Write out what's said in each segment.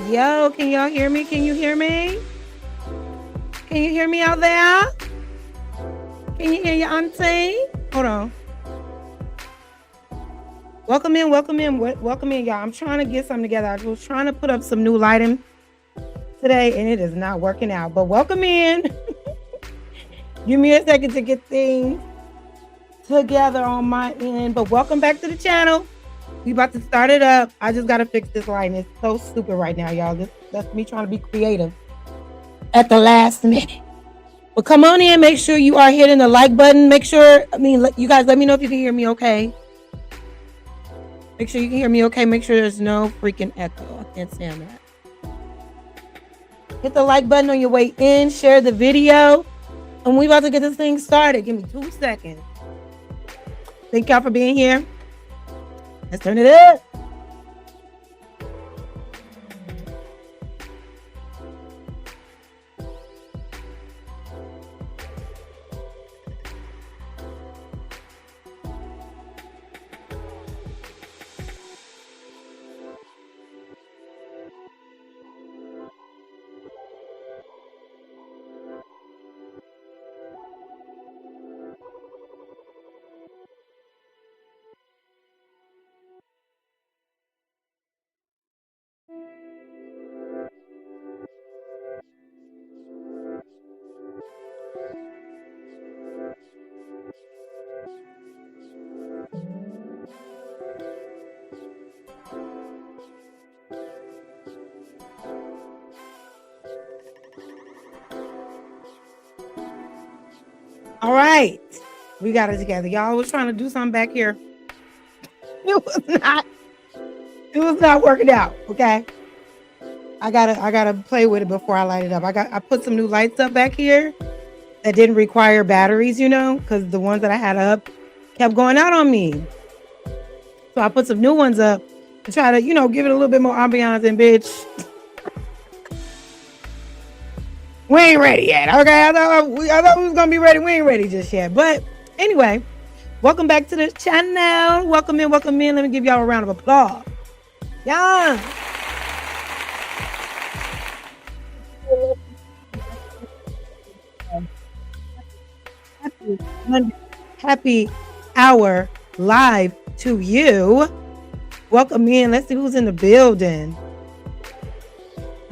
Yo, can y'all hear me? Can you hear me? Can you hear me out there? Can you hear your auntie? Hold on. Welcome in, y'all. I'm trying to get something together. I was trying to put up some new lighting today, and it is not working out. But welcome in. Give me a second to get things together on my end. But welcome back to the channel. We about to start it up. I just got to fix this lighting. It's so stupid right now, y'all. That's me trying to be creative at the last minute. But come on in. Make sure you are hitting the like button. Make sure, you guys let me know if you can hear me okay. Make sure you can hear me okay. Make sure there's no freaking echo. I can't stand that. Hit the like button on your way in. Share the video. And we about to get this thing started. Give me 2 seconds. Thank y'all for being here. Let's turn it up. All right, we got it together. Y'all was trying to do something back here. It was not working out. Okay, I gotta play with it before I light it up. I put some new lights up back here that didn't require batteries, because the ones that I had up kept going out on me. So I put some new ones up to try to, give it a little bit more ambiance. And bitch, we ain't ready yet, okay? I thought we was gonna be ready. We ain't ready just yet. But anyway, welcome back to the channel. Welcome in. Let me give y'all a round of applause. Yeah. Happy hour live to you. Welcome in. Let's see who's in the building.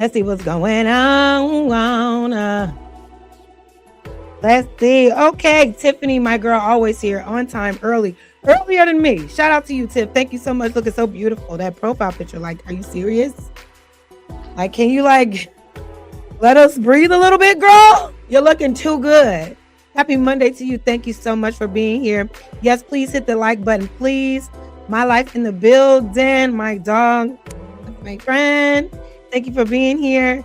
Let's see what's going on. Let's see. Okay, Tiffany, my girl, always here on time, earlier than me. Shout out to you, Tiff. Thank you so much. Looking so beautiful. That profile picture. Like, are you serious? Like, can you let us breathe a little bit, girl? You're looking too good. Happy Monday to you. Thank you so much for being here. Yes, please hit the like button, please. My life in the building. My dog, my friend. Thank you for being here.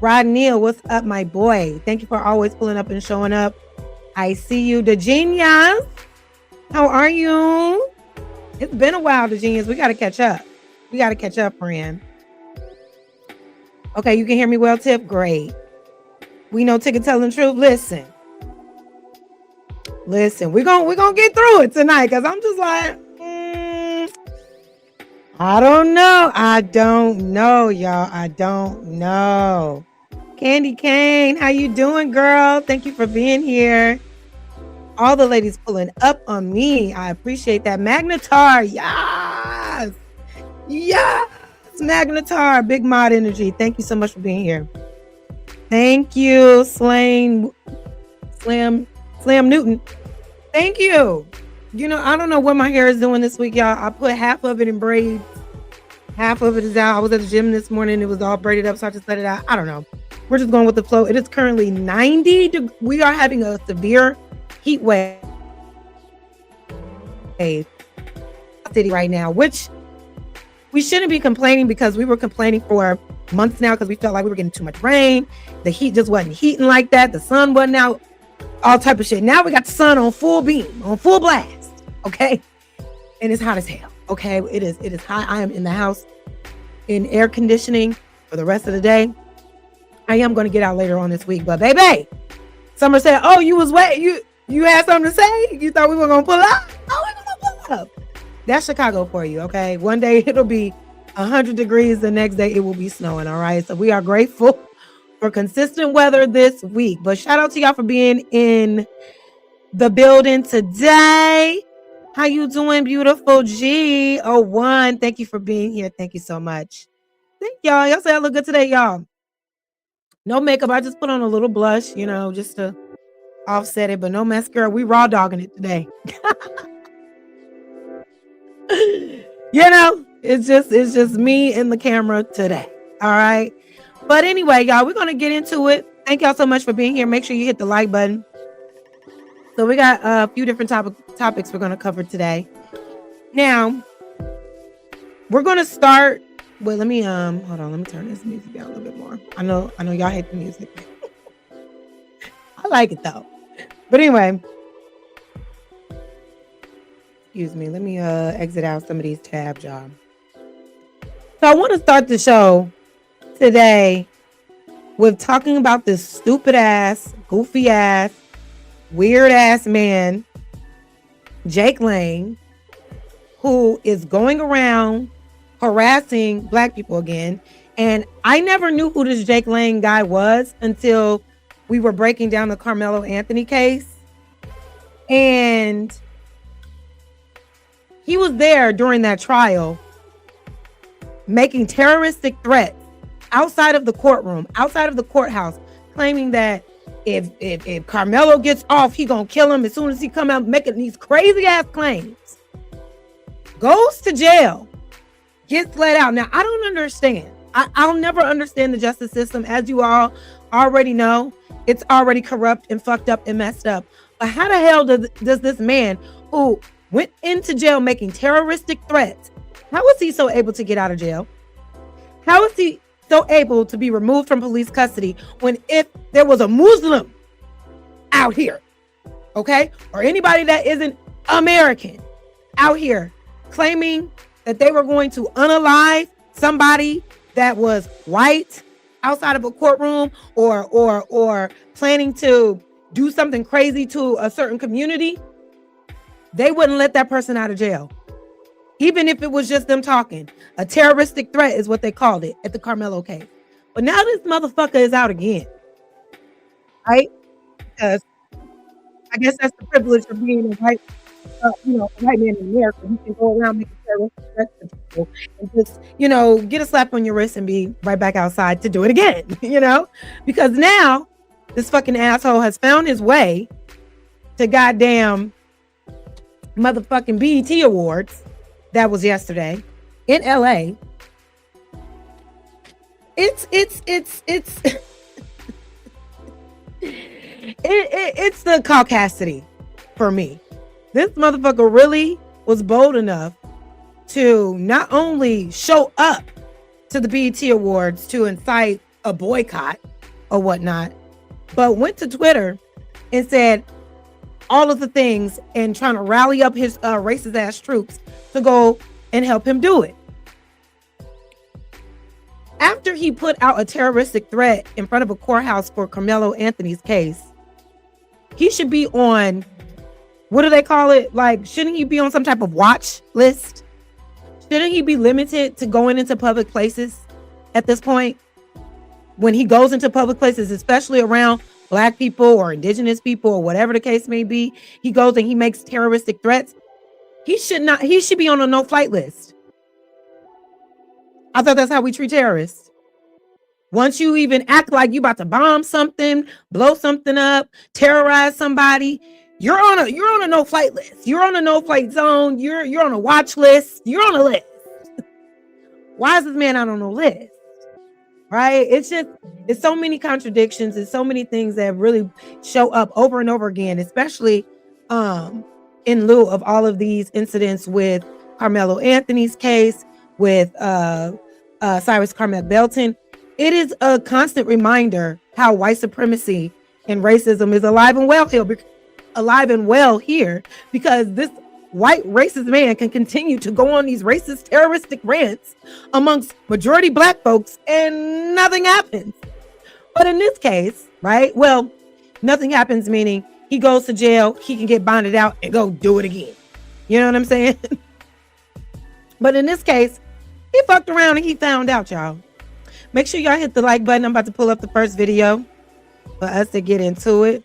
Rod Neal, what's up, my boy? Thank you for always pulling up and showing up. I see you. The Genius. How are you? It's been a while, The Genius. We got to catch up. Friend. Okay, you can hear me well, Tip? Great. We know Ticket telling the truth. Listen, we're gonna get through it tonight, because I'm just like, I don't know, y'all. I don't know. Candy Cane, how you doing, girl? Thank you for being here. All the ladies pulling up on me. I appreciate that. Magnetar, yes, Magnetar, big mod energy. Thank you so much for being here. Thank you, Slam Newton. Thank you. I don't know what my hair is doing this week, y'all. I put half of it in braids. Half of it is out. I was at the gym this morning. It was all braided up, so I just let it out. I don't know. We're just going with the flow. It is currently 90. We are having a severe heat wave city right now, which we shouldn't be complaining, because we were complaining for months now because we felt like we were getting too much rain. The heat just wasn't heating like that. The sun wasn't out. All type of shit. Now we got the sun on full beam, on full blast. Okay. And it's hot as hell. Okay. It is hot. I am in the house in air conditioning for the rest of the day. I am going to get out later on this week, but baby, Summer said, oh, you was waiting. You had something to say? You thought we were going to pull up? Oh, we're going to pull up. That's Chicago for you. Okay. One day it'll be 100 degrees. The next day it will be snowing. All right. So we are grateful for consistent weather this week. But shout out to y'all for being in the building today. How you doing, beautiful G01? Thank you for being here. Thank you so much. Thank y'all. Y'all say I look good today, y'all. No makeup. I just put on a little blush, you know, just to offset it, but no mascara. We raw dogging it today. You know, it's just me and the camera today. All right. But anyway, y'all, we're gonna get into it. Thank y'all so much for being here. Make sure you hit the like button. So we got a few different topics we're gonna cover today. Now, we're gonna start with, let me hold on, let me turn this music down a little bit more. I know y'all hate the music. I like it though. But anyway, excuse me, let me exit out some of these tabs, y'all. So I want to start the show today with talking about this stupid ass, goofy ass, weird ass man, Jake Lang, who is going around harassing Black people again. And I never knew who this Jake Lang guy was until we were breaking down the Karmelo Anthony case. And he was there during that trial making terroristic threats outside of the courtroom, outside of the courthouse, claiming that if Karmelo gets off, he gonna kill him as soon as he come out making these crazy ass claims. Goes to jail, gets let out. Now, I don't understand. I'll never understand the justice system. As you all already know, it's already corrupt and fucked up and messed up. But how the hell does this man who went into jail making terroristic threats, how is he so able to get out of jail? How is he so able to be removed from police custody when if there was a Muslim out here, okay, or anybody that isn't American out here claiming that they were going to unalive somebody that was white outside of a courtroom or planning to do something crazy to a certain community, they wouldn't let that person out of jail. Even if it was just them talking. A terroristic threat is what they called it at the Karmelo case. But now this motherfucker is out again. Right? Because I guess that's the privilege of being a white, a white man in America. You can go around making terroristic threats to people and just, get a slap on your wrist and be right back outside to do it again, Because now this fucking asshole has found his way to goddamn motherfucking BET Awards. That was yesterday in LA. It's it's the caucasity for me. This motherfucker really was bold enough to not only show up to the BET Awards to incite a boycott or whatnot, but went to Twitter and said all of the things and trying to rally up his racist ass troops to go and help him do it. After he put out a terroristic threat in front of a courthouse for Karmelo Anthony's case, he should be on, what do they call it? Like, shouldn't he be on some type of watch list? Shouldn't he be limited to going into public places at this point? When he goes into public places, especially around Black people or indigenous people or whatever the case may be, he goes and he makes terroristic threats. He should be on a no-flight list. I thought that's how we treat terrorists. Once you even act like you about to bomb something, blow something up, terrorize somebody, you're on a no-flight list. You're on a no-flight zone. You're on a watch list. You're on a list. Why is this man not on a list? Right? It's so many contradictions and so many things that really show up over and over again, especially in lieu of all of these incidents with Karmelo Anthony's case, with Cyrus Carmack Belton. It is a constant reminder how white supremacy and racism is alive and well here, because this white racist man can continue to go on these racist terroristic rants amongst majority Black folks and nothing happens. But in this case, right? Well, nothing happens, meaning he goes to jail, he can get bonded out and go do it again. You know what I'm saying? But in this case, He fucked around and he found out, y'all. Make sure y'all hit the like button. I'm about to pull up the first video for us to get into it.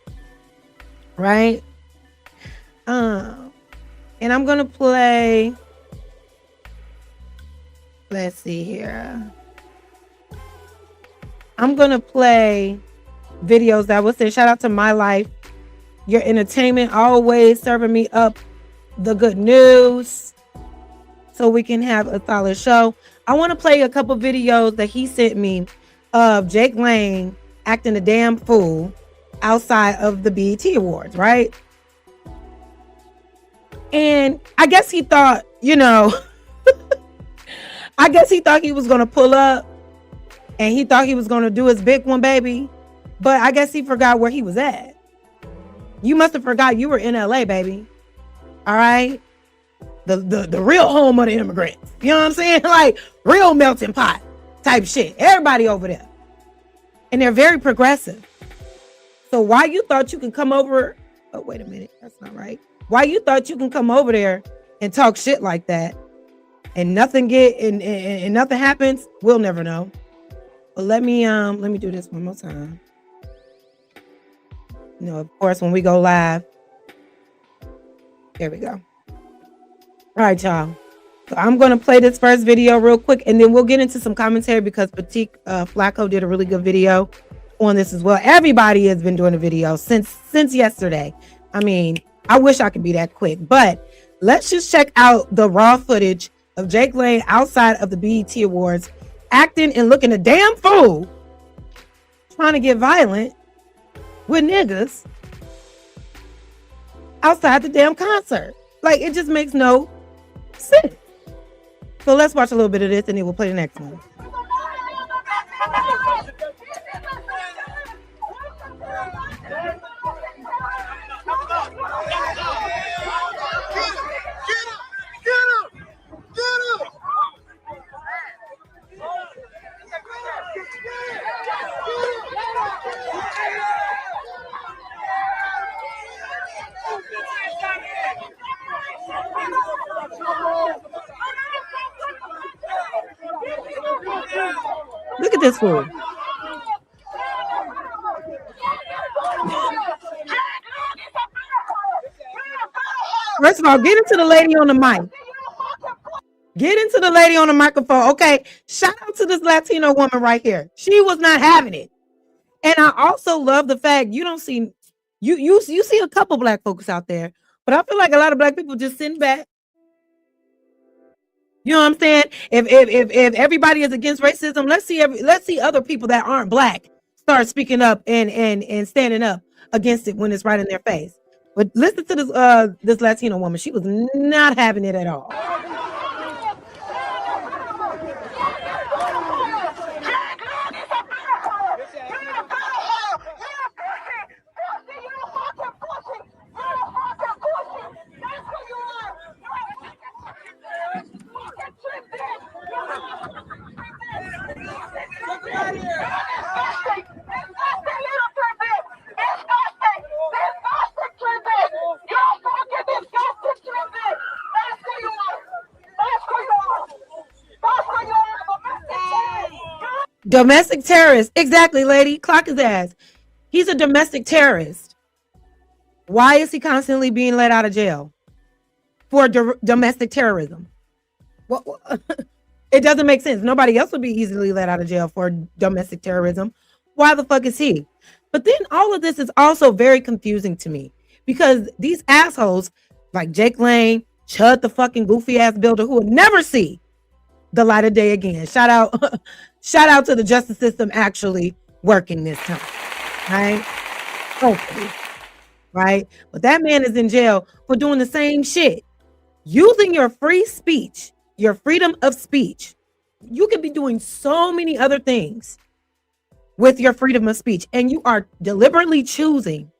Right? And I'm gonna play. Let's see here. I'm gonna play videos that will say, shout out to My Life, your entertainment, always serving me up the good news so we can have a solid show. I want to play a couple videos that he sent me of Jake Lane acting a damn fool outside of the BET Awards, right? And I guess he thought, you know, I guess he thought he was going to pull up and he thought he was going to do his big one, baby. But I guess he forgot where he was at. You must have forgot you were in LA, baby. All right? The real home of the immigrants. You know what I'm saying? Like real melting pot type shit. Everybody over there. And they're very progressive. So why you thought you can come over? Oh, wait a minute. That's not right. Why you thought you can come over there and talk shit like that and nothing and nothing happens? We'll never know. But let me do this one more time. You know, of course, when we go live. There we go. All right, y'all. So I'm going to play this first video real quick, and then we'll get into some commentary because Petite Flacco did a really good video on this as well. Everybody has been doing a video since yesterday. I mean, I wish I could be that quick, but let's just check out the raw footage of Jake Lane outside of the BET Awards, acting and looking a damn fool, trying to get violent with niggas outside the damn concert. Like, it just makes no sense. So let's watch a little bit of this and then we'll play the next one. Look at this fool. First of all, get into the lady on the mic. Get into the lady on the microphone. Okay, shout out to this Latino woman right here. She was not having it. And I also love the fact you don't see you see a couple black folks out there, but I feel like a lot of black people just sitting back. You know what I'm saying? If everybody is against racism, let's see other people that aren't black start speaking up and standing up against it when it's right in their face. But listen to this Latino woman. She was not having it at all. Domestic terrorist. Exactly, lady. Clock his ass. He's a domestic terrorist. Why is he constantly being let out of jail? For domestic terrorism. Well, it doesn't make sense. Nobody else would be easily let out of jail for domestic terrorism. Why the fuck is he? But then all of this is also very confusing to me because these assholes like Jake Lane, Chud the fucking goofy ass builder who would never see the light of day again. Shout out to the justice system actually working this time. Right? Hopefully. Right? But that man is in jail for doing the same shit. Using your free speech, your freedom of speech. You could be doing so many other things with your freedom of speech, and you are deliberately choosing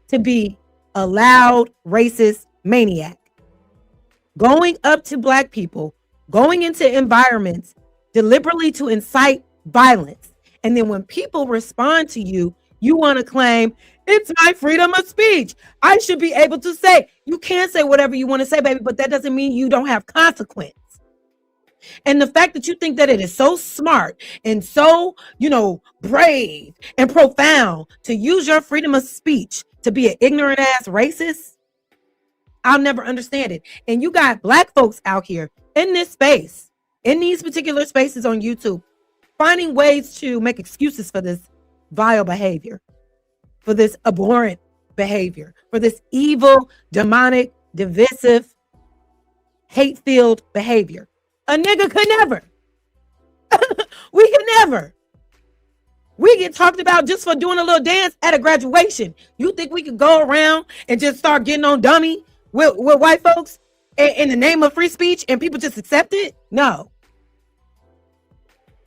to be a loud racist maniac. Going up to black people, going into environments deliberately to incite violence. And then when people respond to you, you want to claim, it's my freedom of speech. I should be able to say, you can say whatever you want to say, baby, but that doesn't mean you don't have consequence. And the fact that you think that it is so smart and so, brave and profound to use your freedom of speech to be an ignorant ass racist, I'll never understand it. And you got black folks out here in this space, in these particular spaces on YouTube, finding ways to make excuses for this vile behavior, for this abhorrent behavior, for this evil, demonic, divisive, hate-filled behavior. A nigga could never. We could never. We get talked about just for doing a little dance at a graduation. You think we could go around and just start getting on dummy with white folks in the name of free speech and people just accept it? No.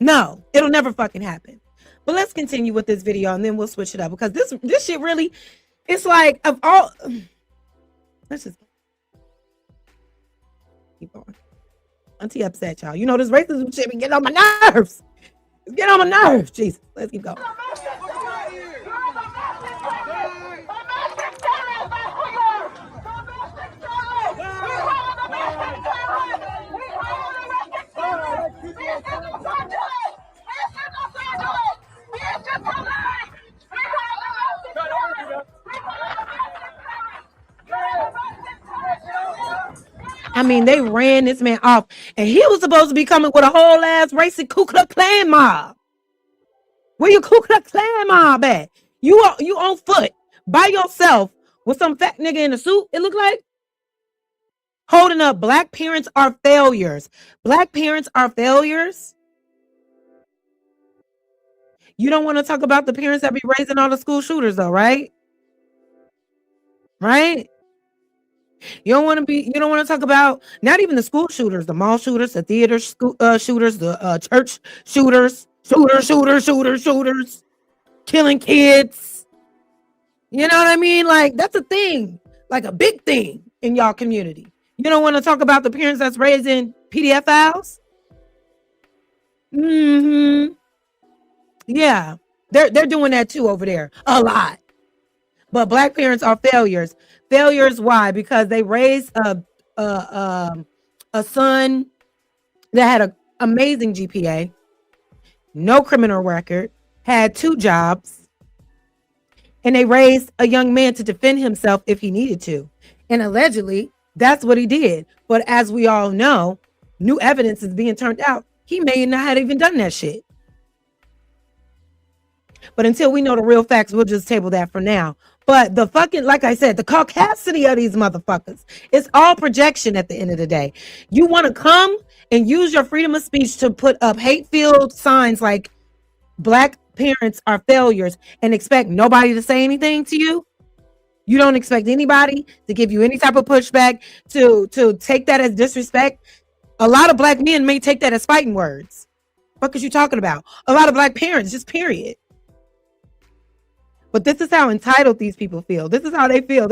No, it'll never fucking happen. But let's continue with this video and then we'll switch it up because this shit really, it's like of all, let's just keep going. Auntie upset, y'all. You know, this racism shit be getting on my nerves. It's getting on my nerves. Jesus, let's keep going. I mean, they ran this man off, and he was supposed to be coming with a whole ass racist Ku Klux Klan mob. Where your Ku Klux Klan mob at? You on foot by yourself with some fat nigga in a suit, it looked like, holding up black parents are failures. Black parents are failures. You don't want to talk about the parents that be raising all the school shooters though, right? Right? You don't want to talk about not even the school shooters, the mall shooters, the theater shooters, the church shooters, shooters, killing kids. You know what I mean? Like, that's a thing, like a big thing in y'all community. You don't want to talk about the parents that's raising PDF files? Mm-hmm. Yeah, they're doing that too over there, a lot. But black parents are failures. Failures, why? Because they raised a son that had an amazing GPA, no criminal record, had 2 jobs, and they raised a young man to defend himself if he needed to. And allegedly, that's what he did. But as we all know, new evidence is being turned out. He may not have even done that shit. But until we know the real facts, we'll just table that for now. But the fucking, like I said, the caucasity of these motherfuckers, it's all projection at the end of the day. You want to come and use your freedom of speech to put up hate-filled signs like black parents are failures and expect nobody to say anything to you? You don't expect anybody to give you any type of pushback, to take that as disrespect? A lot of black men may take that as fighting words. What is you talking about? A lot of black parents, just period. But this is how entitled these people feel. This is how they feel.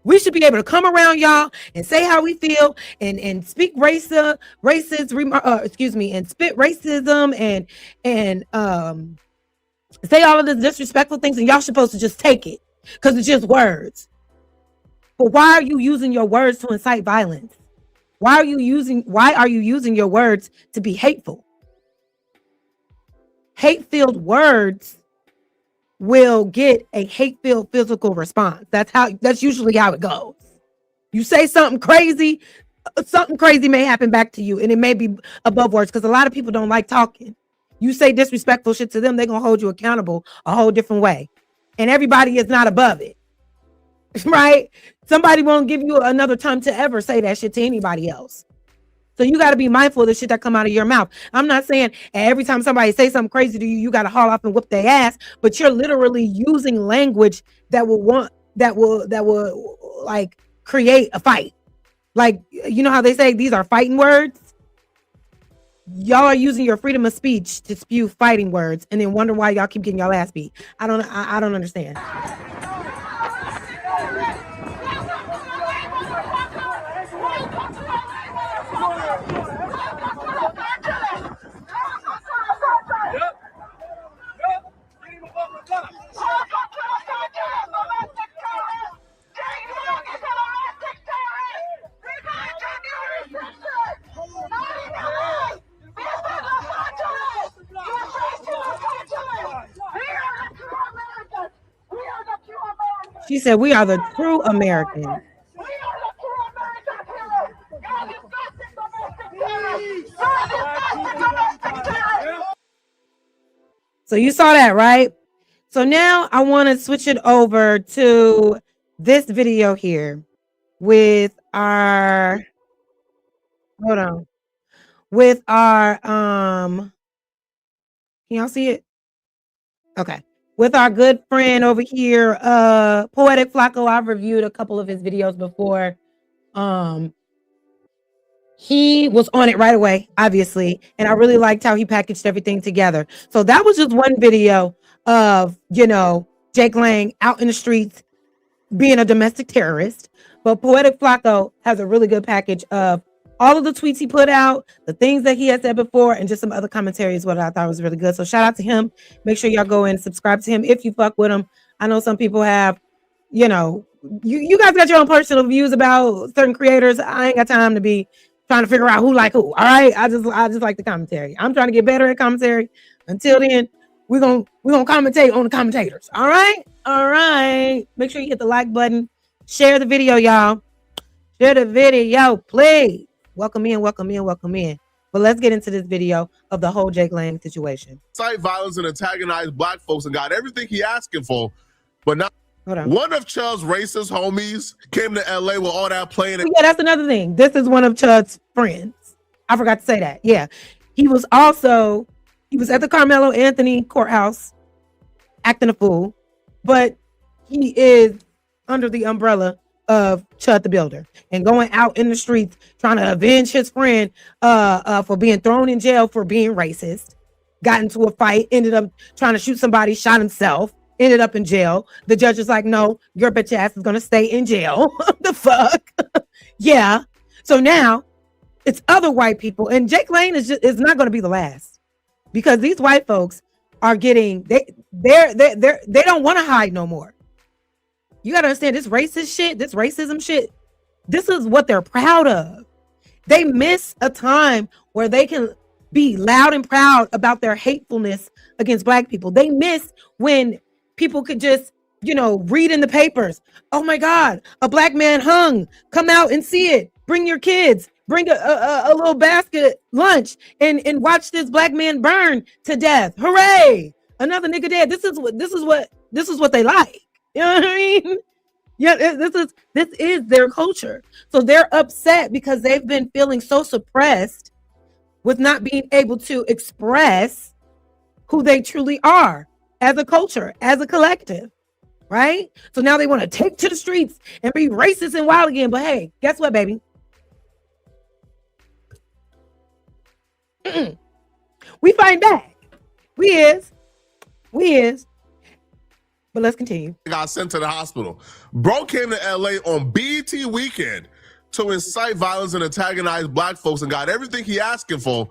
We should be able to come around y'all and say how we feel and speak and spit racism and say all of the disrespectful things, and y'all supposed to just take it because it's just words. But why are you using your words to incite violence? Why are you using your words to be hateful? Hate-filled words will get a hate-filled physical response. That's usually how it goes. You say something crazy may happen back to you, and it may be above words because a lot of people don't like talking. You say disrespectful shit to them, they're gonna hold you accountable a whole different way. And everybody is not above it. Right? Somebody won't give you another time to ever say that shit to anybody else. So you got to be mindful of the shit that come out of your mouth. I'm not saying every time somebody say something crazy to you, you got to haul off and whip their ass, but you're literally using language that will like create a fight. Like, you know how they say these are fighting words? Y'all are using your freedom of speech to spew fighting words and then wonder why y'all keep getting y'all ass beat. I don't understand. She said, we are the true Americans. So you saw that, right? So now I want to switch it over to this video here with our, hold on, with our, can y'all see it? Okay. With our good friend over here, Poetic Flacco. I've reviewed a couple of his videos before. He was on it right away, obviously, and I really liked how he packaged everything together. So that was just one video of, Jake Lang out in the streets being a domestic terrorist. But Poetic Flacco has a really good package of all of the tweets he put out, the things that he had said before, and just some other commentary is what I thought was really good. So shout out to him. Make sure y'all go and subscribe to him if you fuck with him. I know some people have, you guys got your own personal views about certain creators. I ain't got time to be trying to figure out who like who. All right. I just like the commentary. I'm trying to get better at commentary. Until then, we're gonna commentate on the commentators. All right. All right. Make sure you hit the like button. Share the video, y'all. Share the video, please. Welcome in. But let's get into this video of the whole Jake Lang situation. Incite violence and antagonize black folks and got everything he asking for, but now one of Chud's racist homies came to LA with all that playing. Yeah, that's another thing. This is one of Chud's friends. I forgot to say that. Yeah. He was at the Karmelo Anthony courthouse acting a fool, but he is under the umbrella of Chud the Builder and going out in the streets trying to avenge his friend for being thrown in jail for being racist. Got into a fight, ended up trying to shoot somebody, shot himself, ended up in jail. The judge is like, no, your bitch ass is gonna stay in jail. The fuck? Yeah. So now it's other white people, and Jake Lang is not gonna be the last, because these white folks are getting they don't want to hide no more. You got to understand, this racist shit, this racism shit, this is what they're proud of. They miss a time where they can be loud and proud about their hatefulness against black people. They miss when people could just, read in the papers, oh my God, a black man hung, come out and see it. Bring your kids, bring a little basket lunch and watch this black man burn to death. Hooray. Another nigga dead. This is what they like. You know what I mean? Yeah, this is their culture. So they're upset because they've been feeling so suppressed with not being able to express who they truly are as a culture, as a collective, right? So now they want to take to the streets and be racist and wild again. But hey, guess what, baby? We fight back. We is. But let's continue. Got sent to the hospital. Bro came to LA on BET weekend to incite violence and antagonize black folks and got everything he asking for.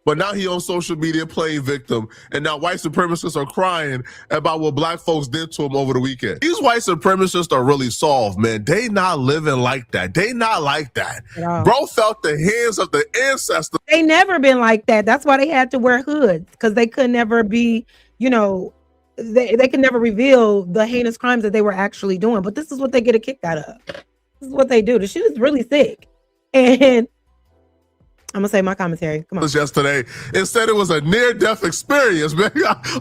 But now he on social media playing victim, and now white supremacists are crying about what black folks did to him over the weekend. These white supremacists are really soft, man. They not living like that. They not like that. Bro felt the hands of the ancestors. They never been like that. That's why they had to wear hoods, because they could never be, they could never reveal the heinous crimes that they were actually doing. But this is what they get a kick out of. This is what they do. The shit is really sick. And I'm gonna say my commentary. Come on. Yesterday, it said it was a near-death experience, man.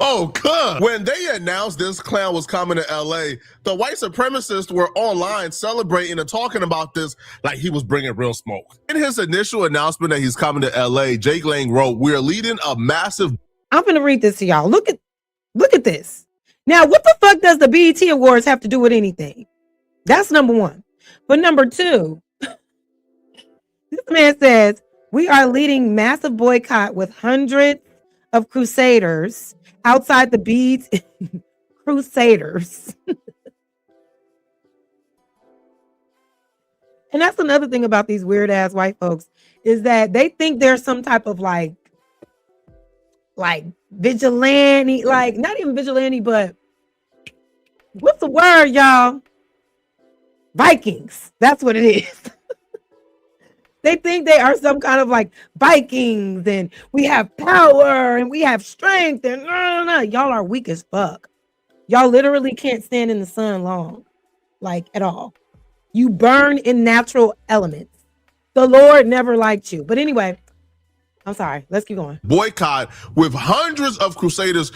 Oh, God. When they announced this clown was coming to LA, the white supremacists were online celebrating and talking about this like he was bringing real smoke. In his initial announcement that he's coming to LA, Jake Lang wrote, "We're leading a massive..." I'm gonna read this to y'all. Look at this. Now, what the fuck does the BET Awards have to do with anything? That's number one. But number two, this man says, we are leading massive boycott with hundreds of crusaders outside the BET crusaders. And that's another thing about these weird ass white folks, is that they think they're some type of like vigilante, like not even vigilante, but what's the word, y'all? Vikings. That's what it is. They think they are some kind of like Vikings, and we have power and we have strength, and no. Y'all are weak as fuck. Y'all literally can't stand in the sun long. like at all. You burn in natural elements. The Lord never liked you. But anyway, I'm sorry. Let's keep going. Boycott with hundreds of crusaders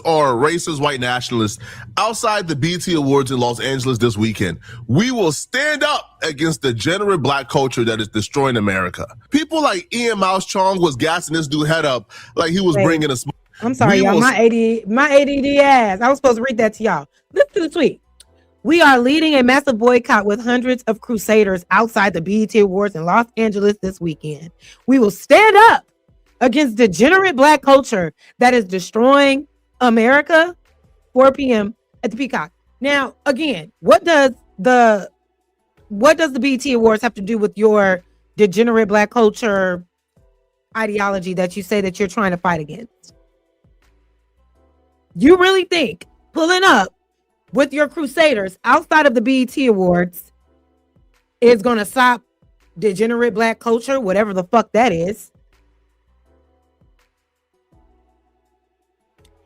or racist white nationalists outside the BET Awards in Los Angeles this weekend. We will stand up against the degenerate black culture that is destroying America. People like Ian Mouse Chong was gassing this dude head up like he was bringing a smoke. I'm sorry, y'all. My ADD ass. I was supposed to read that to y'all. Listen to the tweet. We are leading a massive boycott with hundreds of crusaders outside the BET Awards in Los Angeles this weekend. We will stand up against degenerate black culture that is destroying America. 4 p.m. at the Peacock. Now, again, what does the BET Awards have to do with your degenerate black culture ideology that you say that you're trying to fight against? You really think pulling up with your crusaders outside of the BET Awards is going to stop degenerate black culture, whatever the fuck that is?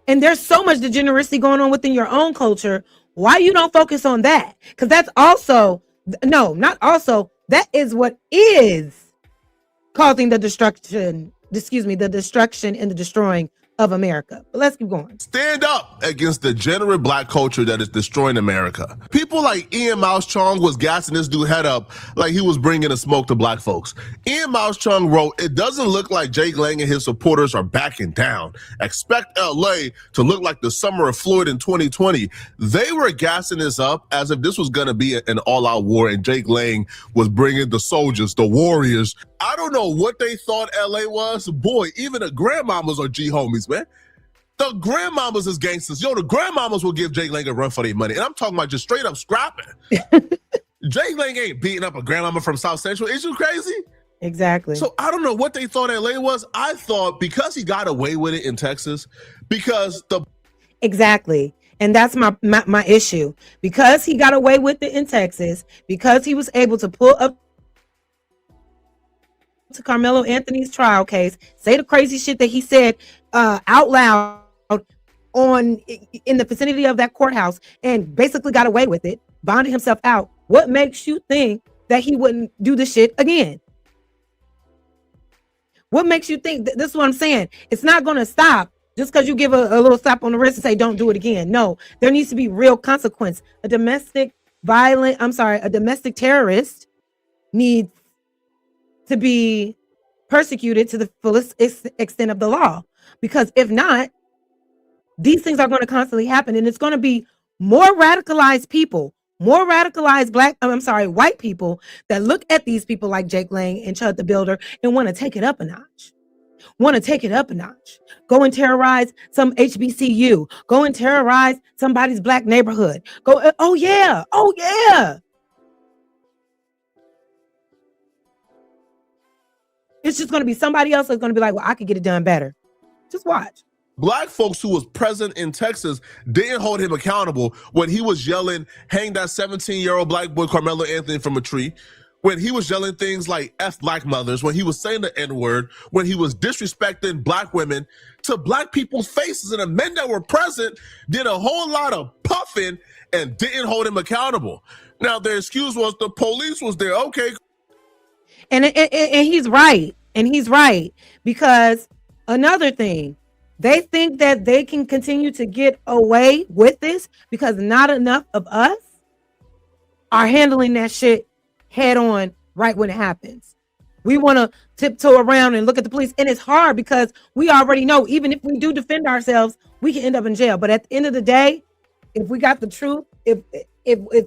And there's so much degeneracy going on within your own culture. Why you don't focus on that? Because that's also, no, not also, that is what is causing the destruction, the destruction and the destroying of America. But let's keep going. Stand up against the degenerate black culture that is destroying America. People like Ian Mouse Chong was gassing this dude head up like he was bringing a smoke to black folks. Ian Mouse Chong wrote, "It doesn't look like Jake Lang and his supporters are backing down. Expect LA to look like the summer of Floyd in 2020. They were gassing this up as if this was going to be an all-out war and Jake Lang was bringing the soldiers, the warriors. I don't know what they thought LA was. Boy, even the grandmamas are G-homies, man. The grandmamas is gangsters. Yo, the grandmamas will give Jake Lang a run for their money. And I'm talking about just straight up scrapping. Jake Lang ain't beating up a grandmama from South Central. Is you crazy? Exactly. So I don't know what they thought LA was. I thought because he got away with it in Texas, because the... Exactly. And that's my issue. Because he got away with it in Texas, because he was able to pull up to Karmelo Anthony's trial case, say the crazy shit that he said out loud in the vicinity of that courthouse, and basically got away with it, bonded himself out. What makes you think that he wouldn't do the shit again? What makes you think this is what I'm saying? It's not going to stop just because you give a little slap on the wrist and say don't do it again. No, there needs to be real consequence. A domestic terrorist needs to be persecuted to the fullest extent of the law, because if not, these things are going to constantly happen, and it's going to be more radicalized people, more radicalized white people that look at these people like Jake Lang and Chud the Builder and want to take it up a notch. Go and terrorize some HBCU. Go and terrorize somebody's black neighborhood. Oh yeah. It's just going to be somebody else that's going to be like, well, I could get it done better. Just watch. Black folks who was present in Texas didn't hold him accountable when he was yelling, hang that 17-year-old black boy Karmelo Anthony from a tree, when he was yelling things like F black mothers, when he was saying the N-word, when he was disrespecting black women to black people's faces, and the men that were present did a whole lot of puffing and didn't hold him accountable. Now, their excuse was the police was there. Okay. And he's right. And he's right. Because another thing, they think that they can continue to get away with this because not enough of us are handling that shit head on right when it happens. We want to tiptoe around and look at the police. And it's hard because we already know, even if we do defend ourselves, we can end up in jail. But at the end of the day, if we got the truth, if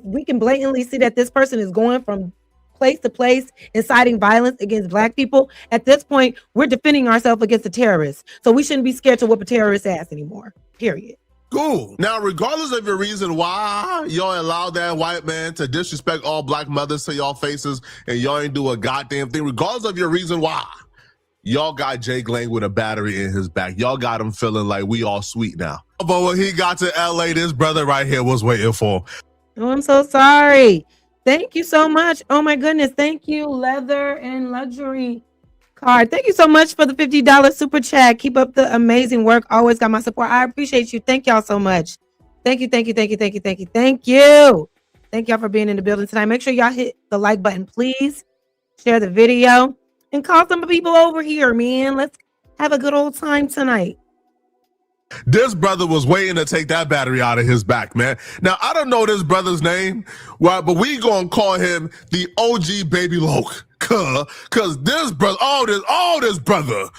we can blatantly see that this person is going from place to place, inciting violence against black people, at this point, we're defending ourselves against the terrorists. So we shouldn't be scared to whip a terrorist ass anymore, period. Cool. Now, regardless of your reason why y'all allow that white man to disrespect all black mothers to y'all faces and y'all ain't do a goddamn thing, regardless of your reason why, y'all got Jake Lang with a battery in his back. Y'all got him feeling like we all sweet now. But when he got to LA, this brother right here was waiting for him. Oh, I'm so sorry. Thank you so much. Oh my goodness. Thank you, Leather and Luxury Card. Thank you so much for the $50 super chat. Keep up the amazing work. Always got my support. I appreciate you. Thank y'all so much. Thank you. Thank y'all for being in the building tonight. Make sure y'all hit the like button, please. Share the video and call some people over here, man. Let's have a good old time tonight. This brother was waiting to take that battery out of his back, man. Now, I don't know this brother's name, right, but we gonna call him the OG Baby Loke. Cause this brother, this brother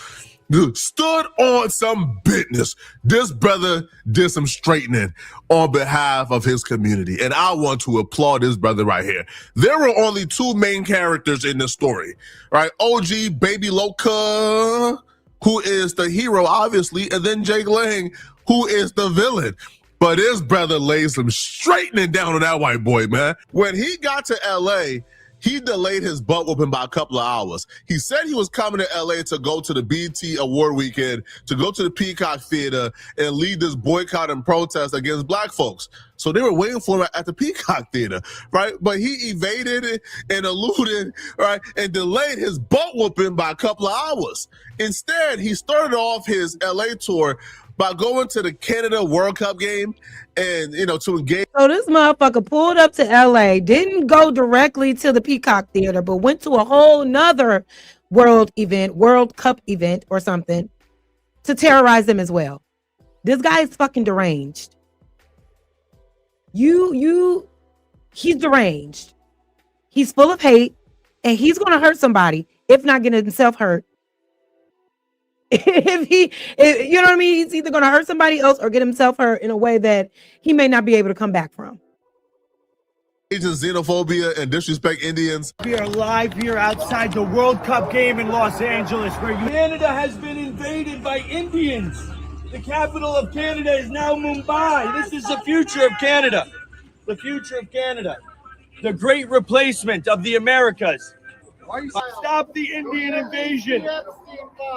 stood on some business. This brother did some straightening on behalf of his community. And I want to applaud this brother right here. There were only two main characters in this story, right? OG Baby Loke, who is the hero, obviously, and then Jake Lang, who is the villain. But his brother laid some straightening down on that white boy, man. When he got to LA, he delayed his butt whooping by a couple of hours. He said he was coming to LA to go to the BET Award weekend, to go to the Peacock Theater and lead this boycott and protest against black folks. So they were waiting for him at the Peacock Theater, right? But he evaded it and eluded, right, and delayed his butt whooping by a couple of hours. Instead, he started off his LA tour by going to the Canada World Cup game and, to engage. So this motherfucker pulled up to LA, didn't go directly to the Peacock Theater, but went to a whole nother World Cup event or something to terrorize them as well. This guy is fucking deranged. He's deranged. He's full of hate and he's going to hurt somebody, if not get himself hurt. If you know what I mean? He's either going to hurt somebody else or get himself hurt in a way that he may not be able to come back from. Xenophobia and disrespect Indians. We are live here outside the World Cup game in Los Angeles, where Canada has been invaded by Indians. The capital of Canada is now Mumbai. This is the future of Canada. The future of Canada. The great replacement of the Americas. Stop the Indian invasion.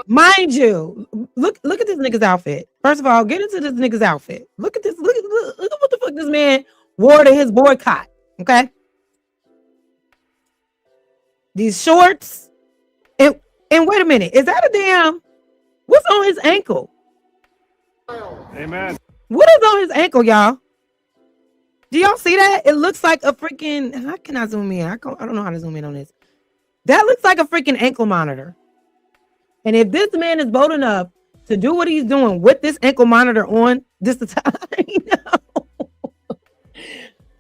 Mind you, look at this nigga's outfit. First of all, get into this nigga's outfit. Look at this. Look at what the fuck this man wore to his boycott. Okay. These shorts. And wait a minute. Is that a damn? What's on his ankle? Amen. What is on his ankle, y'all? Do y'all see that? It looks like a freaking. How can I zoom in? I don't know how to zoom in on this. That looks like a freaking ankle monitor. And if this man is bold enough to do what he's doing with this ankle monitor on, this is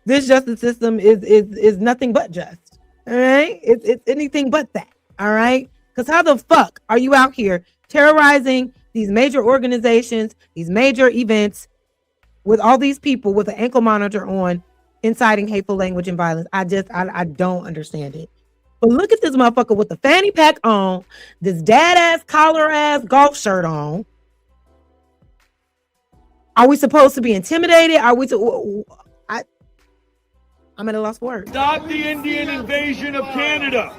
this justice system is nothing but just. All right, it's anything but that. All right, because how the fuck are you out here terrorizing these major organizations, these major events, with all these people with an ankle monitor on, inciting hateful language and violence? I don't understand it. But look at this motherfucker with the fanny pack on, this dad ass collar ass golf shirt on. Are we supposed to be intimidated? Are we I'm at a lost word. Stop the Indian invasion of Canada.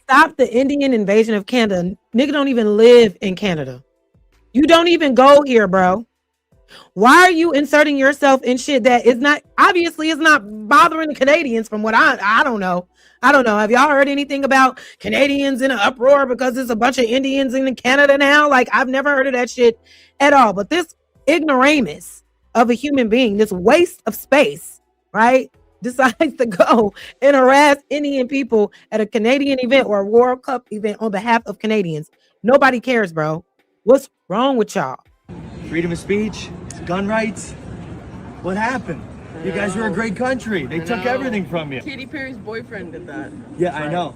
Stop the Indian invasion of Canada. Nigga don't even live in Canada. You don't even go here, bro. Why are you inserting yourself in shit that is not obviously is not bothering the Canadians? From what I don't know. Have y'all heard anything about Canadians in an uproar because there's a bunch of Indians in Canada now? Like, I've never heard of that shit at all. But this ignoramus of a human being, this waste of space, right, decides to go and harass Indian people at a Canadian event or a World Cup event on behalf of Canadians. Nobody cares, bro. What's wrong with y'all? Freedom of speech, gun rights. What happened? You guys were a great country. They took everything from you. Katy Perry's boyfriend did that. Yeah, I know.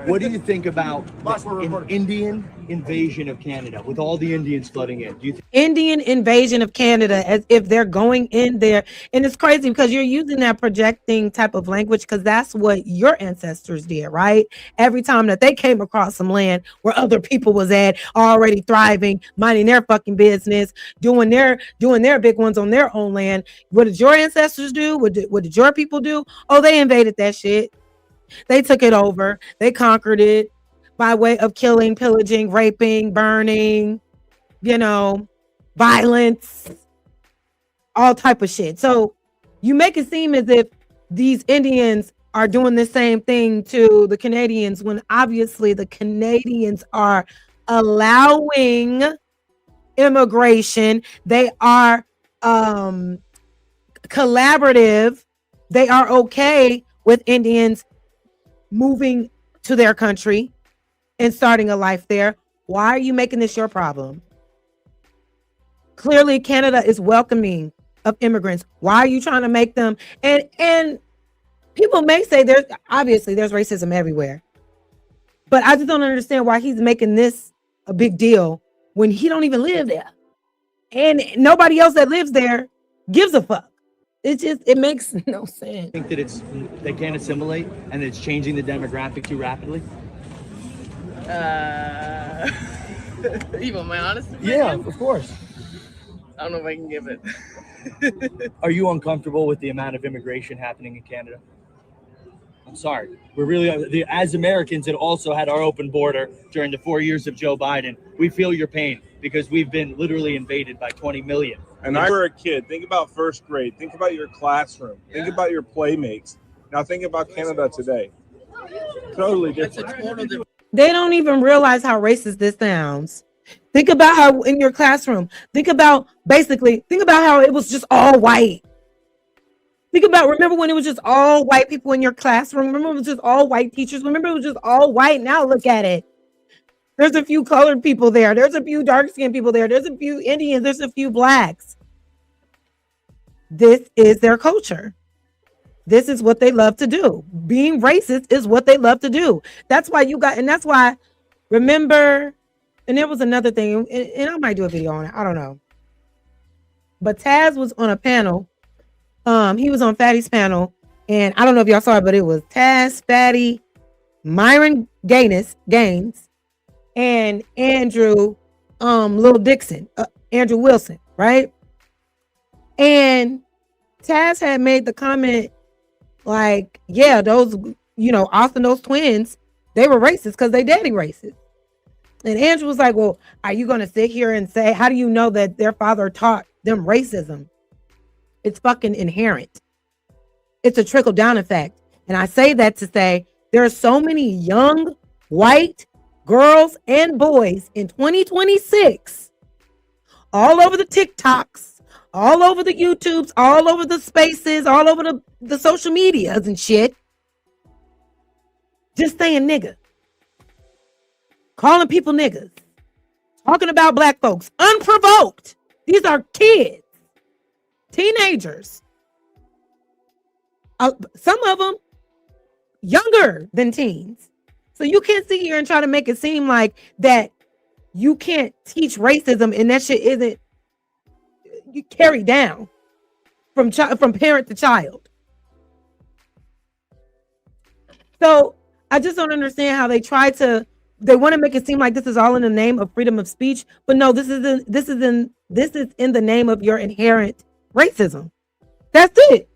What do you think about an Indian invasion of Canada with all the Indians flooding in? Do you think Indian invasion of Canada as if they're going in there? And it's crazy because you're using that projecting type of language because that's what your ancestors did, right? Every time that they came across some land where other people was at, already thriving, minding their fucking business, doing their big ones on their own land. What did your ancestors do? What did your people do? Oh, they invaded that shit. They took it over. They conquered it by way of killing, pillaging, raping, burning, violence, all type of shit. So you make it seem as if these Indians are doing the same thing to the Canadians when obviously the Canadians are allowing immigration. They are collaborative. They are okay with Indians moving to their country and starting a life there. Why are you making this your problem? Clearly, Canada is welcoming of immigrants. Why are you trying to make them? And people may say there's racism everywhere, but I just don't understand why he's making this a big deal when he don't even live there, and nobody else that lives there gives a fuck. It makes no sense. Think that they can't assimilate and it's changing the demographic too rapidly? You want my honest opinion? Yeah, of course. I don't know if I can give it. Are you uncomfortable with the amount of immigration happening in Canada? I'm sorry. We're really, as Americans that also had our open border during the 4 years of Joe Biden, we feel your pain because we've been literally invaded by 20 million. And I were a kid. Think about first grade. Think about your classroom. Think about your playmates. Now think about Canada today. Totally different. They don't even realize how racist this sounds. Think about how in your classroom, think about how it was just all white. Remember when it was just all white people in your classroom? Remember it was just all white teachers? Remember it was just all white? Now look at it. There's a few colored people there. There's a few dark-skinned people there. There's a few Indians. There's a few blacks. This is their culture. This is what they love to do. Being racist is what they love to do. That's why remember, and there was another thing, and I might do a video on it. I don't know. But Taz was on a panel. He was on Fatty's panel, and I don't know if y'all saw it, but it was Taz, Fatty, Myron Gaines, and Andrew Lil Dixon, Andrew Wilson, right? And Taz had made the comment like, yeah, those, Austin, those twins, they were racist because they daddy racist. And Andrew was like, well, are you going to sit here and say, how do you know that their father taught them racism? It's fucking inherent. It's a trickle down effect. And I say that to say there are so many young white girls and boys in 2026, all over the TikToks, all over the YouTubes, all over the spaces, all over the social medias and shit, just saying nigga, calling people niggas, talking about black folks, unprovoked. These are kids, teenagers. Some of them younger than teens. So you can't sit here and try to make it seem like that you can't teach racism and that shit isn't carried down from parent to child. So I just don't understand how they want to make it seem like this is all in the name of freedom of speech, but no, this is in the name of your inherent racism. That's it.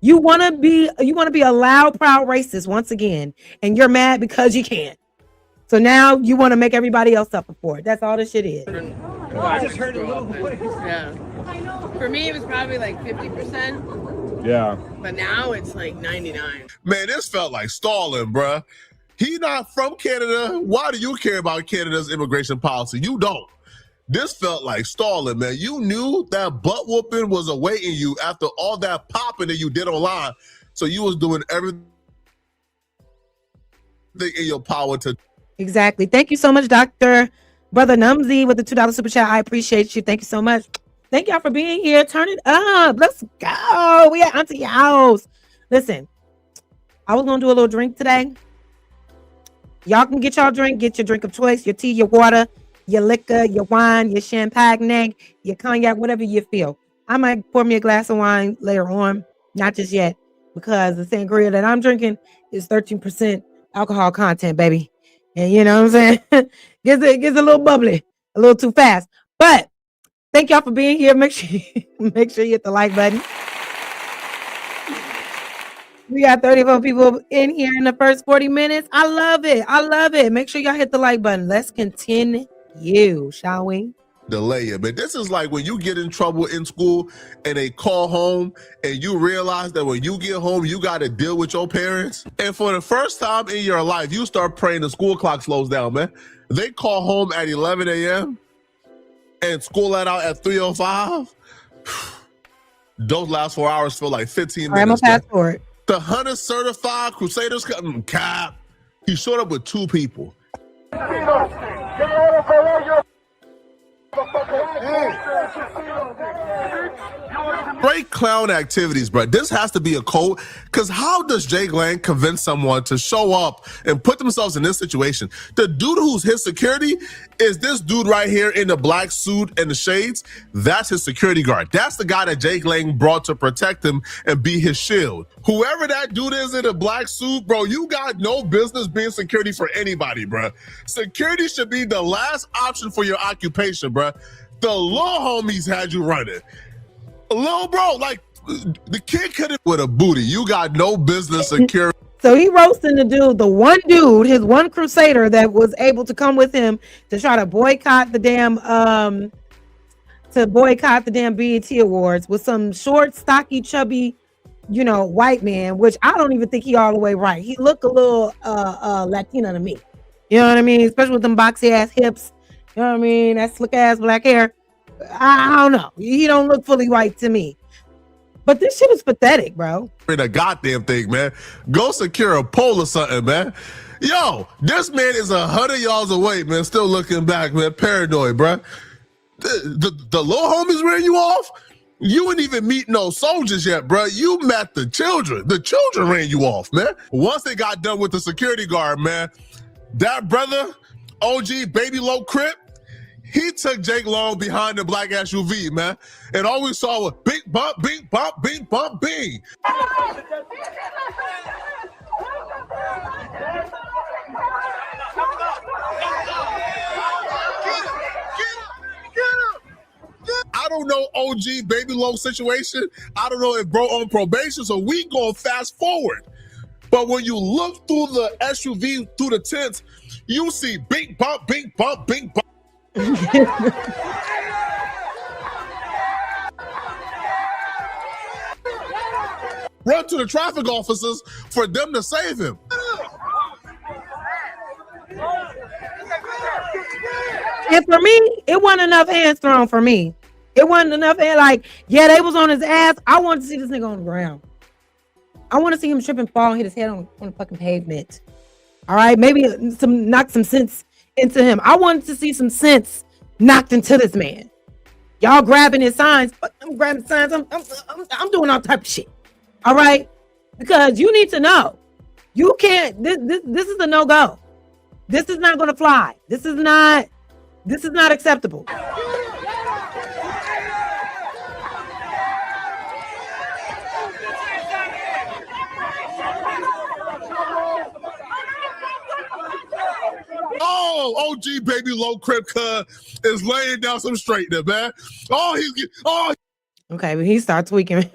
You want to be a loud, proud racist once again, and you're mad because you can't. So now you want to make everybody else suffer for it. That's all this shit is. I just heard a little bit. Yeah. For me, it was probably like 50%. Yeah. But now it's like 99. Man, this felt like stalling, bruh. He not from Canada. Why do you care about Canada's immigration policy? You don't. This felt like stalling, man. You knew that butt whooping was awaiting you after all that popping that you did online. So you was doing everything in your power to. Exactly. Thank you so much, Dr. Brother Numsy, with the $2 super chat. I appreciate you. Thank you so much. Thank y'all for being here. Turn it up. Let's go. We at Auntie House. Listen, I was going to do a little drink today. Y'all can get y'all drink. Get your drink of choice, your tea, your water, your liquor, your wine, your champagne, your cognac, whatever you feel. I might pour me a glass of wine later on. Not just yet, because the sangria that I'm drinking is 13% alcohol content, baby. And you know what I'm saying? gets a little bubbly, a little too fast. But thank y'all for being here. Make sure you hit the like button. We got 34 people in here in the first 40 minutes. I love it. I love it. Make sure y'all hit the like button. Let's continue, shall we? Delay it. But this is like when you get in trouble in school and they call home and you realize that when you get home, you got to deal with your parents. And for the first time in your life, you start praying the school clock slows down, man. They call home at 11 a.m. and school let out at 3:05. Those last 4 hours feel like 15 All right, I'm minutes. gonna pass man. forward. The Hunter certified Crusaders cap. He showed up with 2 people. Great clown activities, bro. This has to be a code. Because how does Jake Lang convince someone to show up and put themselves in this situation? The dude who's his security is this dude right here in the black suit and the shades. That's his security guard. That's the guy that Jake Lang brought to protect him and be his shield. Whoever that dude is in a black suit, bro, you got no business being security for anybody, bro. Security should be the last option for your occupation, bro. The little homies had you running. Little bro, like the kid could have with a booty. You got no business securing. So he roasting the dude, the one dude, his one crusader that was able to come with him to try to boycott the damn BET Awards with some short, stocky, chubby, white man, which I don't even think he all the way right. He looked a little Latino to me. You know what I mean? Especially with them boxy ass hips. You know what I mean? That slick ass black hair. I don't know. He don't look fully white to me. But this shit is pathetic, bro. The goddamn thing, man. Go secure a pole or something, man. Yo, this man is 100 yards away, man. Still looking back, man. Paranoid, bro. The little homies ran you off? You ain't even meet no soldiers yet, bro. You met the children. The children ran you off, man. Once they got done with the security guard, man, that brother, OG Baby Low Crip, he took Jake Long behind the black SUV, man. And all we saw was bing, bump, bing, bump, bing, bump, bing. I don't know OG Baby Low situation. I don't know if bro on probation, so we going fast forward. But when you look through the SUV, through the tents, you see bing, bump, bing, bump, bing, bump. Run to the traffic officers for them to save him. And for me, it wasn't enough hands thrown for me. It wasn't enough hands. Like, yeah, they was on his ass. I wanted to see this nigga on the ground. I want to see him trip and fall and hit his head on the fucking pavement. All right, maybe knock some sense into him. I wanted to see some sense knocked into this man. Y'all grabbing his signs. I'm grabbing signs. I'm doing all type of shit. All right, because you need to know, you can't. This is a no-go. This is not going to fly. This is not acceptable. Oh, OG Baby Low Crip is laying down some straightener, man. Okay, but he starts tweaking.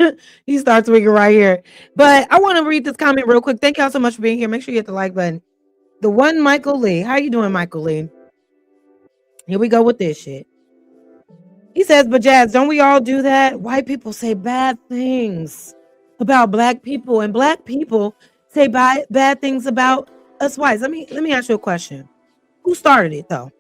He starts tweaking right here. But I want to read this comment real quick. Thank y'all so much for being here. Make sure you hit the like button. The one Michael Lee. How you doing, Michael Lee? Here we go with this shit. He says, but Jazz, don't we all do that? White people say bad things about black people, and black people say bad things about us whites. Let me ask you a question. Who started it, though?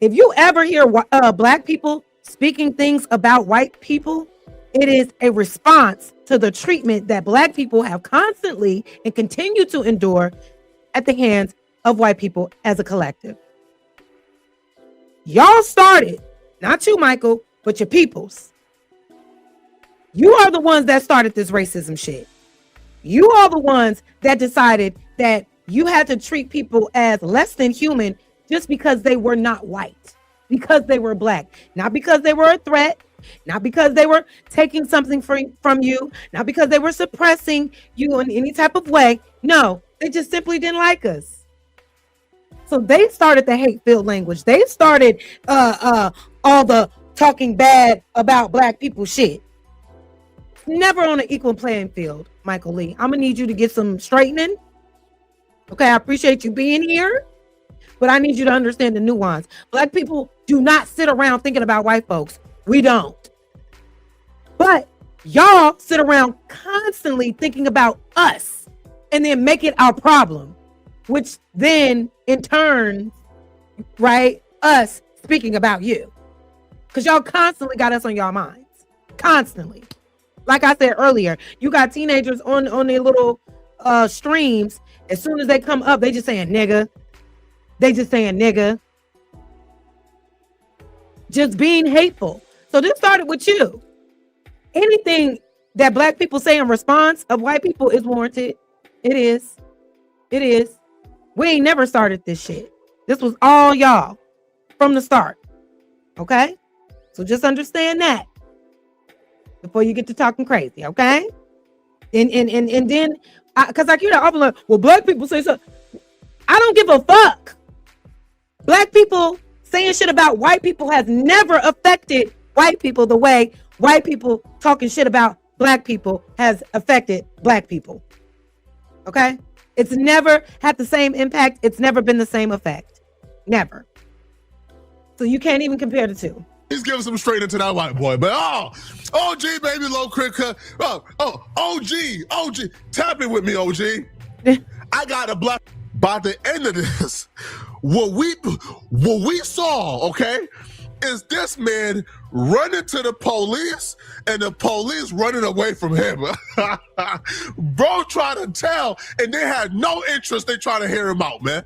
If you ever hear black people speaking things about white people, it is a response to the treatment that black people have constantly and continue to endure at the hands of white people as a collective. Y'all started, not you, Michael, but your peoples. You are the ones that started this racism shit. You are the ones that decided that you had to treat people as less than human just because they were not white, because they were black, not because they were a threat, not because they were taking something from you, not because they were suppressing you in any type of way. No, they just simply didn't like us. So they started the hate-filled language. They started all the talking bad about black people shit. Never on an equal playing field, Michael Lee. I'm gonna need you to get some straightening. Okay, I appreciate you being here, but I need you to understand the nuance. Black people do not sit around thinking about white folks. We don't. But y'all sit around constantly thinking about us and then make it our problem, which then in turn, right, us speaking about you. Because y'all constantly got us on y'all minds. constantly. Like I said earlier, you got teenagers on their little streams. As soon as they come up, they just saying nigga. They just saying nigga. Just being hateful. So this started with you. Anything that black people say in response of white people is warranted. It is. It is. We ain't never started this shit. This was all y'all from the start. Okay? So just understand that before you get to talking crazy, okay? And then, because like you know, I'm like, well, black people say so. I don't give a fuck. Black people saying shit about white people has never affected white people the way white people talking shit about black people has affected black people. Okay? It's never had the same impact. It's never been the same effect. Never. So you can't even compare the two. He's giving some straight into that white boy, but OG, baby, low cricket. OG, tap it with me, OG. I got a black. By the end of this, what we saw, okay, is this man running to the police and the police running away from him. Bro tried to tell, and they had no interest. They trying to hear him out, man.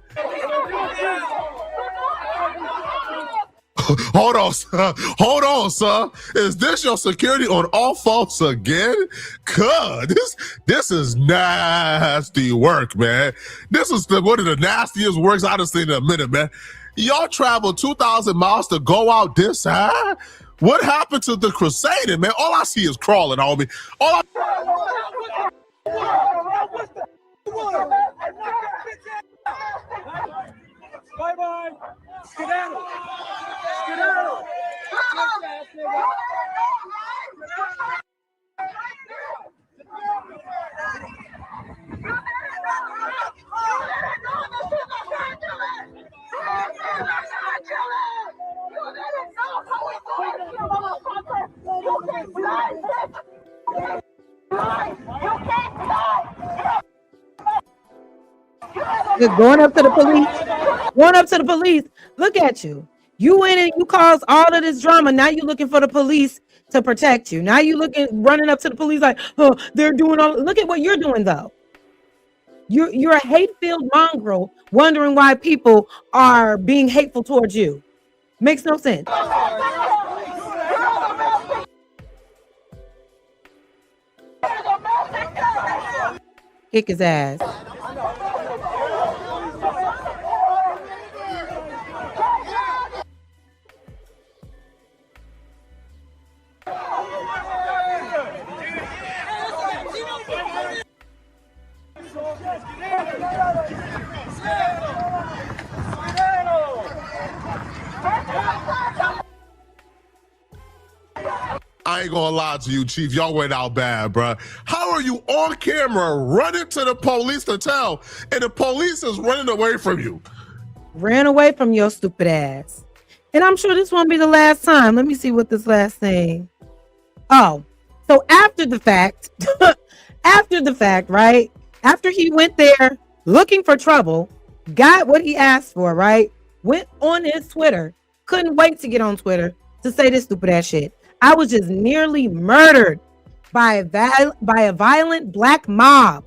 Hold on, sir. Is this your security on all faults again? Cuz this is nasty work, man. This is one of the nastiest works I've seen in a minute, man. Y'all traveled 2,000 miles to go out this high? What happened to the Crusading, man? All I see is crawling on me. Bye-bye. Skedaddle. Skedaddle. Just going up to the police. Going up to the police. Look at you. You went and you caused all of this drama. Now you're looking for the police to protect you. Now you running up to the police like, oh, they're doing all. Look at what you're doing though. You're a hate-filled mongrel wondering why people are being hateful towards you. Makes no sense. Kick his ass. I ain't gonna lie to you, Chief. Y'all went out bad, bro. How are you on camera running to the police to tell, and the police is running away from you? Ran away from your stupid ass. And I'm sure this won't be the last time. Let me see what this last thing. Oh, so after the fact, right? After he went there looking for trouble, got what he asked for, right? Went on his Twitter. Couldn't wait to get on Twitter to say this stupid ass shit. I was just nearly murdered by a violent black mob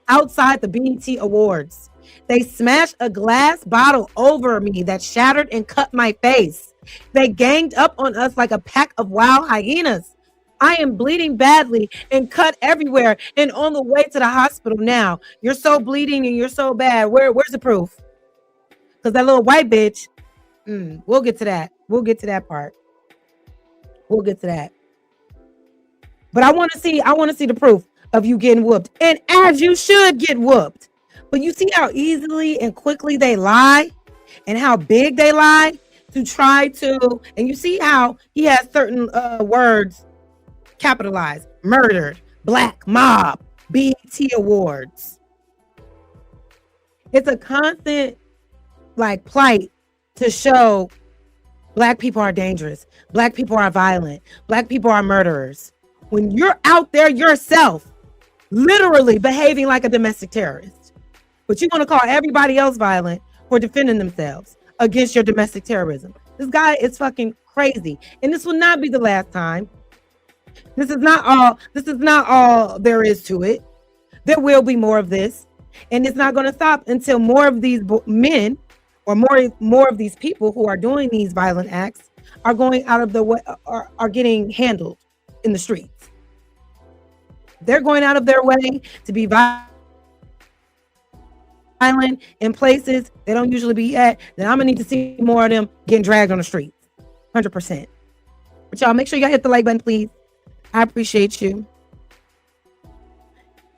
outside the BET Awards. They smashed a glass bottle over me that shattered and cut my face. They ganged up on us like a pack of wild hyenas. I am bleeding badly and cut everywhere and on the way to the hospital now. You're so bleeding and you're so bad. Where's the proof? Because that little white bitch, we'll get to that. We'll get to that part. We'll get to that. But I want to see the proof of you getting whooped. And as you should get whooped. But you see how easily and quickly they lie and how big they lie to try to, and you see how he has certain words capitalized: murdered, black mob, BET Awards. It's a constant plight to show Black people are dangerous. Black people are violent. Black people are murderers. When you're out there yourself, literally behaving like a domestic terrorist, but you're going to call everybody else violent for defending themselves against your domestic terrorism. This guy is fucking crazy. And this will not be the last time. This is not all. This is not all there is to it. There will be more of this, and it's not going to stop until more of these men, or more of these people who are doing these violent acts are going out of the way, are getting handled in the streets. They're going out of their way to be violent in places they don't usually be at. Then I'm gonna need to see more of them getting dragged on the streets. 100%. But y'all, make sure y'all hit the like button, please. I appreciate you.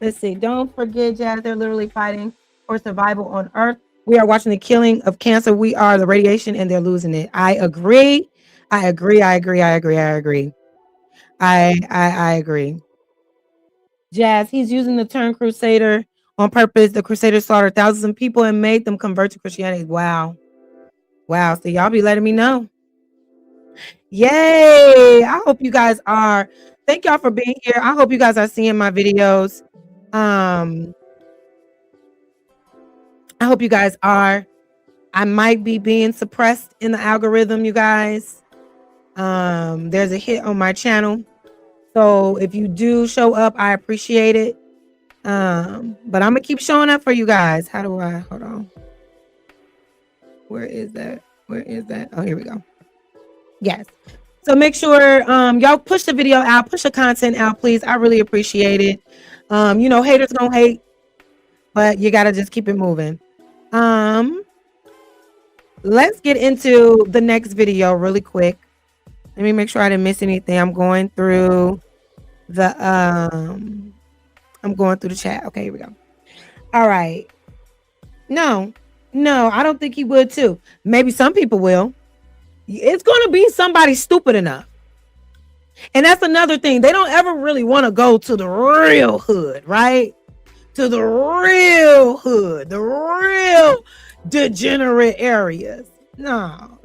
Let's see. Don't forget, Jazz, they're literally fighting for survival on Earth. We are watching the killing of cancer. We are the radiation, and they're losing it. I agree. I agree. I agree. I agree. I agree. I agree. Jazz, he's using the term crusader on purpose. The crusaders slaughtered thousands of people and made them convert to Christianity. Wow. Wow. So y'all be letting me know. Yay. I hope you guys are. Thank y'all for being here. I hope you guys are seeing my videos. I hope you guys are. I might be being suppressed in the algorithm, you guys. There's a hit on my channel. So if you do show up, I appreciate it. But I'm gonna keep showing up for you guys. How do I hold on? Where is that? Where is that? Oh, here we go. Yes. So make sure y'all push the video out, push the content out, please. I really appreciate it. You know, haters gonna hate, but you gotta just keep it moving. Let's get into the next video really quick. Let me make sure I didn't miss anything. I'm going through the chat. Okay, here we go. All right. No, I don't think he would too. Maybe some people will. It's gonna be somebody stupid enough. And that's another thing. They don't ever really want to go to the real hood, right? To the real hood, the real degenerate areas. No.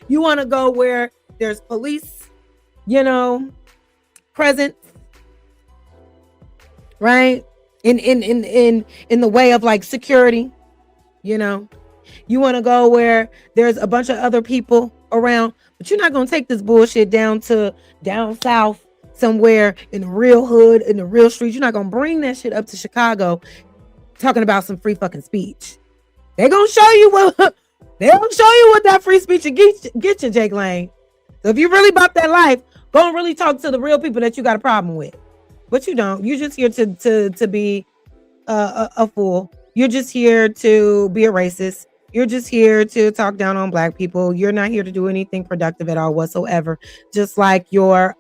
You want to go where there's police, you know, presence, right? In the way of like security, you know. You want to go where there's a bunch of other people around, but you're not going to take this bullshit down south somewhere in the real hood, in the real streets. You're not going to bring that shit up to Chicago talking about some free fucking speech. They're going to show you what that free speech get you, Jake Lane. So if you really about that life, go and really talk to the real people that you got a problem with. But you don't. You're just here to be a fool. You're just here to be a racist. You're just here to talk down on black people. You're not here to do anything productive at all whatsoever. Just like your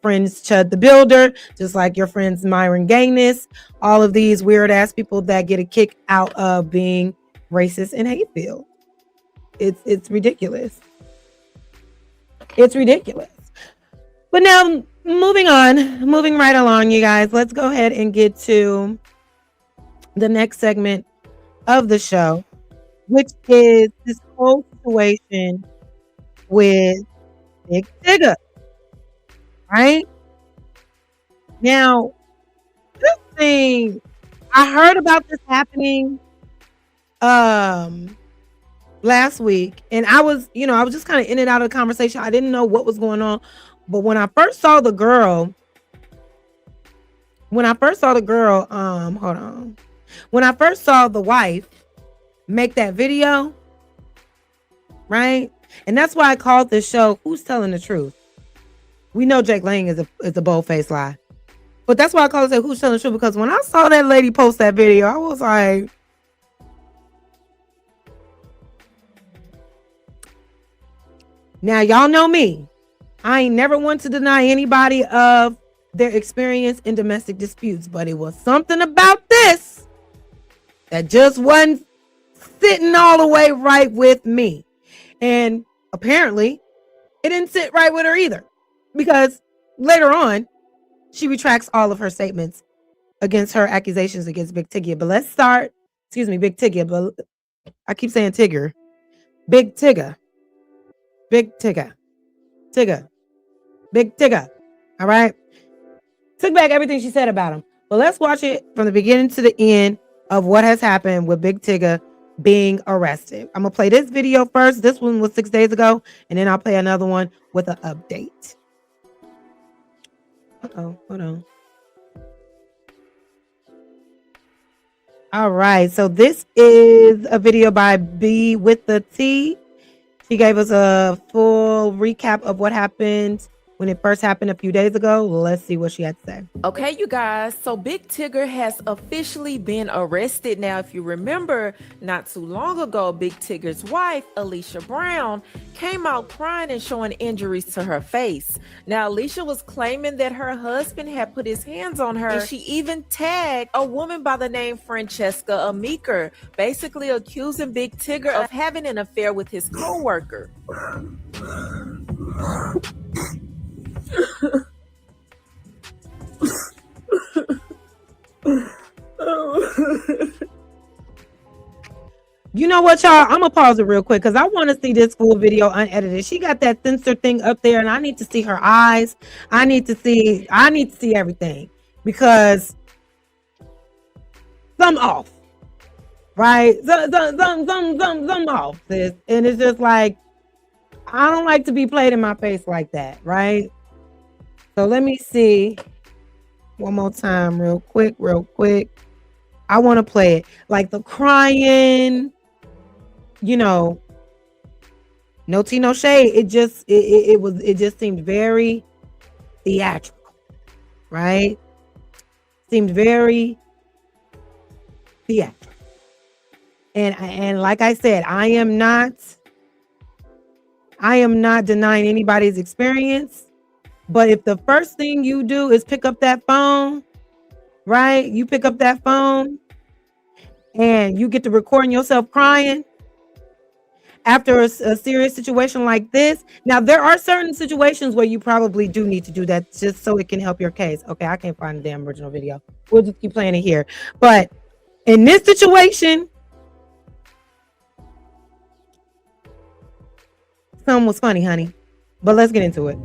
friends Chud the Builder, just like your friends Myron Gayness, all of these weird ass people that get a kick out of being racist and hate-filled. It's ridiculous. It's ridiculous. But now moving right along, you guys, let's go ahead and get to the next segment of the show, which is this whole situation with Big Tigger. Right? Now, this thing, I heard about this happening last week, and I was just kind of in and out of the conversation. I didn't know what was going on. But when I first saw the girl, hold on. When I first saw the wife make that video, right? And that's why I called this show Who's Telling the Truth? We know Jake Lang is a bold-faced lie. But that's why I called it Who's Telling the Truth? Because when I saw that lady post that video, I was like, now y'all know me. I ain't never want to deny anybody of their experience in domestic disputes, but it was something about this that just wasn't sitting all the way right with me. And apparently it didn't sit right with her either, because later on she retracts all of her statements against her accusations against Big Tigger. But let's start, Big Tigger, but I keep saying Tigger. Big Tigger. Big Tigger. Tigger. Big Tigger. All right. Took back everything she said about him. But let's watch it from the beginning to the end of what has happened with Big Tigger being arrested. I'm gonna play this video first. This one was 6 days ago, and then I'll play another one with an update. Uh-oh, hold on. All right, so this is a video by B with the T. She gave us a full recap of what happened when it first happened a few days ago. Let's see what she had to say. Okay, you guys, so Big Tigger has officially been arrested. Now, if you remember, not too long ago, Big Tigger's wife, Alicia Brown, came out crying and showing injuries to her face. Now, Alicia was claiming that her husband had put his hands on her, and she even tagged a woman by the name Francesca Amiker, basically accusing Big Tigger of having an affair with his co-worker. You know what, y'all? I'm gonna pause it real quick because I want to see this full video unedited. She got that censor thing up there, and I need to see her eyes. I need to see everything because some off, right? Some off, sis. And it's just like, I don't like to be played in my face like that, right? So let me see one more time real quick. I want to play it. Like the crying, you know, no tea, no shade. It just seemed very theatrical, right? Seemed very theatrical. And like I said, I am not denying anybody's experience. But if the first thing you do is pick up that phone, right? You pick up that phone and you get to recording yourself crying after a serious situation like this. Now, there are certain situations where you probably do need to do that just so it can help your case. Okay, I can't find the damn original video. We'll just keep playing it here. But in this situation, something was funny, honey. But let's get into it.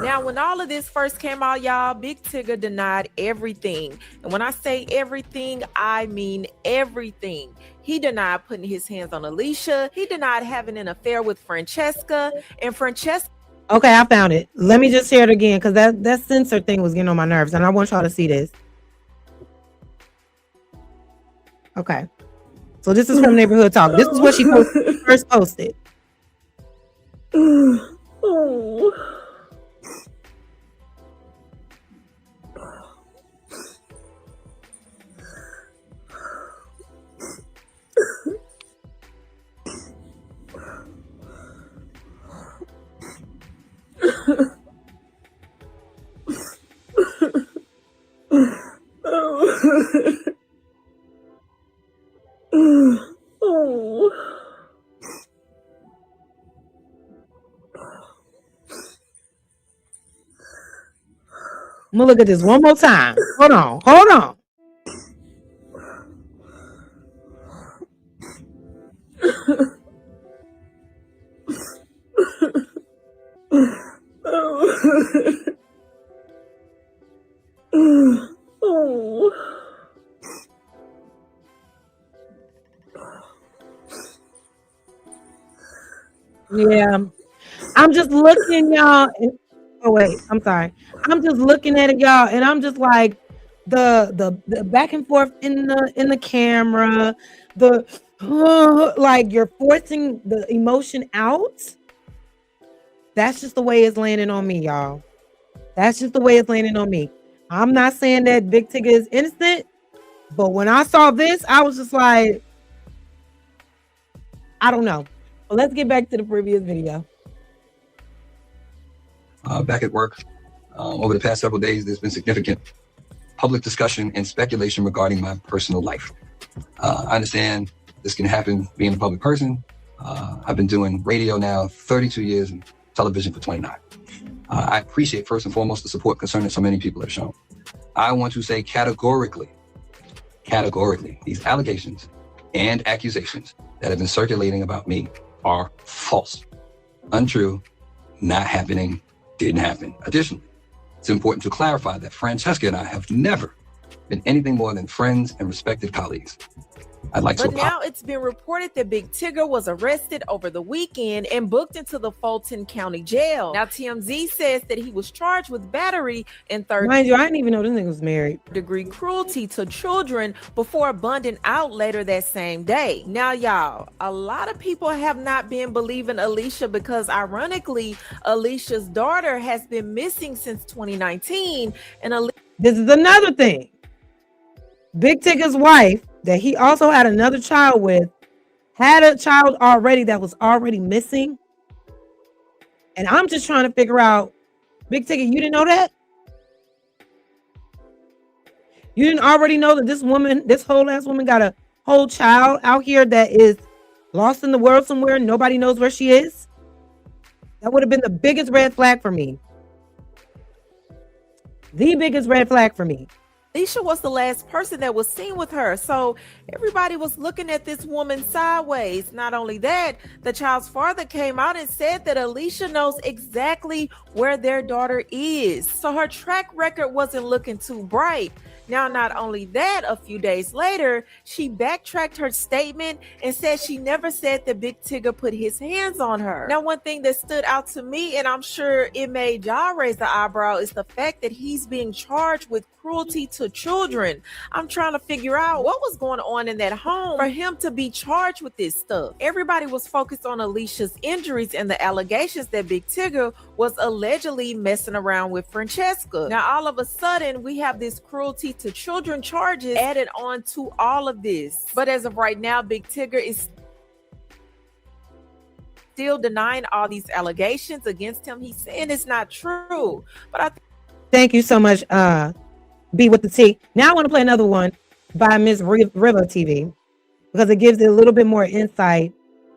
Now, when all of this first came out, y'all, Big Tigger denied everything. And when I say everything, I mean everything. He denied putting his hands on Alicia. He denied having an affair with Francesca. And Francesca... Okay, I found it. Let me just share it again because that censor thing was getting on my nerves. And I want y'all to see this. Okay. So this is from Neighborhood Talk. This is what she first posted. I'm gonna look at this one more time. Hold on. Yeah, I'm just looking, y'all. Oh wait, I'm sorry. I'm just looking at it, y'all, and I'm just like the back and forth in the camera, like you're forcing the emotion out. That's just the way it's landing on me, y'all. That's just the way it's landing on me. I'm not saying that Big Tigger is innocent, but when I saw this, I was just like, I don't know. But let's get back to the previous video. Back at work, over the past several days, there's been significant public discussion and speculation regarding my personal life. I understand this can happen being a public person. I've been doing radio now 32 years and television for 29. I appreciate first and foremost the support concerning so many people have shown. I want to say categorically, these allegations and accusations that have been circulating about me are false, untrue, not happening, didn't happen. Additionally, it's important to clarify that Francesca and I have never been anything more than friends and respected colleagues. I'd like But now it's been reported that Big Tigger was arrested over the weekend and booked into the Fulton County Jail. Now, TMZ says that he was charged with battery and Mind you, I didn't even know this nigga was married. third-degree cruelty to children before bonding out later that same day. Now, y'all, a lot of people have not been believing Alicia because, ironically, Alicia's daughter has been missing since 2019. And This is another thing. Big Tigger's wife, that he also had another child with, had a child already that was already missing. And I'm just trying to figure out, Big Tigger, you didn't know that? You didn't already know that this woman, this whole ass woman, got a whole child out here that is lost in the world somewhere. Nobody knows where she is. That would have been the biggest red flag for me. The biggest red flag for me. Alicia was the last person that was seen with her, so everybody was looking at this woman sideways. Not only that, the child's father came out and said that Alicia knows exactly where their daughter is, so her track record wasn't looking too bright. Now, not only that, a few days later, she backtracked her statement and said she never said that Big Tigger put his hands on her. Now, one thing that stood out to me, and I'm sure it made y'all raise the eyebrow, is the fact that he's being charged with cruelty to children. I'm trying to figure out what was going on in that home for him to be charged with this stuff. Everybody was focused on Alicia's injuries and the allegations that Big Tigger was allegedly messing around with Francesca. Now, all of a sudden, we have this cruelty to children charges added on to all of this. But as of right now, Big Tigger is still denying all these allegations against him. He's saying it's not true. But thank you so much, B with the T. Now I want to play another one by Miss Riva TV because it gives it a little bit more insight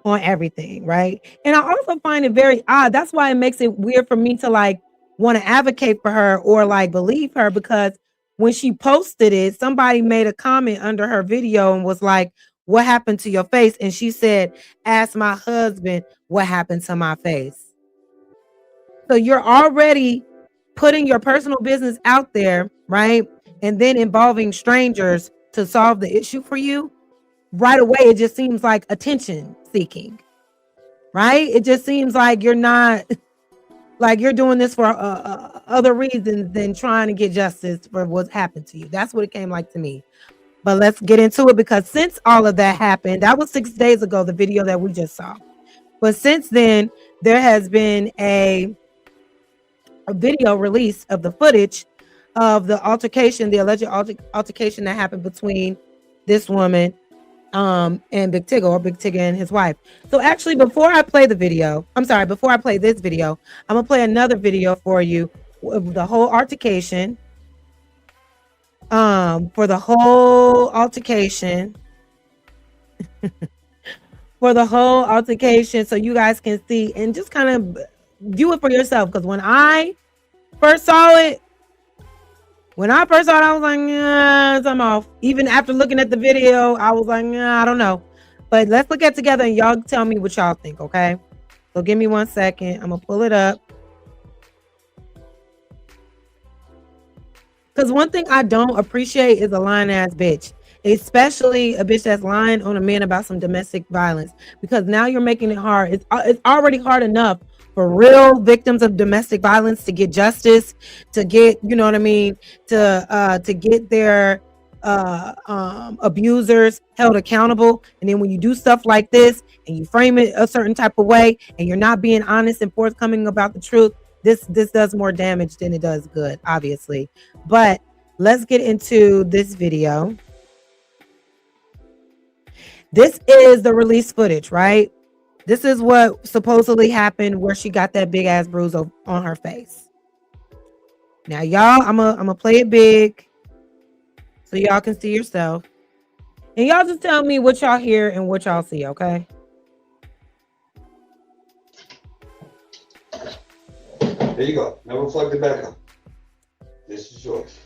on everything, right? And I also find it very odd. That's why it makes it weird for me to like want to advocate for her or like believe her, because when she posted it, somebody made a comment under her video and was like, "What happened to your face?" And she said, "Ask my husband what happened to my face." So you're already putting your personal business out there, right? And then involving strangers to solve the issue for you. Right away, it just seems like attention seeking, right? It just seems like you're not, like you're doing this for other reasons than trying to get justice for what's happened to you. That's what it came like to me. But let's get into it, because since all of that happened, that was 6 days ago, the video that we just saw. But since then, there has been a video release of the footage of the altercation, the alleged altercation that happened between this woman and Big Tigger, or Big Tigger and his wife. So actually, before I play the video, before I play this video, I'm gonna play another video for you of the whole altercation. For the whole altercation. For the whole altercation, so you guys can see and just kind of view it for yourself. Because when I first saw it, I was like, yeah, I'm off. Even after looking at the video, I was like, I don't know. But let's look at it together and y'all tell me what y'all think, okay? So give me 1 second. I'm gonna pull it up. Because one thing I don't appreciate is a lying ass bitch. Especially a bitch that's lying on a man about some domestic violence. Because now you're making it hard. It's already hard enough for real victims of domestic violence to get justice, to get, you know what I mean, to get their abusers held accountable. And then when you do stuff like this and you frame it a certain type of way and you're not being honest and forthcoming about the truth, this does more damage than it does good, obviously. But let's get into this video. This is the release footage, right? This is what supposedly happened where she got that big ass bruise on her face. Now, y'all, I'm gonna play it big so y'all can see yourself. And y'all just tell me what y'all hear and what y'all see, okay? There you go. Now we'll plug it back up. This is yours.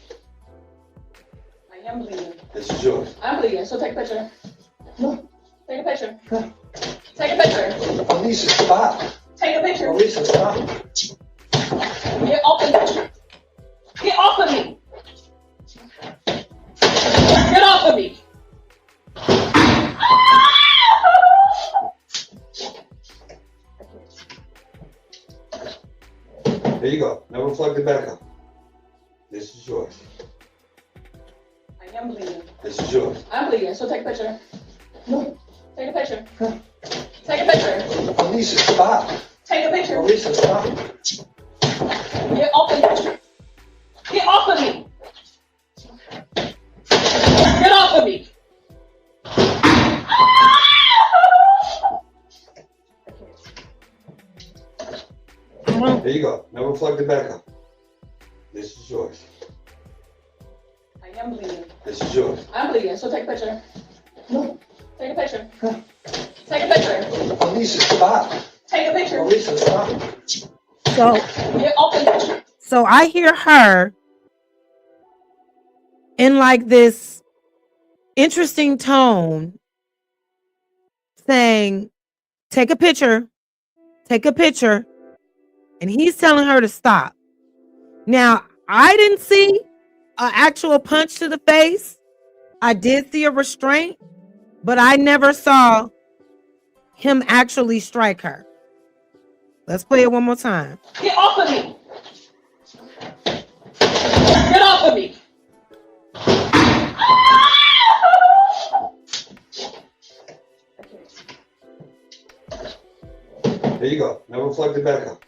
I am bleeding. This is yours. I'm bleeding, so take a picture. Take a picture. Take a picture. Alicia, stop. Take a picture. Alicia, stop. Get off of me. Get off of me. Get off of me. There you go. Now reflect it back up. This is yours. I am bleeding. This is yours. I'm bleeding, so take a picture. Take a picture. Take a picture. Alicia, stop. Take a picture. Alicia, stop. Get off of me. Get off of me. Get off of me. There you go. Now reflect it back up. This is yours. I am bleeding. This is yours. I'm bleeding, so take a picture. Take a picture. Take a picture. Alicia, stop. Take a picture. Alicia, stop. So, Get off of me. so I hear her in like this interesting tone saying, take a picture, and he's telling her to stop. Now, I didn't see an actual punch to the face. I did see a restraint, but I never saw him actually strike her. Let's play it one more time. Get off of me. Get off of me. There you go. Now reflect it back up.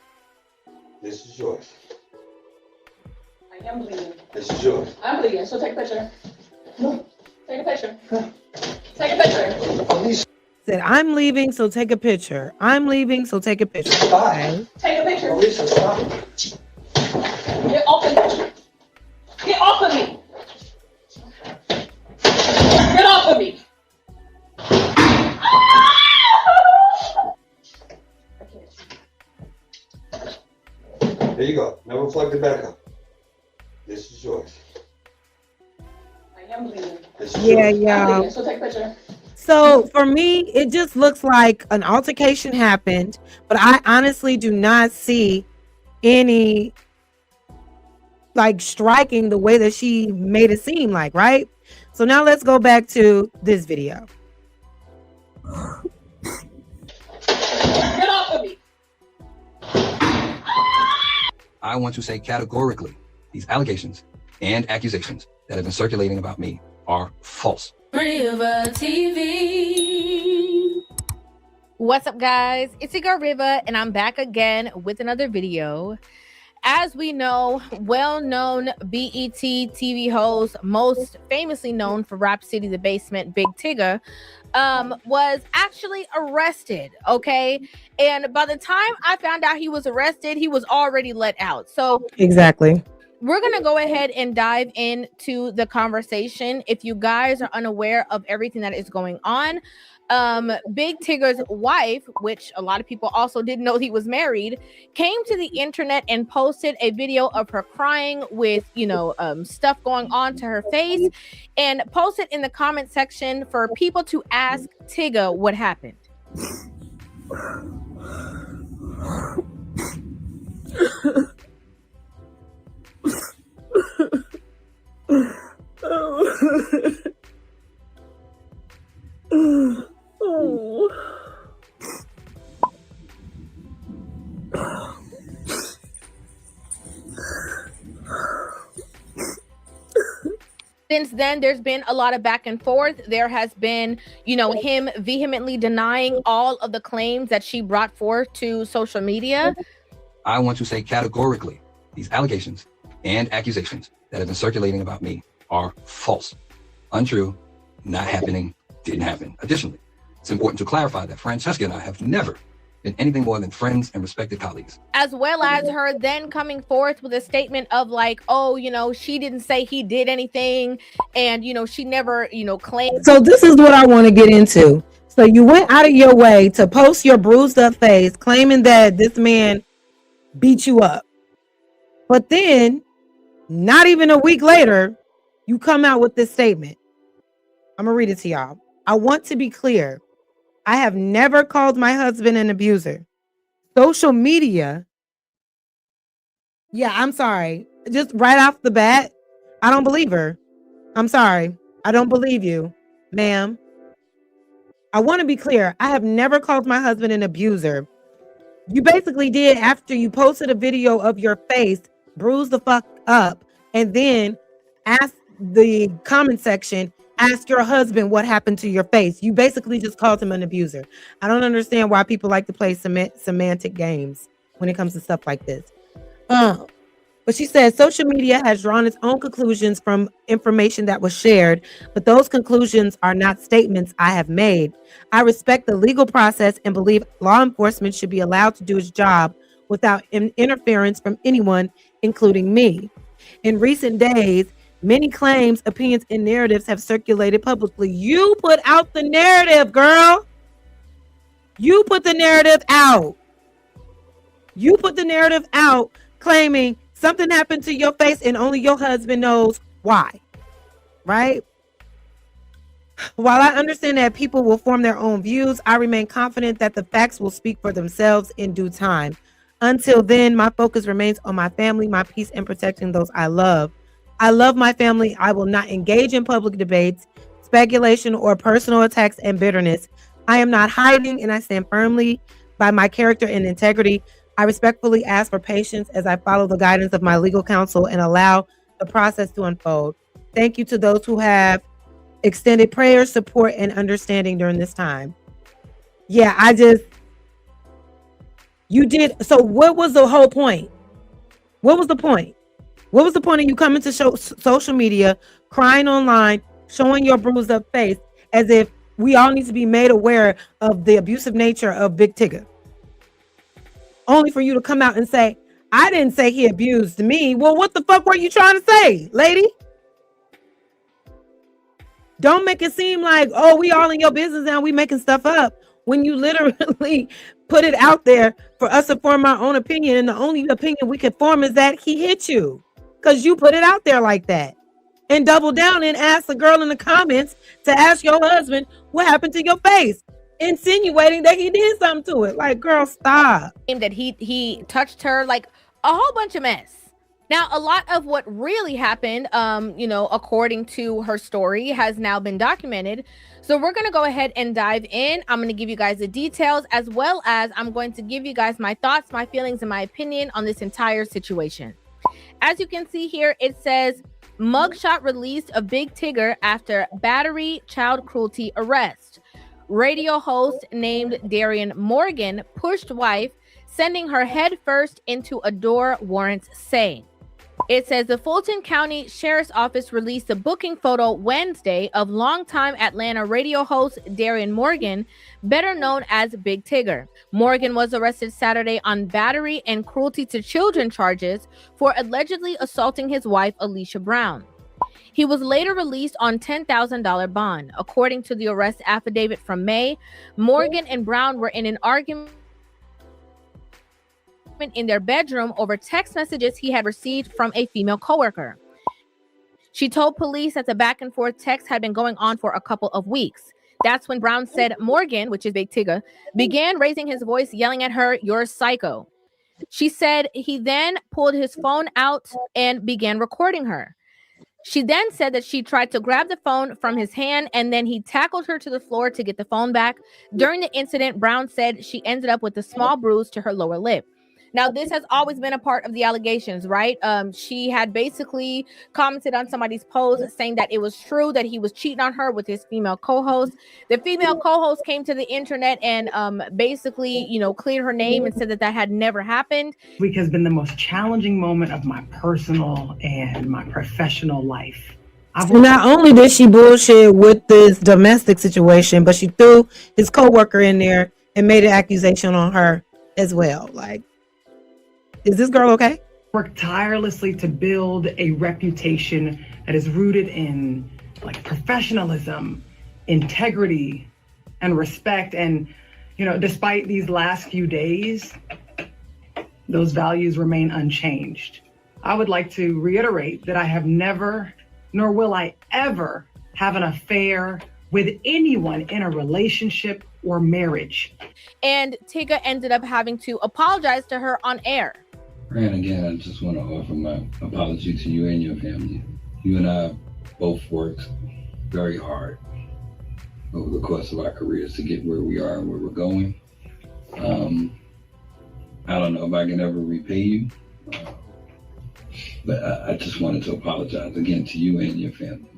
This is yours. I am bleeding. This is yours. I'm bleeding, so take a picture. Take a picture. Take a picture. Alicia, Said, I'm leaving, so take a picture. I'm leaving, so take a picture. Okay. Take a picture. Alicia, stop. Get off of me. Get off of me. Get off of me. There you go. Now reflect it back up. This is yours. I am bleeding. This is Yeah, yours. I'm yeah. bleeding, so take a picture. So for me, it just looks like an altercation happened, but I honestly do not see any like striking the way that she made it seem like, right? So now let's go back to this video. Get off of me. I want to say categorically, these allegations and accusations that have been circulating about me are false. River TV. What's up, guys? It's your girl Riva, and I'm back again with another video. As we know, well-known BET TV host, most famously known for Rap City The Basement, Big Tigger, was actually arrested, okay? And by the time I found out he was arrested, he was already let out. So Exactly. we're going to go ahead and dive into the conversation. If you guys are unaware of everything that is going on, Big Tigger's wife, which a lot of people also didn't know he was married, came to the internet and posted a video of her crying with, stuff going on to her face, and posted in the comment section for people to ask Tigger what happened. Since then, there's been a lot of back and forth. There has been, him vehemently denying all of the claims that she brought forth to social media. I want to say categorically, these allegations and accusations that have been circulating about me are false, untrue, not happening, didn't happen. Additionally, it's important to clarify that Francesca and I have never been anything more than friends and respected colleagues. As well as her then coming forth with a statement of like, oh, she didn't say he did anything, and she never, claimed. So this is what I want to get into. So you went out of your way to post your bruised up face, claiming that this man beat you up. But then, not even a week later, you come out with this statement. I'm going to read it to y'all. I want to be clear. I have never called my husband an abuser. Social media Yeah, I'm sorry. Just right off the bat, I don't believe her. I'm sorry. I don't believe you, ma'am. I want to be clear. I have never called my husband an abuser. You basically did after you posted a video of your face, bruise the fuck up, and then ask the comment section, ask your husband what happened to your face. You basically just called him an abuser. I don't understand why people like to play semantic games when it comes to stuff like this. But she said social media has drawn its own conclusions from information that was shared, but those conclusions are not statements I have made. I respect the legal process and believe law enforcement should be allowed to do its job without interference from anyone, including me. In recent days, many claims, opinions, and narratives have circulated publicly. You put out the narrative, girl. You put the narrative out. You put the narrative out claiming something happened to your face and only your husband knows why, right? While I understand that people will form their own views, I remain confident that the facts will speak for themselves in due time. Until then, my focus remains on my family, my peace, and protecting those I love. I love my family. I will not engage in public debates, speculation, or personal attacks and bitterness. I am not hiding, and I stand firmly by my character and integrity. I respectfully ask for patience as I follow the guidance of my legal counsel and allow the process to unfold. Thank you to those who have extended prayer, support, and understanding during this time. Yeah, you did. So what was the whole point? What was the point? What was the point of you coming to social media, crying online, showing your bruised up face as if we all need to be made aware of the abusive nature of Big Tigger? Only for you to come out and say, I didn't say he abused me. Well, what the fuck were you trying to say, lady? Don't make it seem like, oh, we all in your business now, we making stuff up, when you literally put it out there for us to form our own opinion, and the only opinion we could form is that he hit you because you put it out there like that. And double down and ask the girl in the comments to ask your husband what happened to your face, insinuating that he did something to it. Like, girl, stop. That he touched her, like a whole bunch of mess. Now, a lot of what really happened, according to her story, has now been documented. So we're going to go ahead and dive in. I'm going to give you guys the details, as well as I'm going to give you guys my thoughts, my feelings, and my opinion on this entire situation. As you can see here, it says mugshot released of Big Tigger after battery child cruelty arrest. Radio host named Darian Morgan pushed wife, sending her head first into a door, warrants say. It says the Fulton County Sheriff's Office released a booking photo Wednesday of longtime Atlanta radio host Darian Morgan, better known as Big Tigger. Morgan was arrested Saturday on battery and cruelty to children charges for allegedly assaulting his wife, Alicia Brown. He was later released on $10,000 bond. According to the arrest affidavit from May, Morgan and Brown were in an argument in their bedroom over text messages he had received from a female coworker. She told police that the back and forth text had been going on for a couple of weeks. That's when Brown said Morgan, which is Big Tigger, began raising his voice, yelling at her, "You're a psycho." She said he then pulled his phone out and began recording her. She then said that she tried to grab the phone from his hand, and then he tackled her to the floor to get the phone back. During the incident, Brown said she ended up with a small bruise to her lower lip. Now, this has always been a part of the allegations, right? She had basically commented on somebody's post saying that it was true that he was cheating on her with his female co-host. The female co-host came to the internet and basically, cleared her name and said that had never happened. This week has been the most challenging moment of my personal and my professional life. Not only did she bullshit with this domestic situation, but she threw his co-worker in there and made an accusation on her as well. Like, is this girl okay? Work tirelessly to build a reputation that is rooted in professionalism, integrity, and respect. And, despite these last few days, those values remain unchanged. I would like to reiterate that I have never, nor will I ever, have an affair with anyone in a relationship or marriage. And Tigger ended up having to apologize to her on air. And again, I just want to offer my apology to you and your family. You and I both worked very hard over the course of our careers to get where we are and where we're going. I don't know if I can ever repay you, but I just wanted to apologize again to you and your family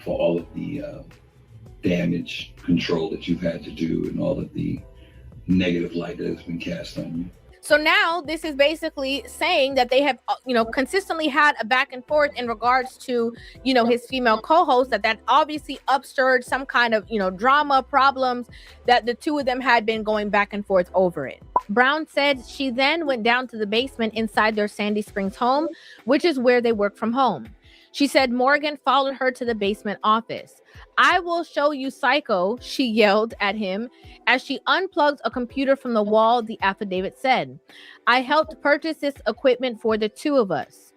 for all of the damage control that you've had to do and all of the negative light that has been cast on you. So now this is basically saying that they have, consistently had a back and forth in regards to, his female co-host, that obviously upstirred some kind of, drama problems, that the two of them had been going back and forth over it. Brown said she then went down to the basement inside their Sandy Springs home, which is where they work from home. She said Morgan followed her to the basement office. "I will show you, psycho," she yelled at him as she unplugged a computer from the wall, the affidavit said. "I helped purchase this equipment for the two of us."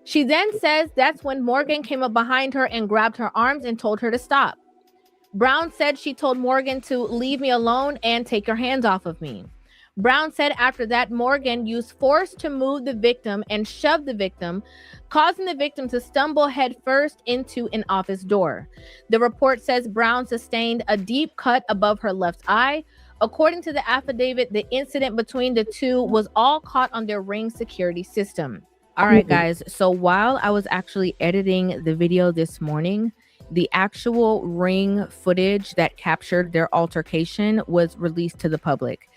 She then says that's when Morgan came up behind her and grabbed her arms and told her to stop. Brown said she told Morgan to leave me alone and take your hands off of me. Brown said after that, Morgan used force to move the victim and shove the victim, causing the victim to stumble headfirst into an office door. The report says Brown sustained a deep cut above her left eye. According to the affidavit, the incident between the two was all caught on their Ring security system. All right, guys. So while I was actually editing the video this morning, the actual Ring footage that captured their altercation was released to the public.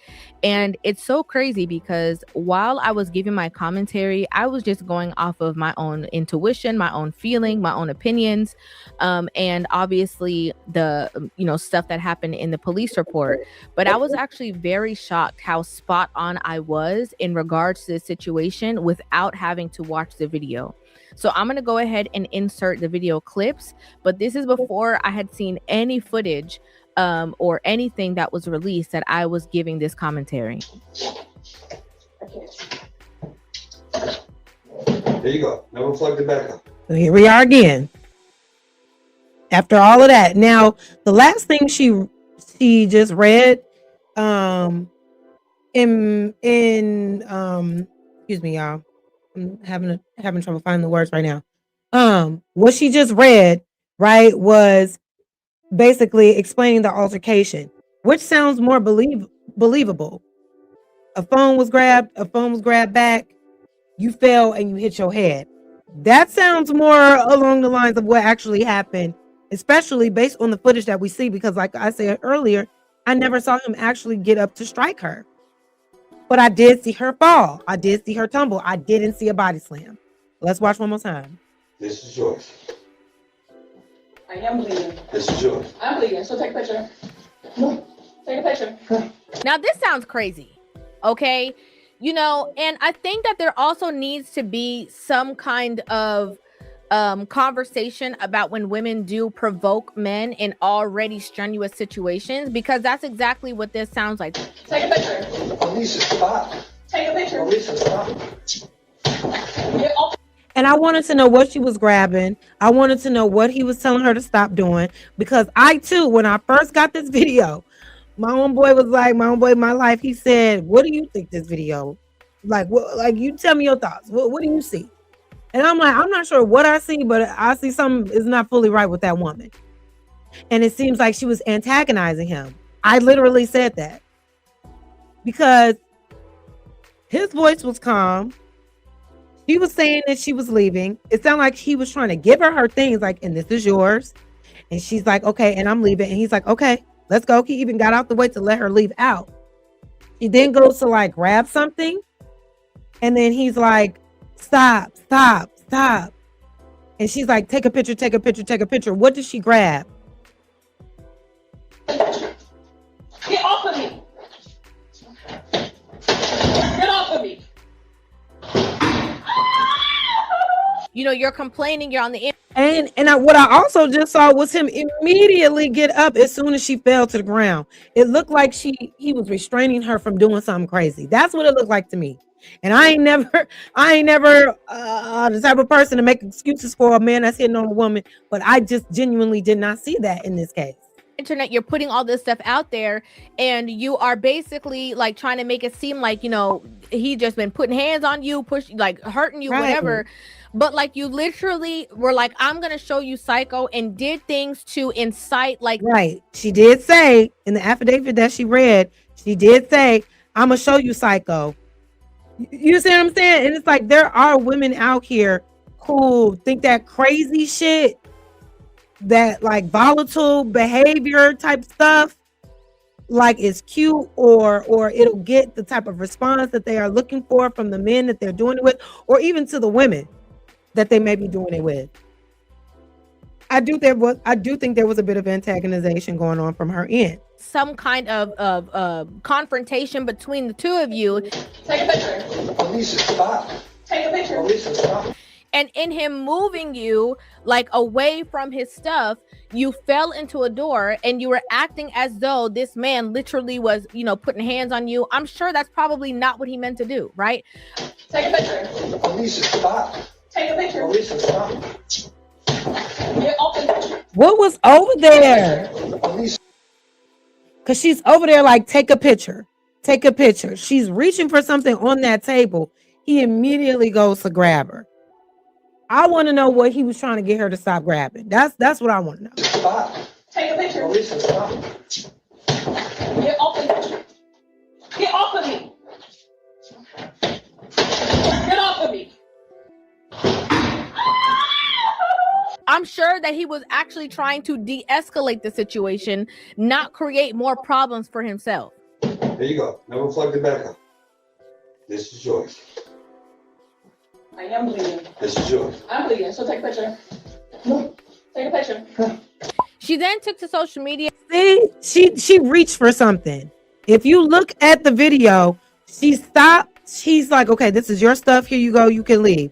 And it's so crazy because while I was giving my commentary, I was just going off of my own intuition, my own feeling, my own opinions, and obviously the stuff that happened in the police report. But I was actually very shocked how spot on I was in regards to the situation without having to watch the video. So I'm going to go ahead and insert the video clips, but this is before I had seen any footage or anything that was released that I was giving this commentary. There you go. Never plugged it back up. So here we are again. After all of that. Now, the last thing she just read, excuse me, y'all. I'm having trouble finding the words right now. What she just read, right, was basically explaining the altercation, which sounds more believable. A phone was grabbed back, you fell and you hit your head. That sounds more along the lines of what actually happened, especially based on the footage that we see, because like I said earlier, I never saw him actually get up to strike her. But I did see her fall. I did see her tumble. I didn't see a body slam. Let's watch one more time. This is yours. I am bleeding. This is yours. I'm bleeding, so take a picture. No, take a picture. Now, this sounds crazy, okay? And I think that there also needs to be some kind of conversation about when women do provoke men in already strenuous situations, because that's exactly what this sounds like. Take a picture. Alicia, stop. Take a picture. Alicia, stop. And I wanted to know what she was grabbing. I wanted to know what he was telling her to stop doing, because I too, when I first got this video, my homeboy was like, my life. He said, "What do you think this video? Like, what? Like, you tell me your thoughts. What do you see?" And I'm like, I'm not sure what I see, but I see something is not fully right with that woman. And it seems like she was antagonizing him. I literally said that because his voice was calm. He was saying that she was leaving. It sounded like he was trying to give her things like, "And this is yours." And she's like, "Okay, and I'm leaving." And he's like, "Okay, let's go." He even got out the way to let her leave out. He then goes to like grab something. And then he's like, "Stop. And she's like, take a picture. What did she grab? Get off of me. Get off of me. You're complaining, you're on the What I also just saw was him immediately get up as soon as she fell to the ground. It looked like he was restraining her from doing something crazy. That's what it looked like to me. And I ain't never the type of person to make excuses for a man that's hitting on a woman, but I just genuinely did not see that in this case. internet, you're putting all this stuff out there, and you are basically like trying to make it seem like, you know, he just been putting hands on you, like hurting you, whatever. But like you literally were like, I'm gonna show you Psycho, and did things to incite like She did say in the affidavit that she read, she did say, I'm gonna show you Psycho. You see what I'm saying? And it's like there are women out here who think that crazy shit, that like volatile behavior type stuff, like is cute, or it'll get the type of response that they are looking for from the men that they're doing it with, or even to the women that they may be doing it with. I do think there was a bit of antagonization going on from her end. some kind of confrontation between the two of you. Take a picture. Alicia, stop. Take a picture. Alicia, stop. And in him moving you like away from his stuff, you fell into a door and you were acting as though this man literally was, you know, putting hands on you. I'm sure that's probably not what he meant to do, right? Take a picture. Alicia, stop. Take a picture. Alicia, stop. Get off the picture. What was over there? Alicia. Because she's over there like, take a picture. Take a picture. She's reaching for something on that table. He immediately goes to grab her. I want to know what he was trying to get her to stop grabbing. That's what I want to know. Stop. Take a picture. Alicia, stop. Get off the picture. Get off of me. Get off of me. I'm sure that he was actually trying to de-escalate the situation, not create more problems for himself. There you go. Never plugged it back up. This is yours. I am bleeding. This is yours. I'm bleeding, so take a picture. No. Take a picture. She then took to social media. See, she reached for something. If you look at the video, she stopped. She's like, okay, this is your stuff. Here you go. You can leave.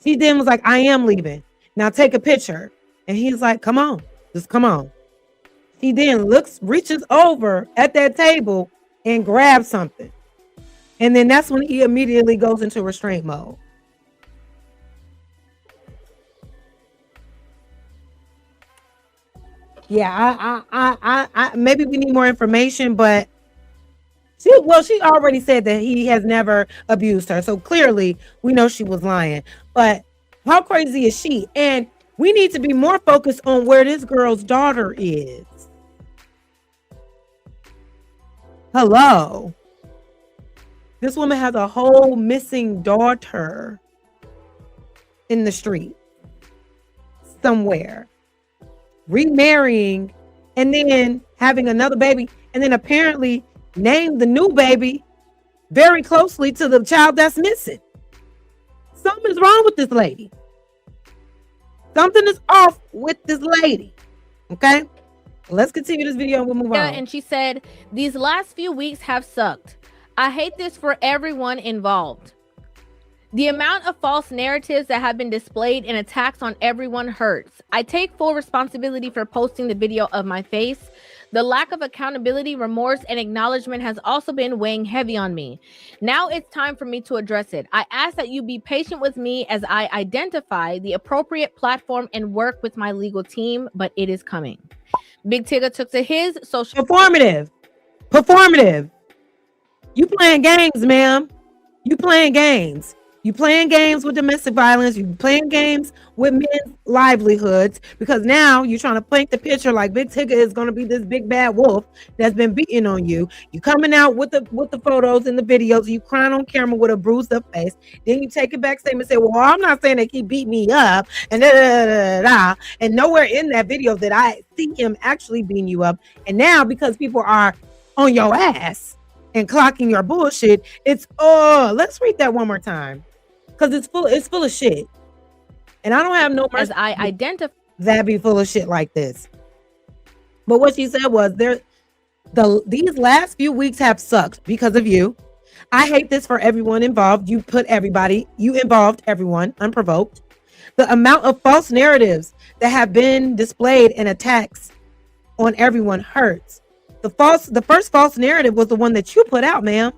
She then was like, I am leaving. Now take a picture. And he's like, come on. Just come on. He then reaches over at that table and grabs something. And then that's when he immediately goes into restraint mode. Yeah, I maybe we need more information, but she already said that he has never abused her. So clearly we know she was lying. But how crazy is she? And we need to be more focused on where this girl's daughter is. Hello. This woman has a whole missing daughter in the street somewhere, remarrying, and then having another baby, and then apparently named the new baby very closely to the child that's missing. Something's wrong with this lady. Something is off with this lady. Okay? Let's continue this video and we'll move on. And she said, these last few weeks have sucked. I hate this for everyone involved. The amount of false narratives that have been displayed and attacks on everyone hurts. I take full responsibility for posting the video of my face. The lack of accountability, remorse, and acknowledgement has also been weighing heavy on me. Now it's time for me to address it. I ask that you be patient with me as I identify the appropriate platform and work with my legal team, but it is coming. Big Tigger took to his social... Performative. You playing games, ma'am. You playing games. You playing games with domestic violence. You playing games with men's livelihoods, because now you're trying to paint the picture like Big Tigger is going to be this big bad wolf that's been beating on you. You coming out with the photos and the videos. You crying on camera with a bruised up face. Then you take it back statement and say, well, I'm not saying that he beat me up and and nowhere in that video that I see him actually beating you up. And now because people are on your ass and clocking your bullshit, it's let's read that one more time. Because it's full of shit. And I don't have no mercy. As I identify that be full of shit like this. But what she said was these last few weeks have sucked because of you. I hate this for everyone involved. You involved everyone unprovoked. The amount of false narratives that have been displayed and attacks on everyone hurts. The first false narrative was the one that you put out, ma'am.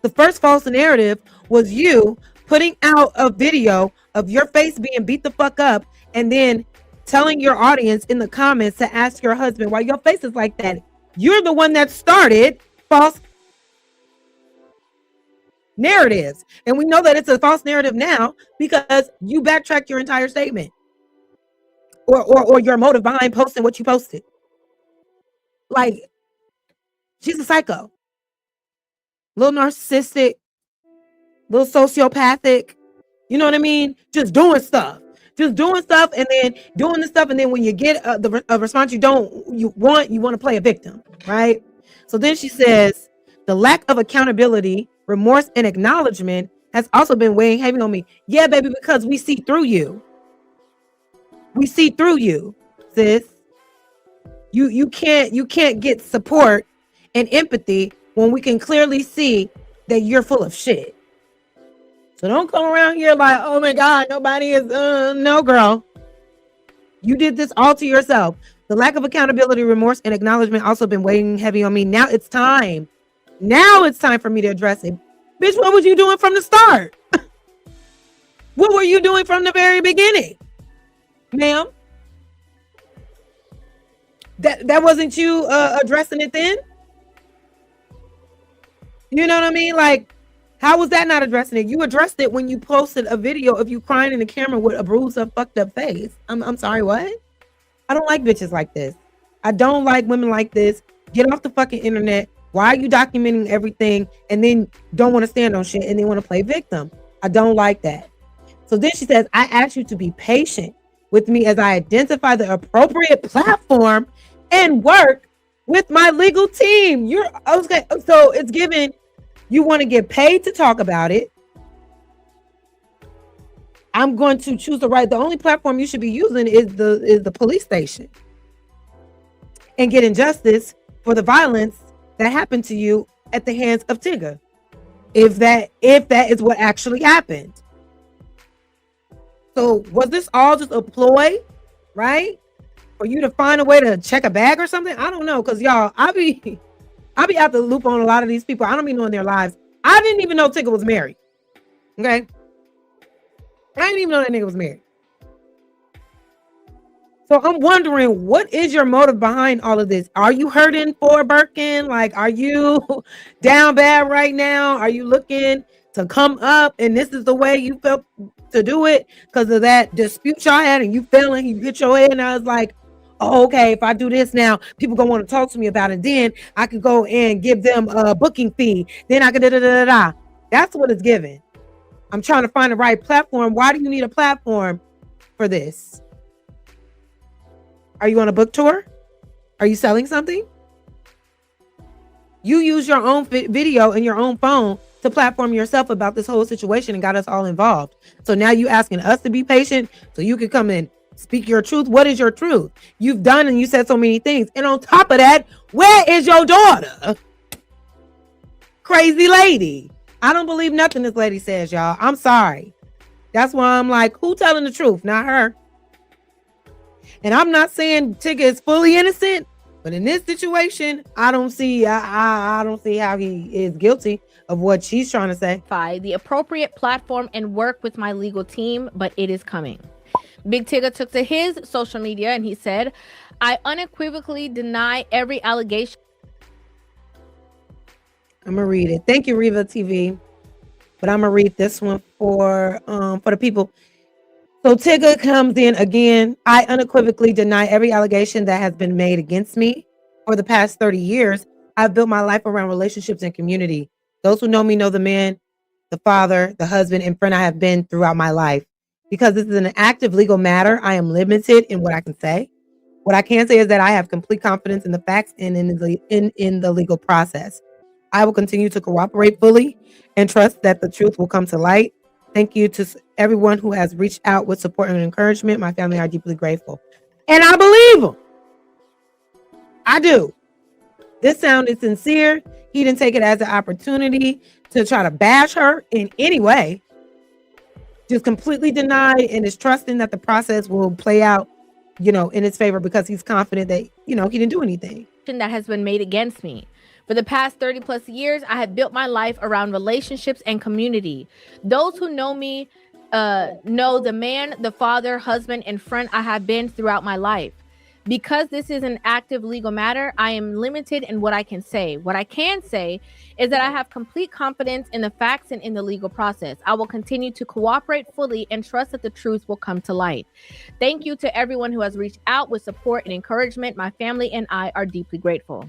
The first false narrative was you putting out a video of your face being beat the fuck up and then telling your audience in the comments to ask your husband why your face is like that. You're the one that started false narratives. And we know that it's a false narrative now because you backtracked your entire statement or your motive behind posting what you posted. Like, she's a psycho, little narcissistic, little sociopathic. You know what I mean? Just doing stuff, and then doing the stuff, and then when you get a response you want to play a victim, right? So then she says, the lack of accountability, remorse, and acknowledgement has also been weighing heavy on me. Yeah, baby, because we see through you. We see through you, sis. You can't get support and empathy when we can clearly see that you're full of shit. So don't come around here like, oh my God, nobody is, no, girl. You did this all to yourself. The lack of accountability, remorse, and acknowledgement also been weighing heavy on me. Now it's time. Now it's time for me to address it. Bitch, what was you doing from the start? What were you doing from the very beginning? Ma'am? That wasn't you addressing it then? You know what I mean? Like, how was that not addressing it? You addressed it when you posted a video of you crying in the camera with a bruised up, fucked up face. I'm sorry, what? I don't like bitches like this. I don't like women like this. Get off the fucking internet. Why are you documenting everything and then don't want to stand on shit and then want to play victim? I don't like that. So then she says, I ask you to be patient with me as I identify the appropriate platform and work with my legal team. Okay. So it's given, you want to get paid to talk about it. I'm going to choose the only platform you should be using is the police station and getting justice for the violence that happened to you at the hands of Tigger. If that is what actually happened. So was this all just a ploy, right? For you to find a way to check a bag or something? I don't know, because y'all, I'll be out the loop on a lot of these people. I don't even know their lives. I didn't even know Tigger was married. Okay? I didn't even know that nigga was married. So I'm wondering, what is your motive behind all of this? Are you hurting for Birkin? Like, are you down bad right now? Are you looking to come up and this is the way you felt to do it because of that dispute y'all had and you feeling, you hit your head and I was like, oh, okay, if I do this now, people gonna want to talk to me about it. Then I could go and give them a booking fee. Then I could da-da-da-da-da. That's what it's given. I'm trying to find the right platform. Why do you need a platform for this? Are you on a book tour? Are you selling something? You use your own video and your own phone to platform yourself about this whole situation and got us all involved. So now you asking us to be patient so you can come and speak your truth. What is your truth? You've done and you said so many things. And on top of that, where is your daughter? Crazy lady. I don't believe nothing this lady says, y'all. I'm sorry. That's why I'm like, who telling the truth? Not her. And I'm not saying Tigger is fully innocent, but in this situation, I don't see I don't see how he is guilty of what she's trying to say. The appropriate platform and work with my legal team, but it is coming. Big Tigger took to his social media and he said, I unequivocally deny every allegation. I'm gonna read it. Thank you, Riva TV. But I'm gonna read this one for the people. So Tigger comes in again. I unequivocally deny every allegation that has been made against me. For the past 30 years, I've built my life around relationships and community. Those who know me know the man, the father, the husband, and friend I have been throughout my life. Because this is an active legal matter, I am limited in what I can say. What I can say is that I have complete confidence in the facts and in the legal process. I will continue to cooperate fully and trust that the truth will come to light. Thank you to everyone who has reached out with support and encouragement. My family are deeply grateful. And I believe him. I do. This sounded sincere. He didn't take it as an opportunity to try to bash her in any way. Just completely denied and is trusting that the process will play out, in his favor because he's confident that, he didn't do anything. That has been made against me. For the past 30 plus years, I have built my life around relationships and community. Those who know me know the man, the father, husband, and friend I have been throughout my life. Because this is an active legal matter, I am limited in what I can say. What I can say is that I have complete confidence in the facts and in the legal process. I will continue to cooperate fully and trust that the truth will come to light. Thank you to everyone who has reached out with support and encouragement. My family and I are deeply grateful.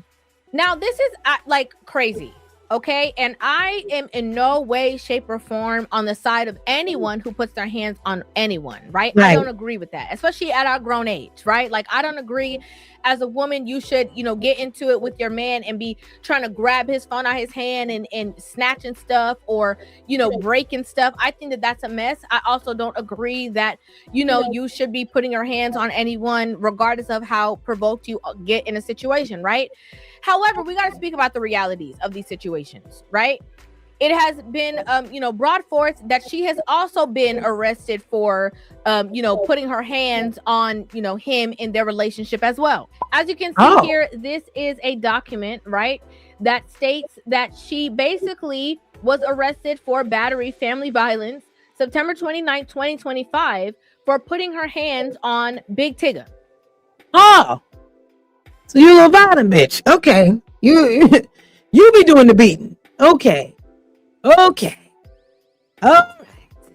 Now, this is like crazy. Okay, and I am in no way, shape, or form on the side of anyone who puts their hands on anyone, right? I don't agree with that, especially at our grown age, right? Like, I don't agree as a woman, you should, get into it with your man and be trying to grab his phone out his hand and snatching stuff or, breaking stuff. I think that that's a mess. I also don't agree that, you should be putting your hands on anyone regardless of how provoked you get in a situation, right? However, we got to speak about the realities of these situations, right? It has been, brought forth that she has also been arrested for, putting her hands on, him in their relationship as well. As you can see here, this is a document, right, that states that she basically was arrested for battery, family violence, September 29th, 2025, for putting her hands on Big Tigger. Oh. So you're a little violent bitch. Okay. You be doing the beating. Okay. All right.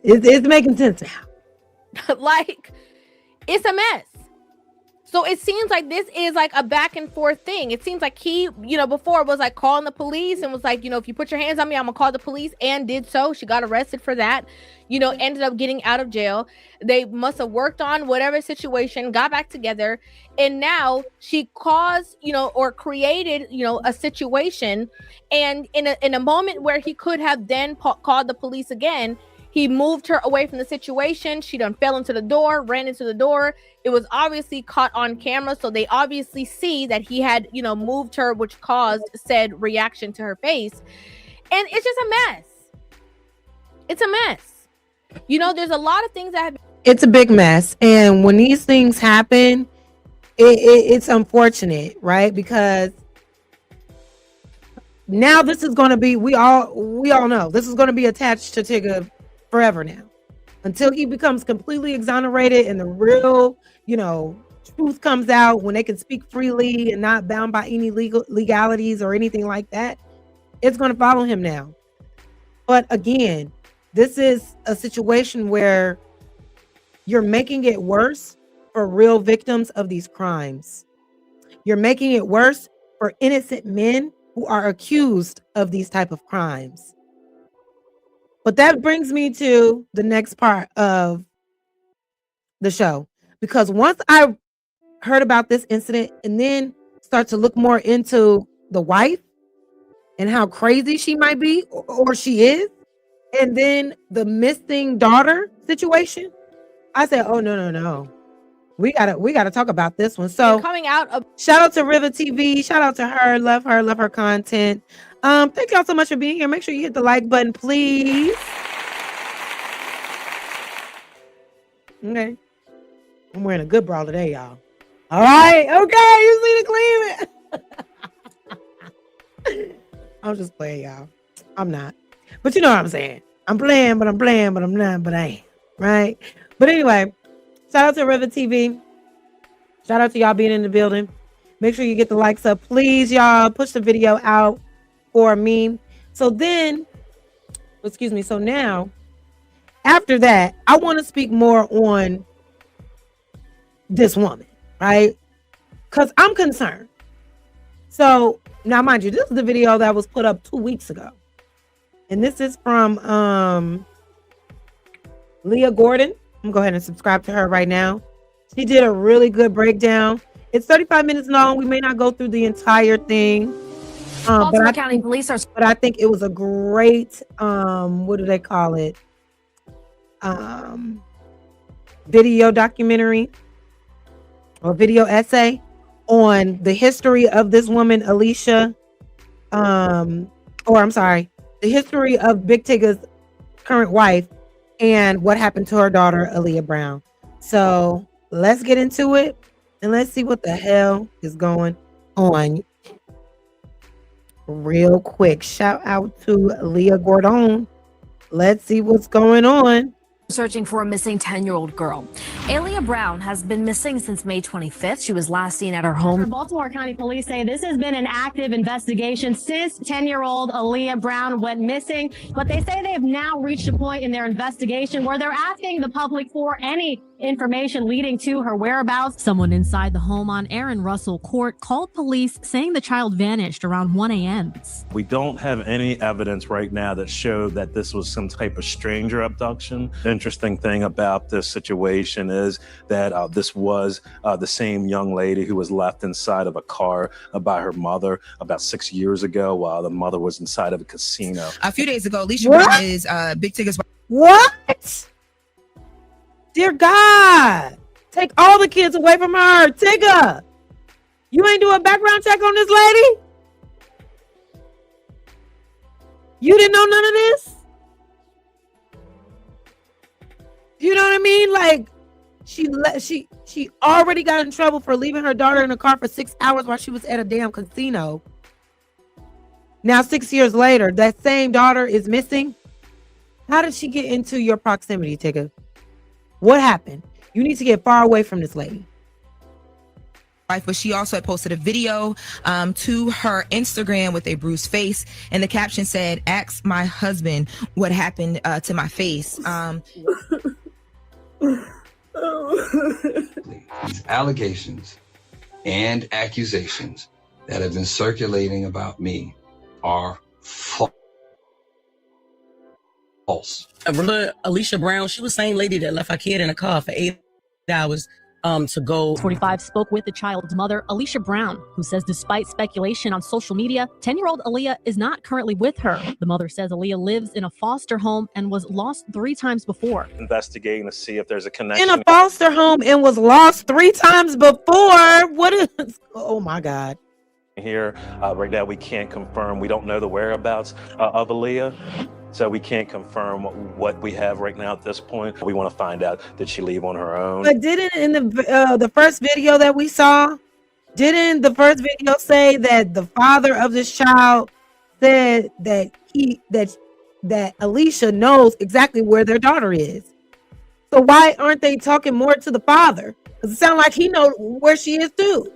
It's making sense now. Like, it's a mess. So it seems like this is like a back and forth thing. It seems like he, before was like calling the police and was like, if you put your hands on me, I'm gonna call the police, and did so. She got arrested for that, ended up getting out of jail. They must have worked on whatever situation, got back together, and now she caused, or created, a situation. And in a moment where he could have then called the police again, he moved her away from the situation. She done fell into the door, ran into the door. It was obviously caught on camera. So they obviously see that he had, moved her, which caused said reaction to her face. And it's just a mess. It's a mess. There's a lot of things that have. It's a big mess. And when these things happen, it's unfortunate, right? Because now this is going to be, we all know this is going to be attached to Tigger forever now, until he becomes completely exonerated and the real, truth comes out, when they can speak freely and not bound by any legalities or anything like that. It's going to follow him now. But again, this is a situation where you're making it worse for real victims of these crimes. You're making it worse for innocent men who are accused of these type of crimes. But that brings me to the next part of the show, because once I heard about this incident and then start to look more into the wife and how crazy she might be, or she is, and then the missing daughter situation, I said, oh, no. We gotta talk about this one. So coming out of shout out to River TV, shout out to her, love her content. Thank y'all so much for being here. Make sure you hit the like button, please. Okay, I'm wearing a good bra today, y'all. All right, okay, you see the cleavage. I'm just playing, y'all. I'm not, but you know what I'm saying. I'm playing, but I'm not, but I ain't. Right? But anyway, shout out to River TV. Shout out to y'all being in the building. Make sure you get the likes up, please, y'all. Push the video out for me. So now, after that, I want to speak more on this woman, right? Because I'm concerned. So now, mind you, this is the video that was put up 2 weeks ago. And this is from Leah Gordon. I'm gonna go ahead and subscribe to her right now. She did a really good breakdown. It's 35 minutes long. We may not go through the entire thing. But I think it was a great, what do they call it? Video documentary or video essay on the history of this woman, Alicia. The history of Big Tigger's current wife and what happened to her daughter, Aaliyah Brown. So let's get into it and let's see what the hell is going on. Real quick, shout out to Leah Gordon. Let's see what's going on. Searching for a missing 10-year-old girl. Aaliyah Brown has been missing since May 25th. She was last seen at her home. Baltimore County Police say this has been an active investigation since 10-year-old Aaliyah Brown went missing. But they say they have now reached a point in their investigation where they're asking the public for any information leading to her whereabouts. Someone inside the home on Aaron Russell Court called police saying the child vanished around 1 a.m. We don't have any evidence right now that showed that this was some type of stranger abduction. The interesting thing about this situation is that this was the same young lady who was left inside of a car by her mother about 6 years ago while the mother was inside of a casino. A few days ago, Alicia Brown is Big Tigger's wife. What? Dear God, take all the kids away from her. Tigger, you ain't do a background check on this lady? You didn't know none of this? You know what I mean? Like, she already got in trouble for leaving her daughter in the car for 6 hours while she was at a damn casino. Now, 6 years later, that same daughter is missing. How did she get into your proximity, Tigger? What happened? You need to get far away from this lady. But she also had posted a video to her Instagram with a bruised face, and the caption said, "Ask my husband what happened to my face." These allegations and accusations that have been circulating about me are false. Alicia Brown, she was the same lady that left her kid in a car for 8 hours to go. 45 spoke with the child's mother, Alicia Brown, who says despite speculation on social media, 10-year-old Aaliyah is not currently with her. The mother says Aaliyah lives in a foster home and was lost 3 times before. Investigating to see if there's a connection. In a foster home and was lost 3 times before. What is? Oh my God. Here, right now, we can't confirm. We don't know the whereabouts of Aaliyah. So we can't confirm what we have right now at this point. We want to find out, did she leave on her own? But didn't in the first video that we saw, didn't the first video say that the father of this child said that that Alicia knows exactly where their daughter is? So why aren't they talking more to the father? Because it sounds like he knows where she is too.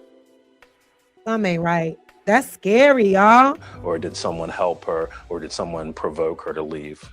Something ain't right. That's scary, y'all. Or did someone help her? Or did someone provoke her to leave?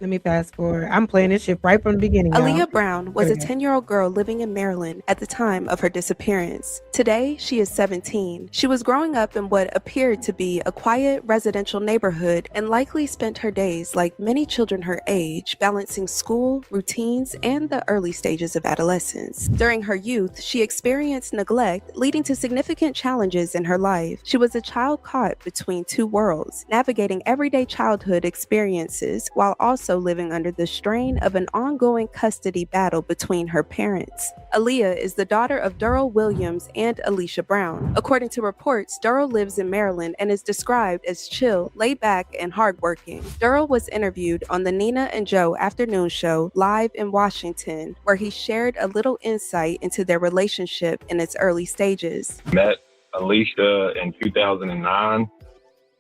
Let me fast forward. I'm playing this shit right from the beginning. Aaliyah Brown was a 10-year-old girl living in Maryland at the time of her disappearance. Today, she is 17. She was growing up in what appeared to be a quiet residential neighborhood and likely spent her days, like many children her age, balancing school, routines, and the early stages of adolescence. During her youth, she experienced neglect, leading to significant challenges in her life. She was a child caught between 2 worlds, navigating everyday childhood experiences while also living under the strain of an ongoing custody battle between her parents. Aaliyah is the daughter of Durrell Williams and Alicia Brown. According to reports, Durrell lives in Maryland and is described as chill, laid back, and hardworking. Durrell was interviewed on the Nina and Joe afternoon show live in Washington, where he shared a little insight into their relationship in its early stages. Met Alicia in 2009.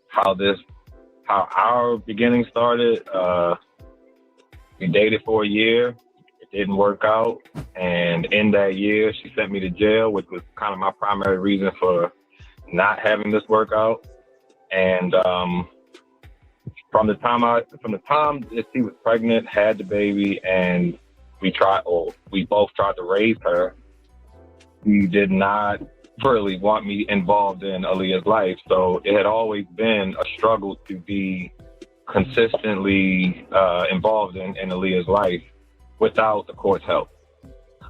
How our beginning started. We dated for a year. It didn't work out. And in that year, she sent me to jail, which was kind of my primary reason for not having this work out. And from the time that she was pregnant, had the baby, and we both tried to raise her, she did not really want me involved in Aaliyah's life. So it had always been a struggle to be consistently involved in Aaliyah's life without the court's help.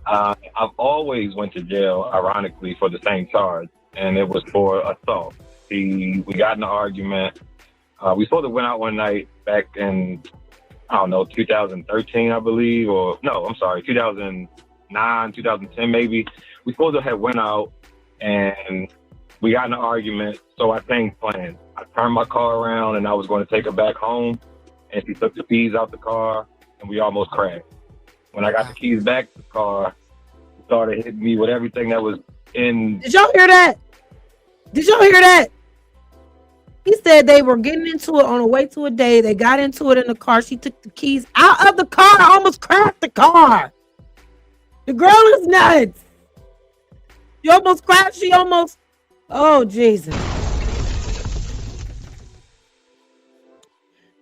I've always went to jail, ironically, for the same charge, and it was for assault. We got in an argument. We sort of went out one night back in, 2013, I believe, 2009, 2010 maybe. We supposed to have went out and we got in an argument, so I changed plans. I turned my car around and I was going to take her back home, and she took the keys out the car and we almost crashed. When I got the keys back to the car, he started hitting me with everything that was in. Did y'all hear that? Did y'all hear that? He said they were getting into it on the way to a date. They got into it in the car. She took the keys out of the car, almost crashed the car. The girl is nuts. She almost crashed. She almost. Oh, Jesus.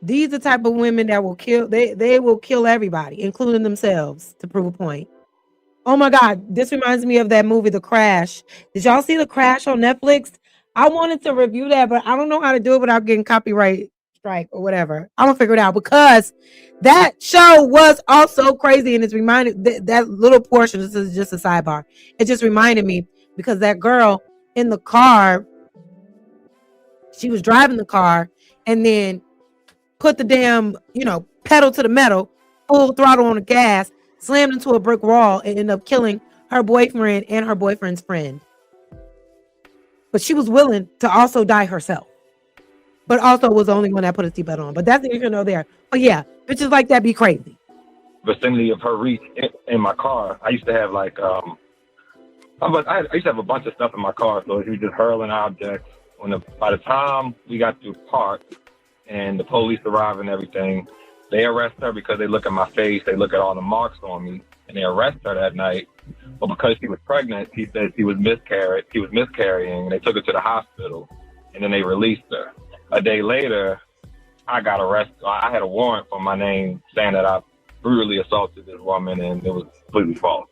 These are the type of women that will kill. They will kill everybody, including themselves, to prove a point. Oh my God, this reminds me of that movie, The Crash. Did y'all see The Crash on Netflix? I wanted to review that, but I don't know how to do it without getting copyright strike or whatever. I'm gonna figure it out because that show was also crazy, and it's reminded that little portion. This is just a sidebar. It just reminded me because that girl in the car, she was driving the car and then put the damn, pedal to the metal, full throttle on the gas, slammed into a brick wall, and ended up killing her boyfriend and her boyfriend's friend. But she was willing to also die herself. But also was the only one that put a seatbelt on. But that's neither here nor there. But yeah, bitches like that be crazy. Vicinity of her reach in my car. I used to have I used to have a bunch of stuff in my car, so she was just hurling objects. By the time we got to park and the police arrived and everything, they arrest her because they look at my face, they look at all the marks on me, and they arrest her that night. But because she was pregnant, he said she was miscarrying, and they took her to the hospital, and then they released her. A day later, I got arrested. I had a warrant for my name saying that I brutally assaulted this woman, and it was completely false.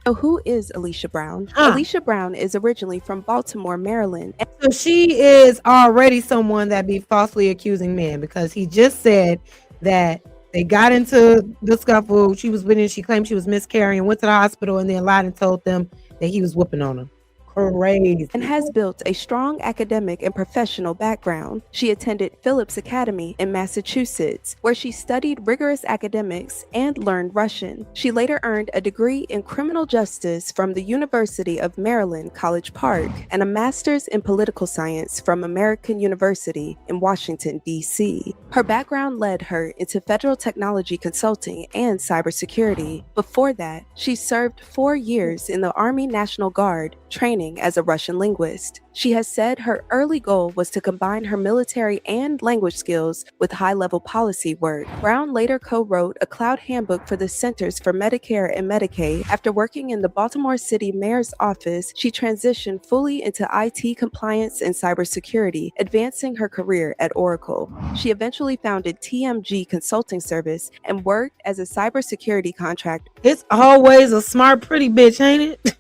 So who is Alicia Brown? Alicia Brown is originally from Baltimore, Maryland. So she is already someone that be falsely accusing men because he just said that they got into the scuffle. She was winning. She claimed she was miscarrying, went to the hospital, and then lied and told them that he was whooping on her. Crazy. And has built a strong academic and professional background. She attended Phillips Academy in Massachusetts, where she studied rigorous academics and learned Russian. She later earned a degree in criminal justice from the University of Maryland, College Park, and a master's in political science from American University in Washington, D.C. Her background led her into federal technology consulting and cybersecurity. Before that, she served 4 years in the Army National Guard, training as a Russian linguist. She has said her early goal was to combine her military and language skills with high-level policy work. Brown later co-wrote a cloud handbook for the Centers for Medicare and Medicaid. After working in the Baltimore City Mayor's office, she transitioned fully into IT compliance and cybersecurity, advancing her career at Oracle. She eventually founded TMG Consulting Service and worked as a cybersecurity contractor. It's always a smart, pretty bitch, ain't it?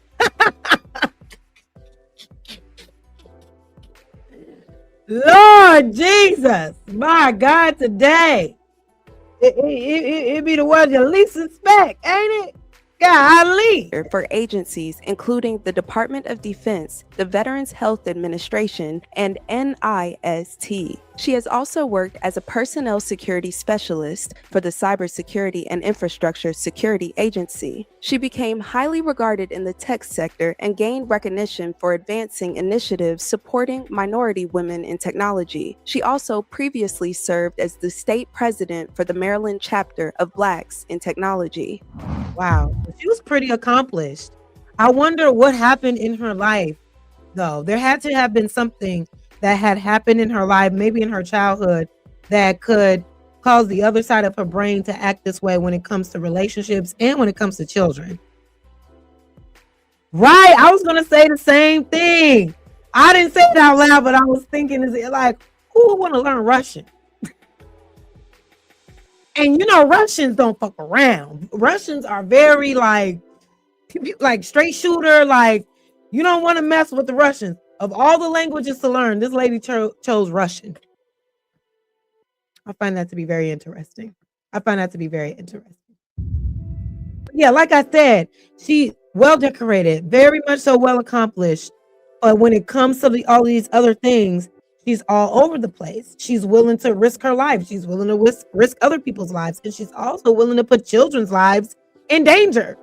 Lord Jesus, my God, today it be the one you least suspect, ain't it? Golly. For agencies including the Department of Defense, the Veterans Health Administration, and NIST. She has also worked as a personnel security specialist for the Cybersecurity and Infrastructure Security Agency. She became highly regarded in the tech sector and gained recognition for advancing initiatives supporting minority women in technology. She also previously served as the state president for the Maryland chapter of Blacks in Technology. Wow, she was pretty accomplished. I wonder what happened in her life, though. There had to have been something that had happened in her life, maybe in her childhood, that could cause the other side of her brain to act this way when it comes to relationships and when it comes to children. Right, I was going to say the same thing. I didn't say it out loud, but I was thinking, is it like, who would want to learn Russian? And Russians don't fuck around. Russians are very like straight shooter. Like, you don't want to mess with the Russians. Of all the languages to learn, this lady chose Russian. I find that to be very interesting. Yeah, like I said, she's well decorated, very much so well accomplished. But when it comes to all these other things, she's all over the place. She's willing to risk her life. She's willing to risk other people's lives. And she's also willing to put children's lives in danger.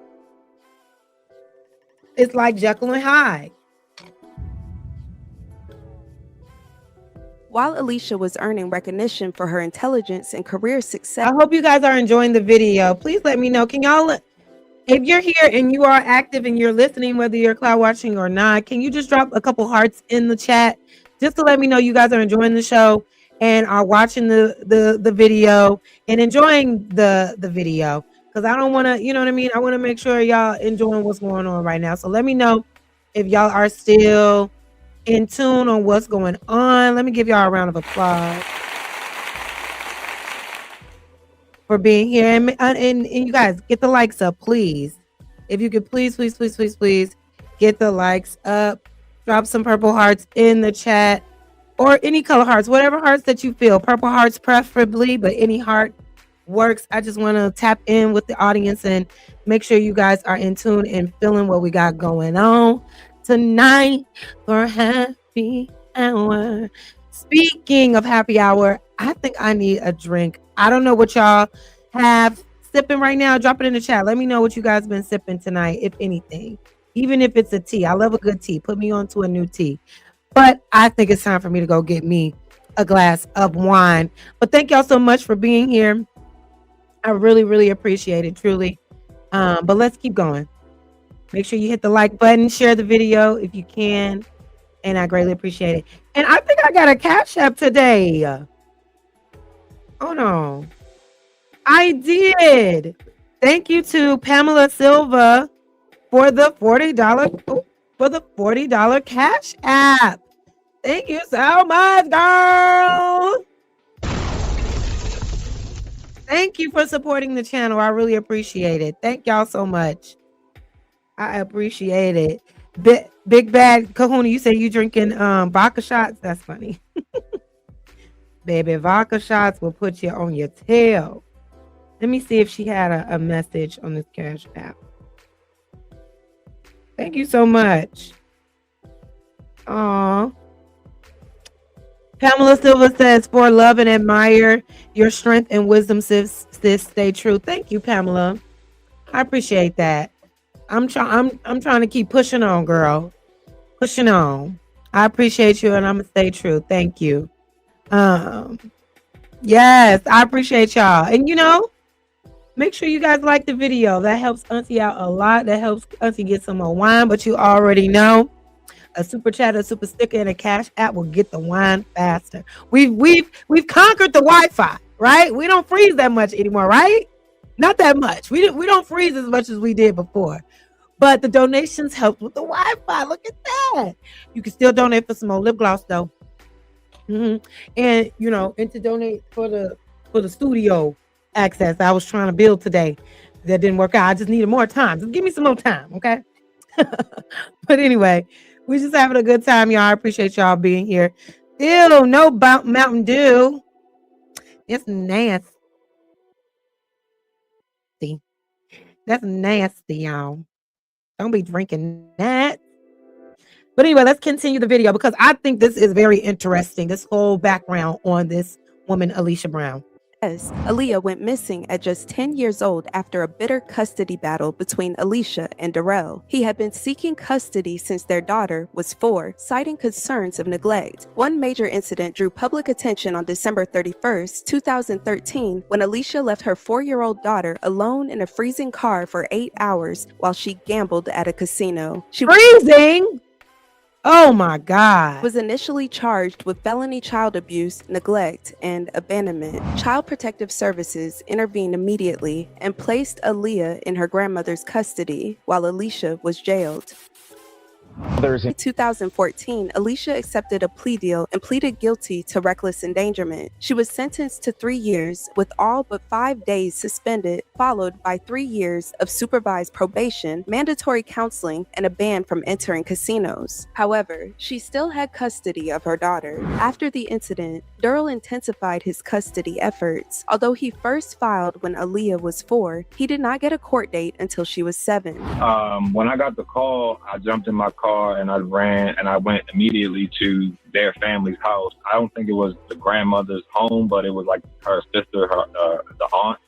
It's like Jekyll and Hyde. While Alicia was earning recognition for her intelligence and career success. I hope you guys are enjoying the video. Please let me know. Can y'all, if you're here and you are active and you're listening, whether you're cloud watching or not, can you just drop a couple hearts in the chat just to let me know you guys are enjoying the show and are watching the video and enjoying the video? Because I don't want to, you know what I mean? I want to make sure y'all enjoying what's going on right now. So let me know if y'all are still in tune on what's going on. Let me give y'all a round of applause for being here. And you guys, get the likes up, please. If you could please get the likes up. Drop some purple hearts in the chat or any color hearts, whatever hearts that you feel. Purple hearts preferably, but any heart works. I just want to tap in with the audience and make sure you guys are in tune and feeling what we got going on tonight for happy hour. Speaking of happy hour, I think I need a drink. I don't know what y'all have sipping right now. Drop it in the chat. Let me know what you guys been sipping tonight, if anything. Even if it's a tea. I love a good tea. Put me on to a new tea. But I think it's time for me to go get me a glass of wine. But thank y'all so much for being here. I really appreciate it, truly. But let's keep going. Make sure you hit the like button, share the video if you can, and I greatly appreciate it. And I think I got a Cash App today. Hold on. I did. Thank you to Pamela Silva for the $40 Cash App. Thank you so much, girl. Thank you for supporting the channel. I really appreciate it. Thank y'all so much. I appreciate it. Big Bad Kahuna, you say you drinking vodka shots? That's funny. Baby, vodka shots will put you on your tail. Let me see if she had a message on this Cash App. Thank you so much. Aw. Pamela Silva says, for love and admire your strength and wisdom, sis, stay true. Thank you, Pamela. I appreciate that. I'm trying to keep pushing on, girl. Pushing on. I appreciate you and I'm gonna stay true. Thank you. Yes, I appreciate y'all. And you know, make sure you guys like the video. That helps Auntie out a lot. That helps Auntie get some more wine, but you already know a super chat, a super sticker, and a Cash App will get the wine faster. We've conquered the Wi-Fi, right? We don't freeze that much anymore, right? Not that much. We don't freeze as much as we did before. But the donations help with the Wi-Fi. Look at that. You can still donate for some more lip gloss though. And you know, and to donate for the studio access I was trying to build today. That didn't work out. I just needed more time. Just give me some more time, okay? But anyway, we're just having a good time, y'all. I appreciate y'all being here. Ew, no Mountain Dew. It's nasty. That's nasty, y'all. Don't be drinking that. But anyway, let's continue the video because I think this is very interesting. This whole background on this woman, Alicia Brown. Aaliyah went missing at just 10 years old after a bitter custody battle between Alicia and Darrell. He had been seeking custody since their daughter was 4, citing concerns of neglect. One major incident drew public attention on December 31st, 2013, when Alicia left her 4-year-old daughter alone in a freezing car for 8 hours while she gambled at a casino. Freezing? Oh my God. Was initially charged with felony child abuse, neglect, and abandonment. Child Protective Services intervened immediately and placed Aaliyah in her grandmother's custody while Alicia was jailed. In 2014, Alicia accepted a plea deal and pleaded guilty to reckless endangerment. She was sentenced to 3 years with all but 5 days suspended, followed by 3 years of supervised probation, mandatory counseling, and a ban from entering casinos. However, she still had custody of her daughter. After the incident, Darrell intensified his custody efforts. Although he first filed when Aaliyah was 4, he did not get a court date until she was 7. When I got the call, I jumped in my car and I ran and I went immediately to their family's house. I don't think it was the grandmother's home, but it was like her sister, the aunt.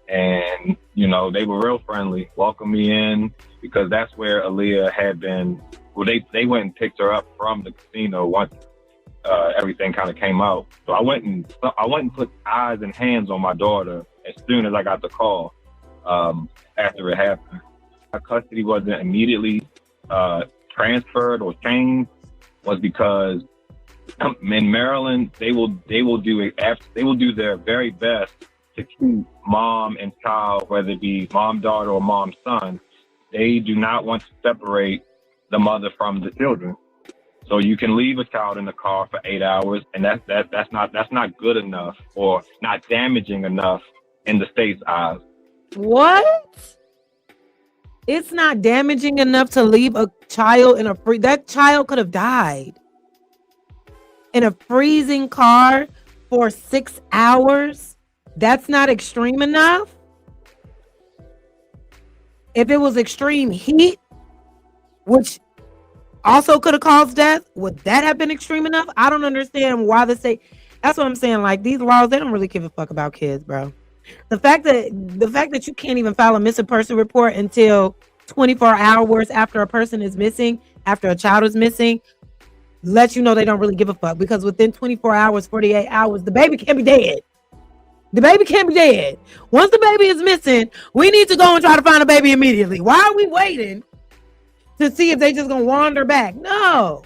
And, you know, they were real friendly, welcomed me in because that's where Aaliyah had been. Well, they went and picked her up from the casino once everything kind of came out. So I went and put eyes and hands on my daughter as soon as I got the call after it happened. Her custody wasn't immediately transferred or changed was because in Maryland they will do their very best to keep mom and child, whether it be mom daughter or mom son. They do not want to separate the mother from the children. So you can leave a child in the car for 8 hours, and that's not good enough or not damaging enough in the state's eyes. What? It's not damaging enough to leave a child in that child could have died in a freezing car for 6 hours. That's not extreme enough. If it was extreme heat, which also could have caused death, would that have been extreme enough? I don't understand why the state. That's what I'm saying. Like, these laws, they don't really give a fuck about kids, bro. The fact that you can't even file a missing person report until 24 hours after a person is missing, after a child is missing, lets you know they don't really give a fuck, because within 24 hours, 48 hours, the baby can't be dead. The baby can't be dead. Once the baby is missing, we need to go and try to find a baby immediately. Why are we waiting to see if they just gonna wander back? No.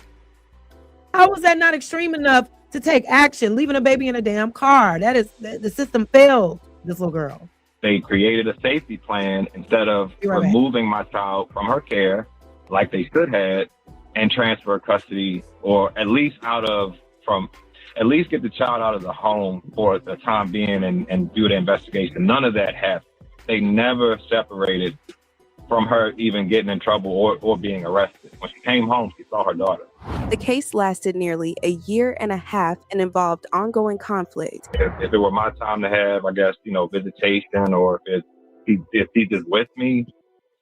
How was that not extreme enough to take action, leaving a baby in a damn car? That is, the system failed this little girl. They created a safety plan instead of removing my child from her care like they should have and transfer custody, or at least get the child out of the home for the time being and do the investigation. None of that happened. They never separated from her even getting in trouble or being arrested. When she came home, she saw her daughter. The case lasted nearly a year and a half and involved ongoing conflict. If it were my time to have, I guess, visitation, or if he's just with me,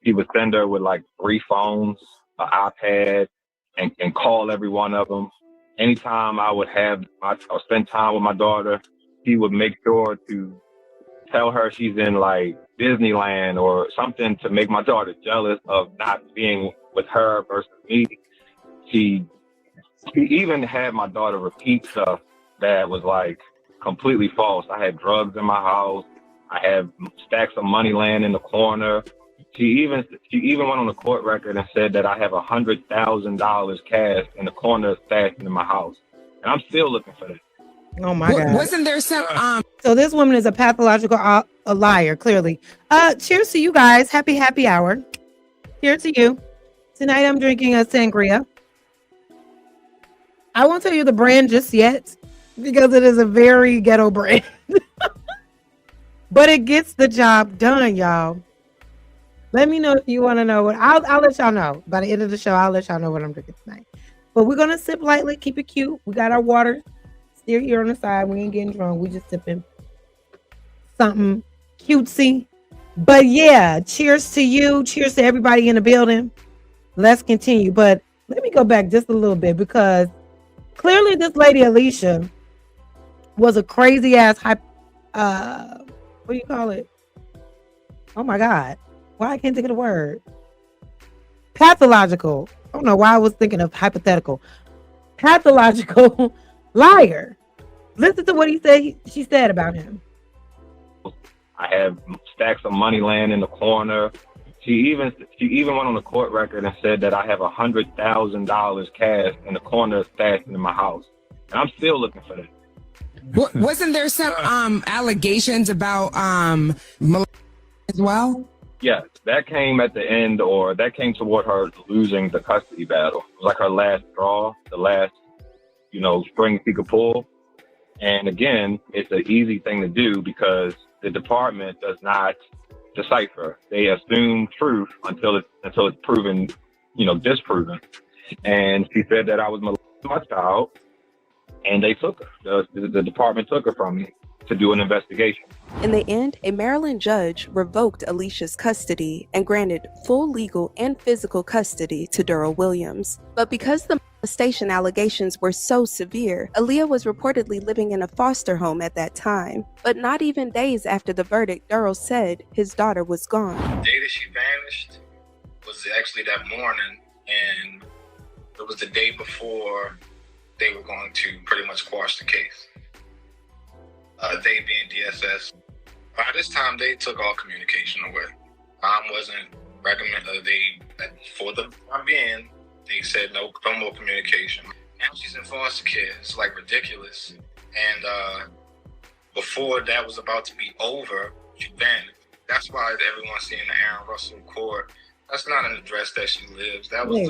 he would send her with like 3 phones, an iPad, and call every one of them. Anytime I would or spend time with my daughter, he would make sure to tell her she's in like Disneyland or something to make my daughter jealous of not being with her versus me. She even had my daughter repeat stuff that was like completely false. I had drugs in my house. I had stacks of money laying in the corner. She even went on the court record and said that I have $100,000 cash in the corner stashed in my house, and I'm still looking for that. Oh my God! Wasn't there some? So this woman is a pathological a liar. Clearly. Cheers to you guys. Happy hour. Cheers to you. Tonight I'm drinking a sangria. I won't tell you the brand just yet because it is a very ghetto brand, but it gets the job done, y'all. Let me know if you want to know what I'll let y'all know. By the end of the show, I'll let y'all know what I'm drinking tonight. But we're going to sip lightly, keep it cute. We got our water still here on the side. We ain't getting drunk. We just sipping something cutesy. But yeah, cheers to you. Cheers to everybody in the building. Let's continue. But let me go back just a little bit, because clearly this lady Alicia was a crazy ass what do you call it? Oh my God. Why I can't think of the word? Pathological. I don't know why I was thinking of hypothetical. Pathological liar. Listen to what she said about him. I have stacks of money laying in the corner. She even went on the court record and said that I have $100,000 cash in the corner stashed in my house, and I'm still looking for that. Wasn't there some allegations about as well? Yes, that came at the end, or that came toward her losing the custody battle. It was like her last straw, the last, string she could pull. And again, it's an easy thing to do because the department does not decipher. They assume truth until it's proven, disproven. And she said that I was molesting my child, and they took her. The department took her from me to do an investigation. In the end, a Maryland judge revoked Alicia's custody and granted full legal and physical custody to Durrell Williams. But because the molestation allegations were so severe, Aaliyah was reportedly living in a foster home at that time. But not even days after the verdict, Durrell said his daughter was gone. The day that she vanished was actually that morning, and it was the day before they were going to pretty much quash the case. They being DSS. By this time, they took all communication away. Mom wasn't recommended. For the time being, they said no more communication. Now she's in foster care. It's like ridiculous. And before that was about to be over, she vanished. That's why everyone's seeing the Aaron Russell court. That's not an address that she lives. That was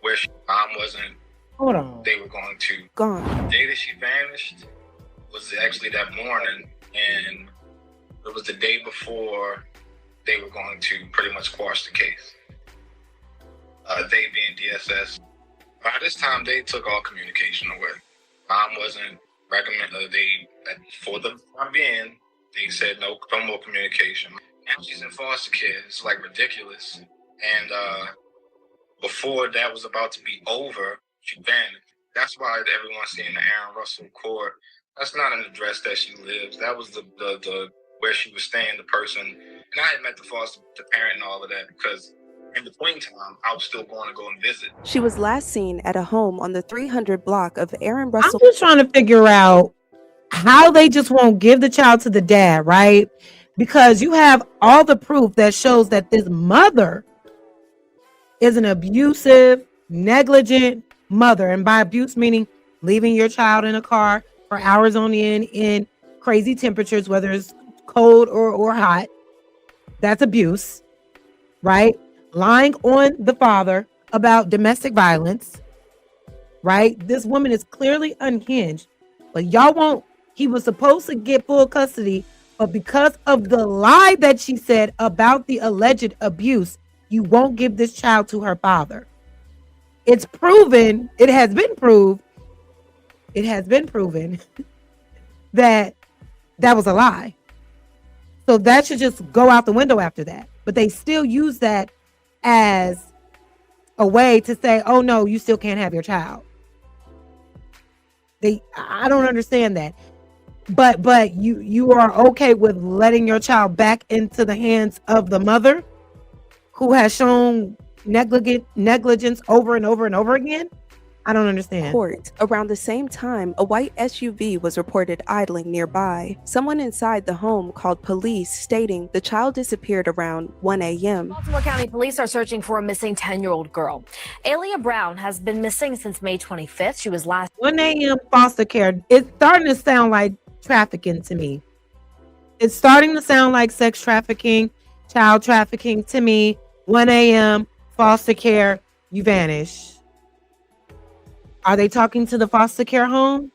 where mom wasn't. Hold on. They were going to. Gone. The day that she vanished was actually that morning, and it was the day before they were going to pretty much quash the case. They being DSS. By this time, they took all communication away. Mom wasn't recommended. For the time being, they said no more communication. Now she's in foster care. It's like ridiculous. And before that was about to be over, she vanished. That's why everyone's seeing the Aaron Russell court. That's not an address that she lives. That was the where she was staying, the person. And I had met the parent and all of that, because in between time, I was still going to go and visit. She was last seen at a home on the 300 block of Aaron Russell. I'm just trying to figure out how they just won't give the child to the dad, right? Because you have all the proof that shows that this mother is an abusive, negligent mother. And by abuse, meaning leaving your child in a car for hours on end in crazy temperatures, whether it's cold or hot. That's abuse, right? Lying on the father about domestic violence, right? This woman is clearly unhinged, but y'all won't. He was supposed to get full custody, but because of the lie that she said about the alleged abuse, you won't give this child to her father. It's proven, it has been proven that that was a lie. So that should just go out the window after that. But they still use that as a way to say, oh no, you still can't have your child. I don't understand that. But you are okay with letting your child back into the hands of the mother who has shown negligence over and over and over again? I don't understand. Court. Around the same time, a white SUV was reported idling nearby. Someone inside the home called police, stating the child disappeared around 1 a.m. Baltimore County Police are searching for a missing 10-year-old girl. Aaliyah Brown has been missing since May 25th. She was last 1 a.m. foster care. It's starting to sound like trafficking to me. It's starting to sound like sex trafficking, child trafficking to me. 1 a.m. foster care, you vanish. Are they talking to the foster care home?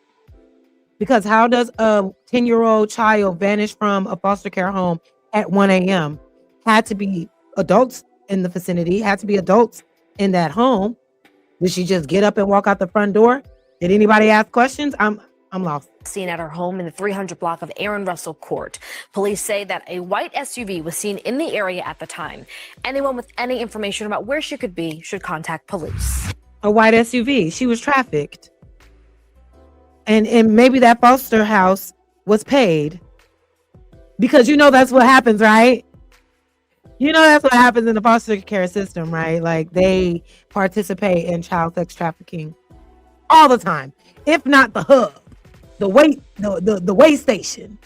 Because how does a 10-year-old child vanish from a foster care home at 1 a.m.? Had to be adults in the vicinity, had to be adults in that home. Did she just get up and walk out the front door? Did anybody ask questions? I'm lost. Seen at her home in the 300 block of Aaron Russell Court. Police say that a white SUV was seen in the area at the time. Anyone with any information about where she could be should contact police. A white SUV. She was trafficked. And maybe that foster house was paid. Because that's what happens, right? That's what happens in the foster care system, right? Like they participate in child sex trafficking all the time. If not the hub, the way station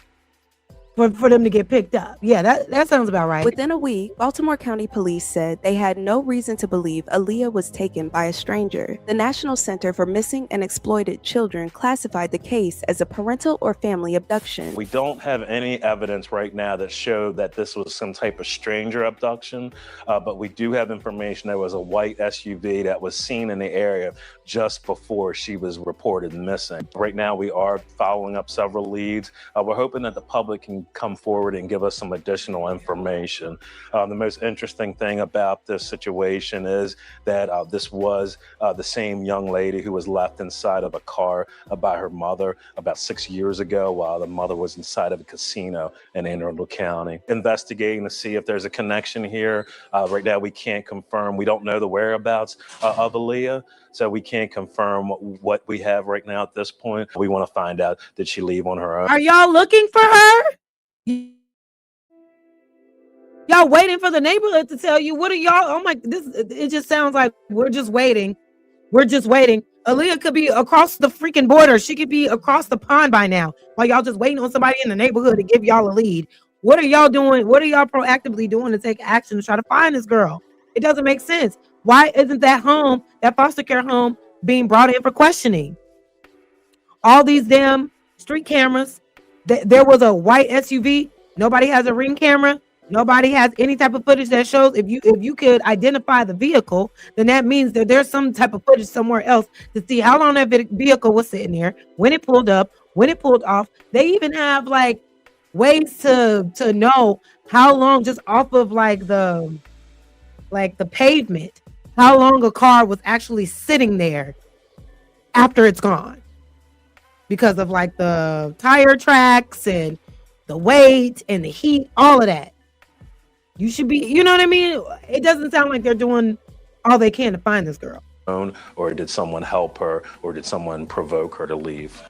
for them to get picked up. Yeah, that sounds about right. Within a week, Baltimore County Police said they had no reason to believe Aaliyah was taken by a stranger. The National Center for Missing and Exploited Children classified the case as a parental or family abduction. We don't have any evidence right now that showed that this was some type of stranger abduction, but we do have information there was a white SUV that was seen in the area just before she was reported missing. Right now, we are following up several leads. We're hoping that the public can come forward and give us some additional information. The most interesting thing about this situation is that this was the same young lady who was left inside of a car by her mother about 6 years ago while the mother was inside of a casino in Anne Arundel County. Investigating to see if there's a connection here. Right now, we can't confirm. We don't know the whereabouts of Aaliyah, so we can't confirm what we have right now at this point. We want to find out, did she leave on her own? Are y'all looking for her? Y'all waiting for the neighborhood to tell you? What are y'all? Oh my, it just sounds like we're just waiting. We're just waiting. Aaliyah could be across the freaking border. She could be across the pond by now while y'all just waiting on somebody in the neighborhood to give y'all a lead. What are y'all doing? What are y'all proactively doing to take action to try to find this girl? It doesn't make sense. Why isn't that home, that foster care home, being brought in for questioning? All these damn street cameras. There was a white SUV. Nobody has a ring camera. Nobody has any type of footage that shows if you could identify the vehicle, then that means that there's some type of footage somewhere else to see how long that vehicle was sitting there, when it pulled up, when it pulled off. They even have like ways to know how long, just off of like the pavement, how long a car was actually sitting there after it's gone, because of like the tire tracks and the weight and the heat, all of that. You should be, you know what I mean? It doesn't sound like they're doing all they can to find this girl. Or did someone help her, or did someone provoke her to leave?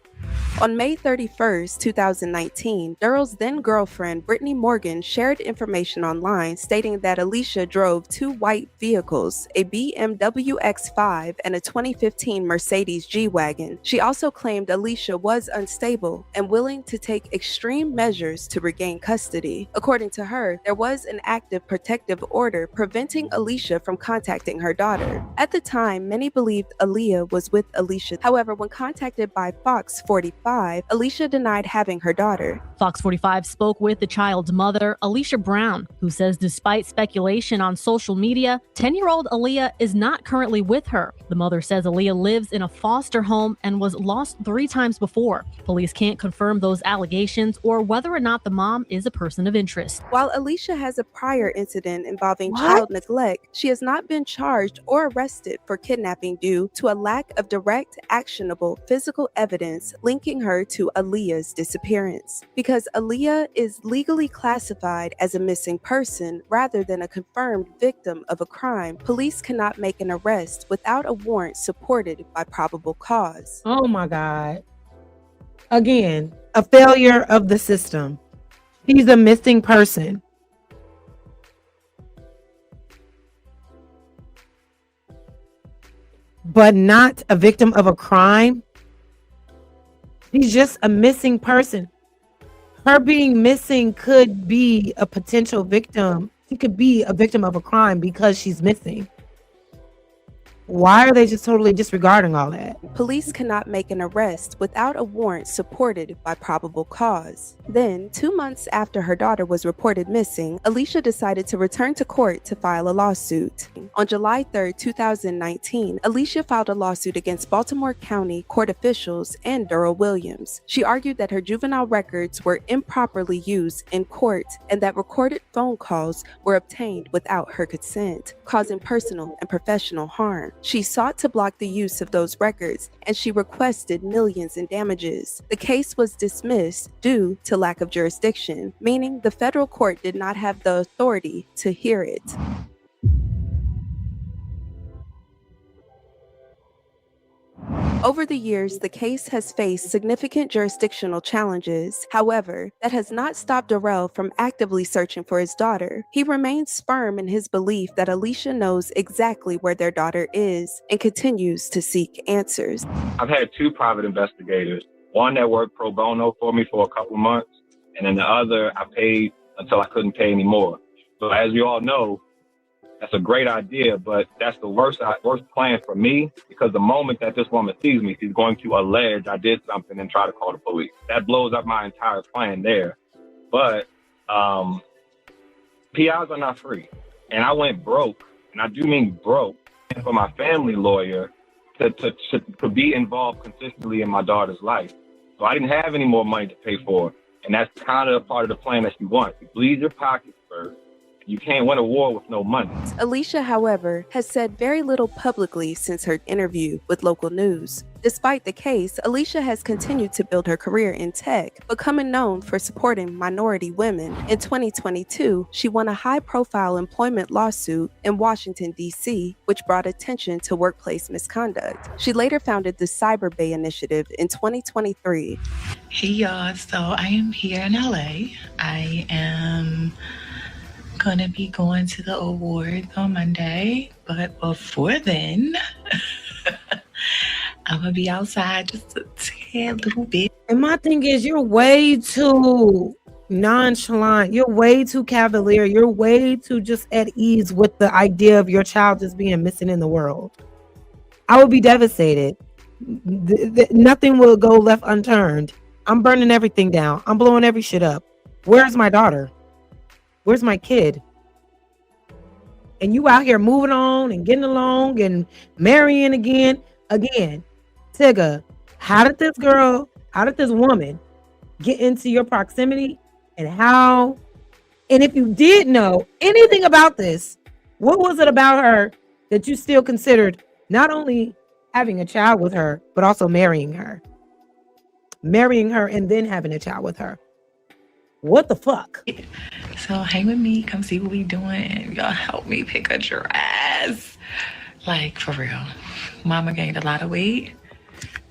On May 31st, 2019, Durrell's then-girlfriend, Brittany Morgan, shared information online stating that Alicia drove two white vehicles, a BMW X5 and a 2015 Mercedes G-Wagon. She also claimed Alicia was unstable and willing to take extreme measures to regain custody. According to her, there was an active protective order preventing Alicia from contacting her daughter. At the time, many believed Aaliyah was with Alicia. However, when contacted by Fox 45, Alicia denied having her daughter. Fox 45 spoke with the child's mother, Alicia Brown, who says despite speculation on social media, 10-year-old Aaliyah is not currently with her. The mother says Aaliyah lives in a foster home and was lost 3 times before. Police can't confirm those allegations or whether or not the mom is a person of interest. While Alicia has a prior incident involving child neglect, she has not been charged or arrested for kidnapping due to a lack of direct, actionable physical evidence linking her to Aaliyah's disappearance. Because Aaliyah is legally classified as a missing person rather than a confirmed victim of a crime, police cannot make an arrest without a warrant supported by probable cause. Oh my God. Again, a failure of the system. She's a missing person. But not a victim of a crime. She's just a missing person. Her being missing could be a potential victim. She could be a victim of a crime because she's missing. Why are they just totally disregarding all that? Police cannot make an arrest without a warrant supported by probable cause. Then, 2 months after her daughter was reported missing, Alicia decided to return to court to file a lawsuit. On July 3, 2019, Alicia filed a lawsuit against Baltimore County court officials and Durrell Williams. She argued that her juvenile records were improperly used in court and that recorded phone calls were obtained without her consent, causing personal and professional harm. She sought to block the use of those records, and she requested millions in damages. The case was dismissed due to lack of jurisdiction, meaning the federal court did not have the authority to hear it. Over the years, the case has faced significant jurisdictional challenges. However, that has not stopped Durrell from actively searching for his daughter. He remains firm in his belief that Alicia knows exactly where their daughter is and continues to seek answers. I've had 2 private investigators, one that worked pro bono for me for a couple months, and then the other I paid until I couldn't pay anymore. So as you all know, that's a great idea, but that's the worst plan for me, because the moment that this woman sees me, she's going to allege I did something and try to call the police. That blows up my entire plan there. But PIs are not free. And I went broke, and I do mean broke, for my family lawyer to be involved consistently in my daughter's life. So I didn't have any more money to pay for. And that's kind of part of the plan that you want. You bleed your pockets first. You can't win a war with no money. Alicia, however, has said very little publicly since her interview with local news. Despite the case, Alicia has continued to build her career in tech, becoming known for supporting minority women. In 2022, she won a high-profile employment lawsuit in Washington, D.C., which brought attention to workplace misconduct. She later founded the Cyber Bay Initiative in 2023. Hey y'all, so I am here in LA. I am gonna be going to the awards on Monday, but before then, I'm gonna be outside just a tad little bit. And my thing is, you're way too nonchalant. You're way too cavalier. You're way too just at ease with the idea of your child just being missing in the world. I would be devastated. Nothing will go left unturned. I'm burning everything down. I'm blowing every shit up. Where's my daughter? Where's my kid? And you out here moving on and getting along and marrying again. Tigger, how did this woman get into your proximity, and if you did know anything about this, what was it about her that you still considered not only having a child with her, but also marrying her and then having a child with her? What the fuck? So hang with me, come see what we doing. Y'all help me pick a dress. Like, for real. Mama gained a lot of weight.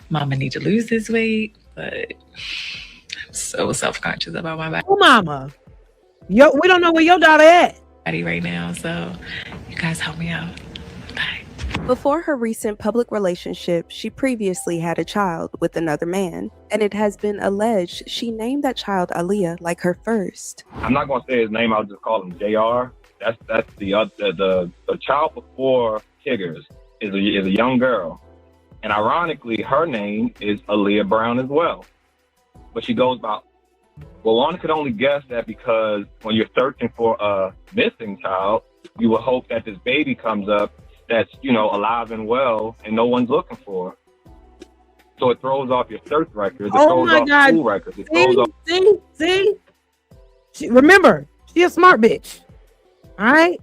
Mama need to lose this weight, but I'm so self-conscious about my body. Oh, mama. We don't know where your daughter at right now, so you guys help me out. Before her recent public relationship, she previously had a child with another man, and it has been alleged she named that child Aaliyah like her first. I'm not gonna say his name. I'll just call him Jr. That's the child before Tiggers is a young girl, and ironically, her name is Aaliyah Brown as well. But she goes by. Well, one could only guess that because when you're searching for a missing child, you would hope that this baby comes up that's, alive and well and no one's looking for. So it throws off your search records. It throws off school records. It throws off. See? Remember, she's a smart bitch. All right?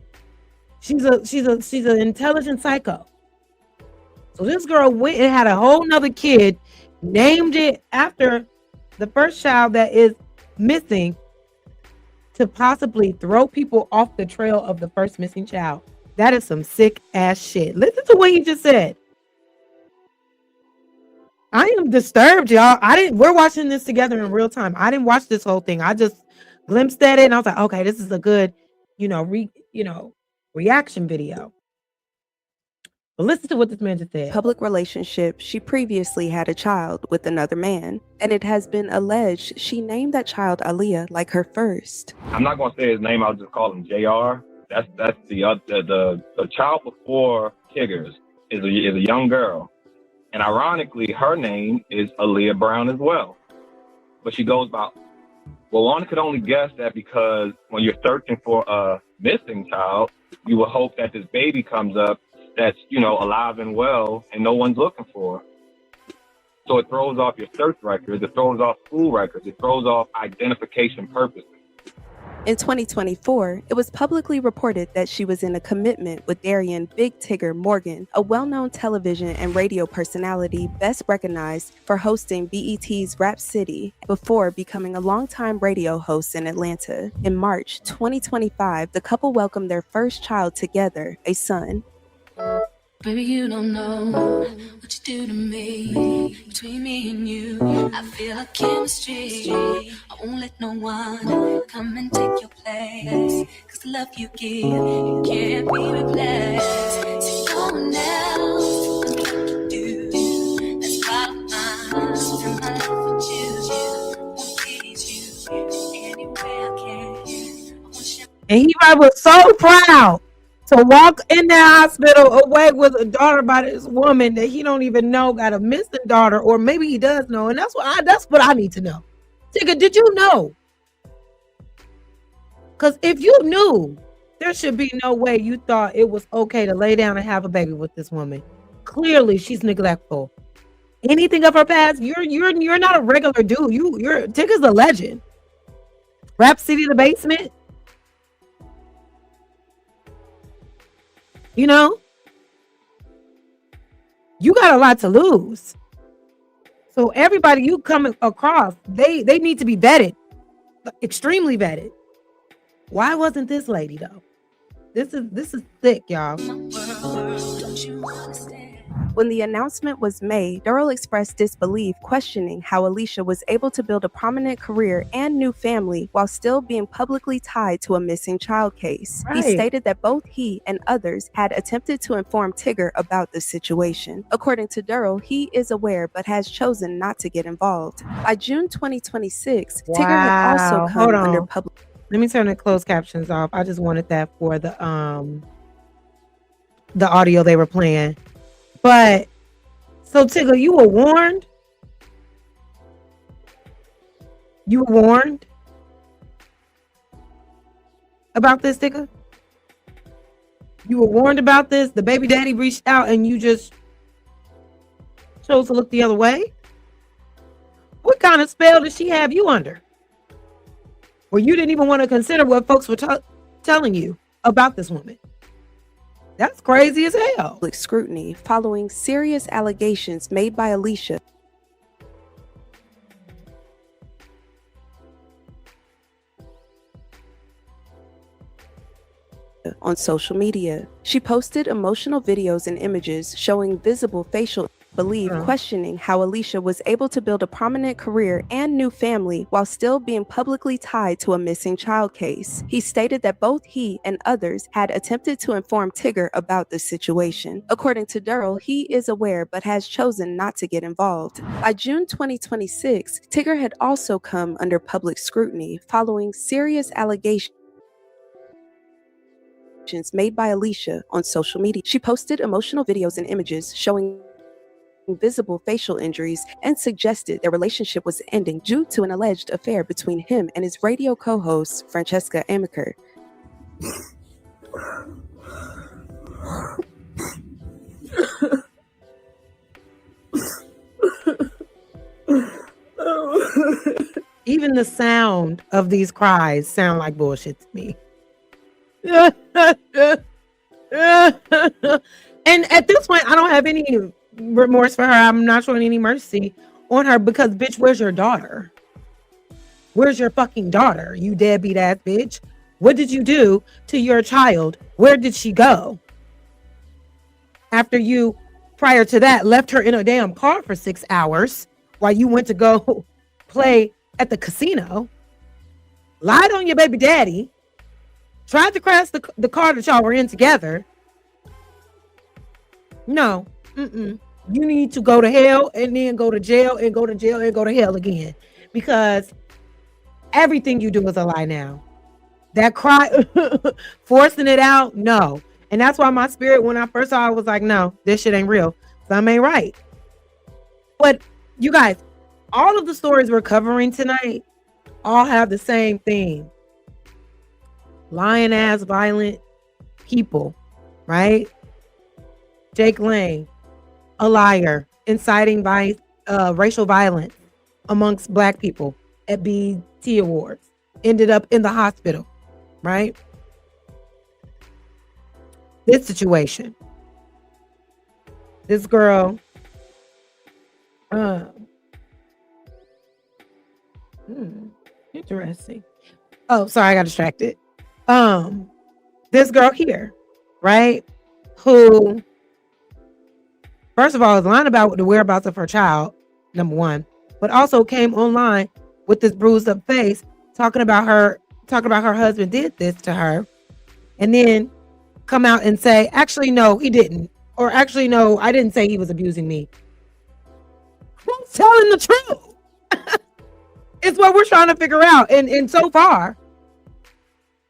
She's an intelligent psycho. So this girl went and had a whole nother kid, named it after the first child that is missing, to possibly throw people off the trail of the first missing child. That is some sick ass shit. Listen to what he just said. I am disturbed, y'all. We're watching this together in real time. I didn't watch this whole thing. I just glimpsed at it and I was like, okay, this is a good, reaction video. But listen to what this man just said. Public relationship, she previously had a child with another man, and it has been alleged she named that child Aaliyah like her first. I'm not gonna say his name. I'll just call him Jr. That's the child before Tiggers is a young girl, and ironically, her name is Aaliyah Brown as well. But she goes by. Well, one could only guess that because when you're searching for a missing child, you would hope that this baby comes up that's, alive and well and no one's looking for. So it throws off your search records. It throws off school records. It throws off identification purposes. In 2024, it was publicly reported that she was in a commitment with Darian Big Tigger Morgan, a well-known television and radio personality best recognized for hosting BET's Rap City before becoming a longtime radio host in Atlanta. In March 2025, the couple welcomed their first child together, a son. Baby, you don't know what you do to me. Between me and you, I feel like chemistry. I won't let no one come and take your place. Cause the love you give, it can't be replaced. So no one else can do. That's why I'm still my love for you. Won't please you any way I can. And he was so proud to walk in that hospital away with a daughter by this woman that he don't even know got a missing daughter, or maybe he does know, and that's what I need to know. Tigger, did you know? Because if you knew, there should be no way you thought it was okay to lay down and have a baby with this woman. Clearly, she's neglectful. Anything of her past, you're not a regular dude. You're Tigger's a legend. Rap City, the basement. You got a lot to lose. So everybody you come across, they need to be vetted, extremely vetted. Why wasn't this lady though? This is thick, y'all. When the announcement was made, Durrell expressed disbelief, questioning how Alicia was able to build a prominent career and new family while still being publicly tied to a missing child case. He Right. stated that both he and others had attempted to inform Tigger about the situation. According to Durrell, he is aware but has chosen not to get involved. By June 2026, Tigger had also Wow. come Hold under on. public. Let me turn the closed captions off. I just wanted that for the audio they were playing. But so Tigger, you were warned? You were warned about this, Tigger? You were warned about this? The baby daddy reached out and you just chose to look the other way? What kind of spell did she have you under? Where you didn't even want to consider what folks were telling you about this woman? That's crazy as hell. Public scrutiny following serious allegations made by Alicia on social media. She posted emotional videos and images showing visible facial belief, questioning how Alicia was able to build a prominent career and new family while still being publicly tied to a missing child case. He stated that both he and others had attempted to inform Tigger about the situation. According to Durrell, he is aware but has chosen not to get involved. By June 2026, Tigger had also come under public scrutiny following serious allegations made by Alicia on social media. She posted emotional videos and images showing visible facial injuries and suggested their relationship was ending due to an alleged affair between him and his radio co-host Francesca Amaker. Even the sound of these cries sound like bullshit to me. And at this point, I don't have any remorse for her. I'm not showing any mercy on her because, bitch, where's your daughter? Where's your fucking daughter, you deadbeat ass bitch? What did you do to your child? Where did she go? After you, prior to that, left her in a damn car for 6 hours while you went to go play at the casino, lied on your baby daddy, tried to crash the car that y'all were in together. No. You need to go to hell and then go to jail and go to jail and go to hell again, because everything you do is a lie now. That cry, forcing it out, no. And that's why my spirit, when I first saw it, I was like, no, this shit ain't real. Something ain't right. But you guys, all of the stories we're covering tonight all have the same theme. Lying ass violent people, right? Jake Lang, a liar, inciting racial violence amongst Black people at BET Awards, ended up in the hospital, right? This situation, this girl, interesting. Oh, sorry, I got distracted. This girl here, right, who, first of all, is lying about the whereabouts of her child, number one, but also came online with this bruised up face, talking about her husband did this to her, and then come out and say, actually, no, he didn't. Or actually, no, I didn't say he was abusing me. Who's telling the truth? It's what we're trying to figure out. And so far,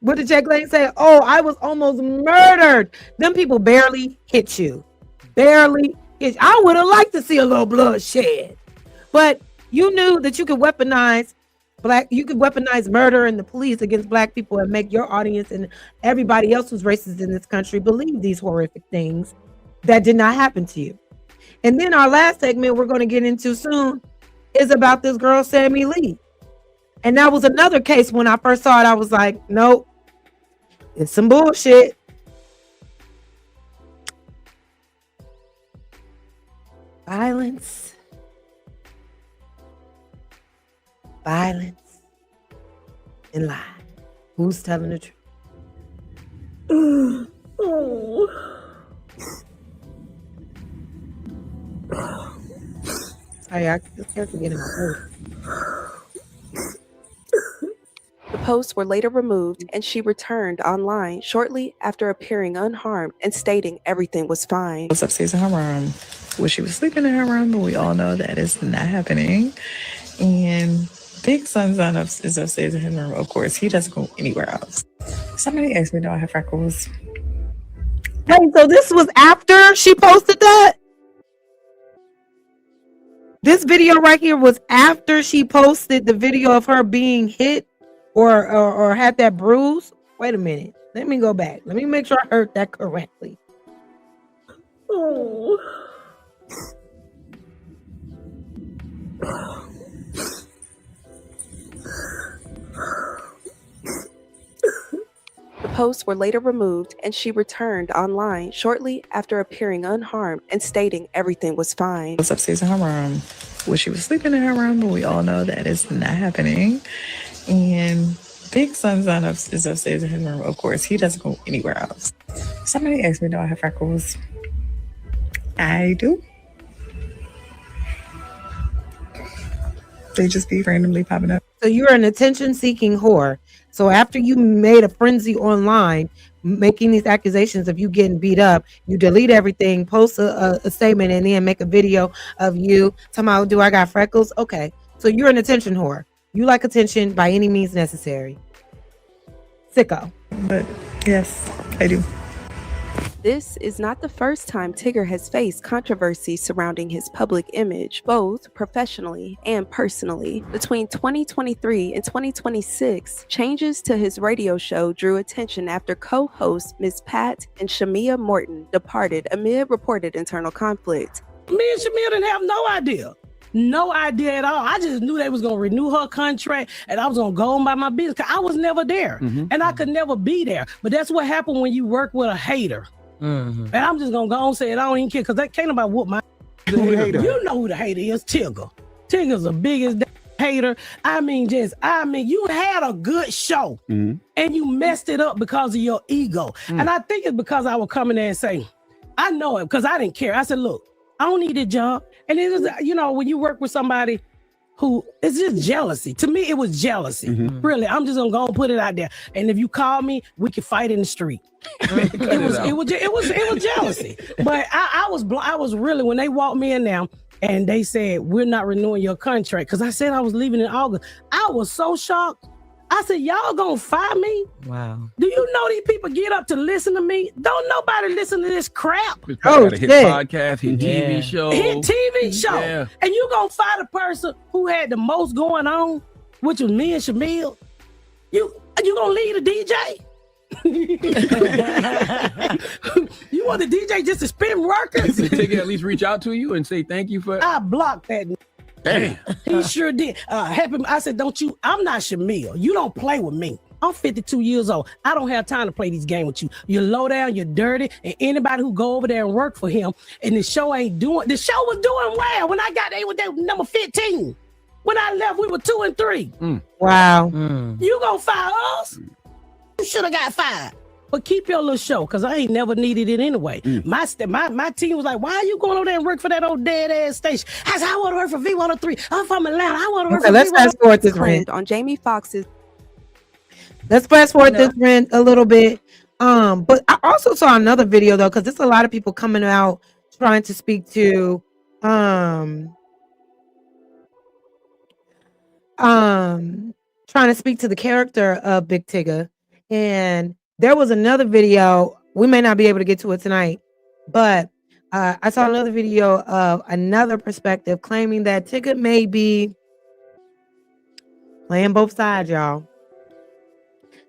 what did Jake Lang say? Oh, I was almost murdered. Them people barely hit you. Barely hit you. I would have liked to see a little blood shed. But you knew that you could weaponize murder and the police against Black people and make your audience and everybody else who's racist in this country believe these horrific things that did not happen to you. And then our last segment we're going to get into soon is about this girl, Sammie Lee. And that was another case when I first saw it, I was like, nope, it's some bullshit. Violence. Violence. And lie. Who's telling the truth? I just have to get in my purse. The posts were later removed and she returned online shortly after appearing unharmed and stating everything was fine. Was upstairs in her room. Well, she was sleeping in her room, but we all know that is not happening. And Big Son's son is upstairs in his room. Of course, he doesn't go anywhere else. Somebody asked me, do I have freckles? Hey, so this was after she posted that? This video right here was after she posted the video of her being hit or had that bruise? Wait a minute. Let me go back. Let me make sure I heard that correctly. Oh. The posts were later removed and she returned online shortly after appearing unharmed and stating everything was fine. Was upstairs in her room. Well, she was sleeping in her room, but we all know that is not happening. And Big Son's son is upstairs in his room. Of course, he doesn't go anywhere else. Somebody asked me, do I have freckles? I do. They just be randomly popping up. So you're an attention-seeking whore. So after you made a frenzy online, making these accusations of you getting beat up, you delete everything, post a statement, and then make a video of you talking about, do I got freckles? Okay, so you're an attention whore. You like attention by any means necessary. Sicko. But yes, I do. This is not the first time Tigger has faced controversy surrounding his public image, both professionally and personally. Between 2023 and 2026, changes to his radio show drew attention after co-hosts Ms. Pat and Shamia Morton departed amid reported internal conflict. Me and Shamia didn't have no idea. No idea at all. I just knew they was going to renew her contract and I was going to go on by my business because I was never there and I could never be there. But that's what happened when you work with a hater. And I'm just going to go and say it. I don't even care because that can't nobody whoop my hater. You know who the hater is, Tigger. Tigger's the biggest hater. I mean, you had a good show and you messed it up because of your ego. And I think it's because I would come in there and say, I know it because I didn't care. I said, look, I don't need a job. And it is, you know, when you work with somebody who it's just jealousy. To me, it was jealousy. Really, I'm just gonna go and put it out there. And if you call me, we can fight in the street. it was jealousy. But I was really, when they walked me in now and they said, we're not renewing your contract, because I said I was leaving in August. I was so shocked. I said, y'all gonna fire me? Wow. Do you know these people get up to listen to me? Don't nobody listen to this crap. Oh, hit podcast, hit TV show. Hit TV show. Yeah. And you gonna fire the person who had the most going on, which was me and Shamil? You gonna leave the DJ? You want the DJ just to spin records? Did Tigger at least reach out to you and say thank you for? I blocked that. Damn. He sure did. I said, I'm not Shamil. You don't play with me. I'm 52 years old. I don't have time to play these games with you. You're low down, you're dirty, and anybody who go over there and work for him, and the show was doing well. When I got there, they were number 15. When I left, we were 2 and 3. Wow. You gonna fire us? You should have got fired. But keep your little show, because I ain't never needed it anyway. My team was like, why are you going over there and work for that old dead-ass station? I said, I want to work for V103. I'm from Atlanta. I want to work for let's fast forward this rant. On Jamie Foxx's. Let's fast forward this rant a little bit. But I also saw another video, though, because there's a lot of people coming out trying to speak to trying to speak to the character of Big Tigger. And there was another video. We may not be able to get to it tonight, but I saw another video of another perspective claiming that Tigger may be playing both sides, y'all.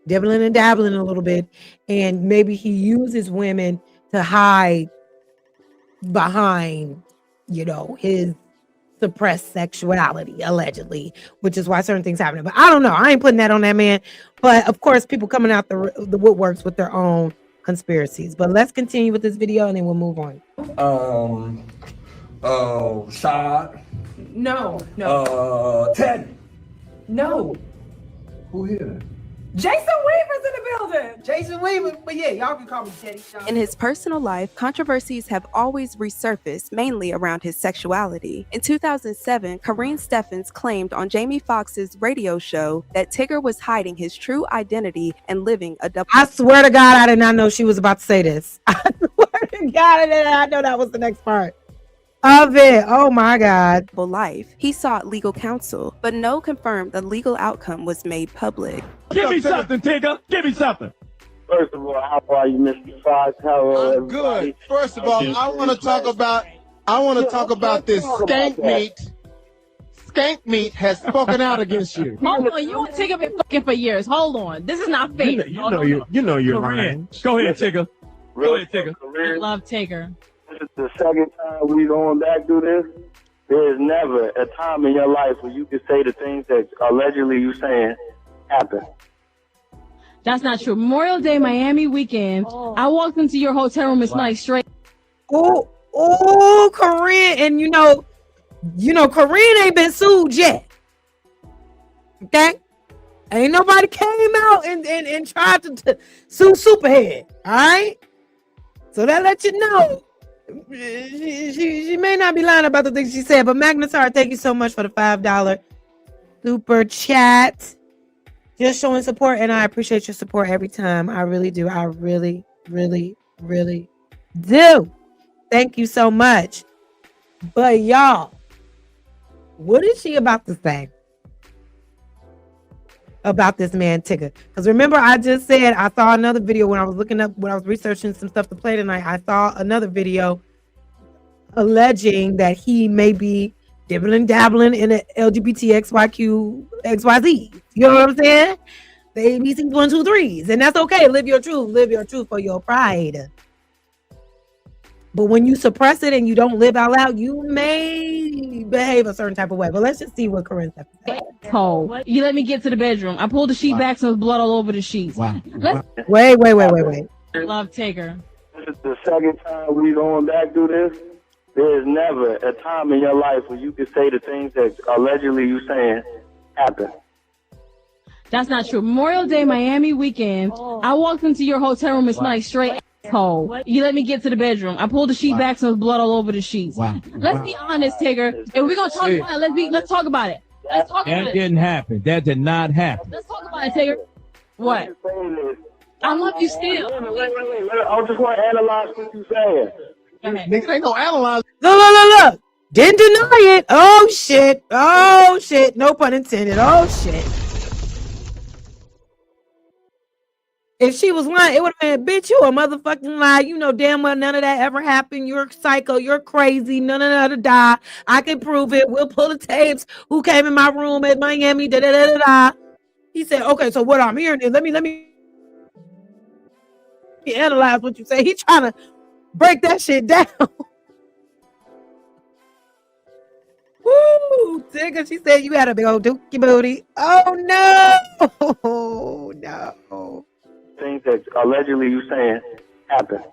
Dibbling and dabbling a little bit. And maybe he uses women to hide behind, his suppressed sexuality, allegedly, which is why certain things happen. But I don't know. I ain't putting that on that man. But of course, people coming out the woodworks with their own conspiracies. But let's continue with this video and then we'll move on. Shad. No. Ted. No. Who here? Jason Weaver's in the building. Jason Weaver, but yeah, y'all can call me Teddy. In his personal life, controversies have always resurfaced, mainly around his sexuality. In 2007, Kareen Steffens claimed on Jamie Foxx's radio show that Tigger was hiding his true identity and living a double. I swear to God, I did not know she was about to say this. I swear to God, I did not know that was the next part of it. Oh my God. Life. He sought legal counsel, but no confirmed the legal outcome was made public. Give me something, Tigger. Give me something. First of all, how are you, Mr. Fox? Hello, I'm good. First of all, I want to talk about this skank meat. Skank meat has spoken out against you. Hold on, you and Tigger been fucking for years. Hold on, this is not fair. You know you're lying. Go ahead, Tigger. Go ahead, Tigger. I love Tigger. This is the second time we going back through this. There is never a time in your life where you can say the things that allegedly you saying happened. That's not true. Memorial Day, Miami weekend. I walked into your hotel room and smelled like straight. Oh, Kareen, and you know, Kareen ain't been sued yet. Okay, ain't nobody came out and tried to sue Superhead. All right, so that lets you know. She may not be lying about the things she said, but Magnetar, thank you so much for the $5 super chat. Just showing support, and I appreciate your support every time. I really do. I really, really, really do. Thank you so much. But y'all, what is she about to say about this man Tigger? Because remember, I just said I saw another video when I was researching some stuff to play tonight. I saw another video alleging that he may be dibbling dabbling in a LGBTQXYQ XYZ. You know what I'm saying? The ABCs 1, 2, 3s, and that's okay. Live your truth for your pride. But when you suppress it and you don't live out loud, you may behave a certain type of way. But let's just see what Corinne said. Oh, you let me get to the bedroom. I pulled the sheet back, so there's blood all over the sheets. Wow. Wait. I love Tigger. This is the second time we going back through this. There is never a time in your life where you can say the things that allegedly you saying happened. That's not true. Memorial Day, Miami weekend. I walked into your hotel room and smelled like straight asshole. You let me get to the bedroom. I pulled the sheet back, so there's blood all over the sheets. Wow. Let's be honest, Tigger. If we're gonna talk about it, let's talk about it. Let's talk about That it. didn't happen. That did not happen. Let's talk about it, Tigger. What? I love you still. Wait. I just want to analyze what you're saying. Niggas ain't gonna analyze. Look. Didn't deny it. Oh shit. No pun intended. Oh shit. If she was lying, it would have been, bitch, you a motherfucking lie. You know damn well none of that ever happened. You're psycho. You're crazy. None of that to die. I can prove it. We'll pull the tapes. Who came in my room at Miami? He said, okay, so what I'm hearing is let me analyze what you say. He trying to break that shit down. Woo, Tigger, she said you had a big old dookie booty. Oh no. Things that allegedly you saying happened.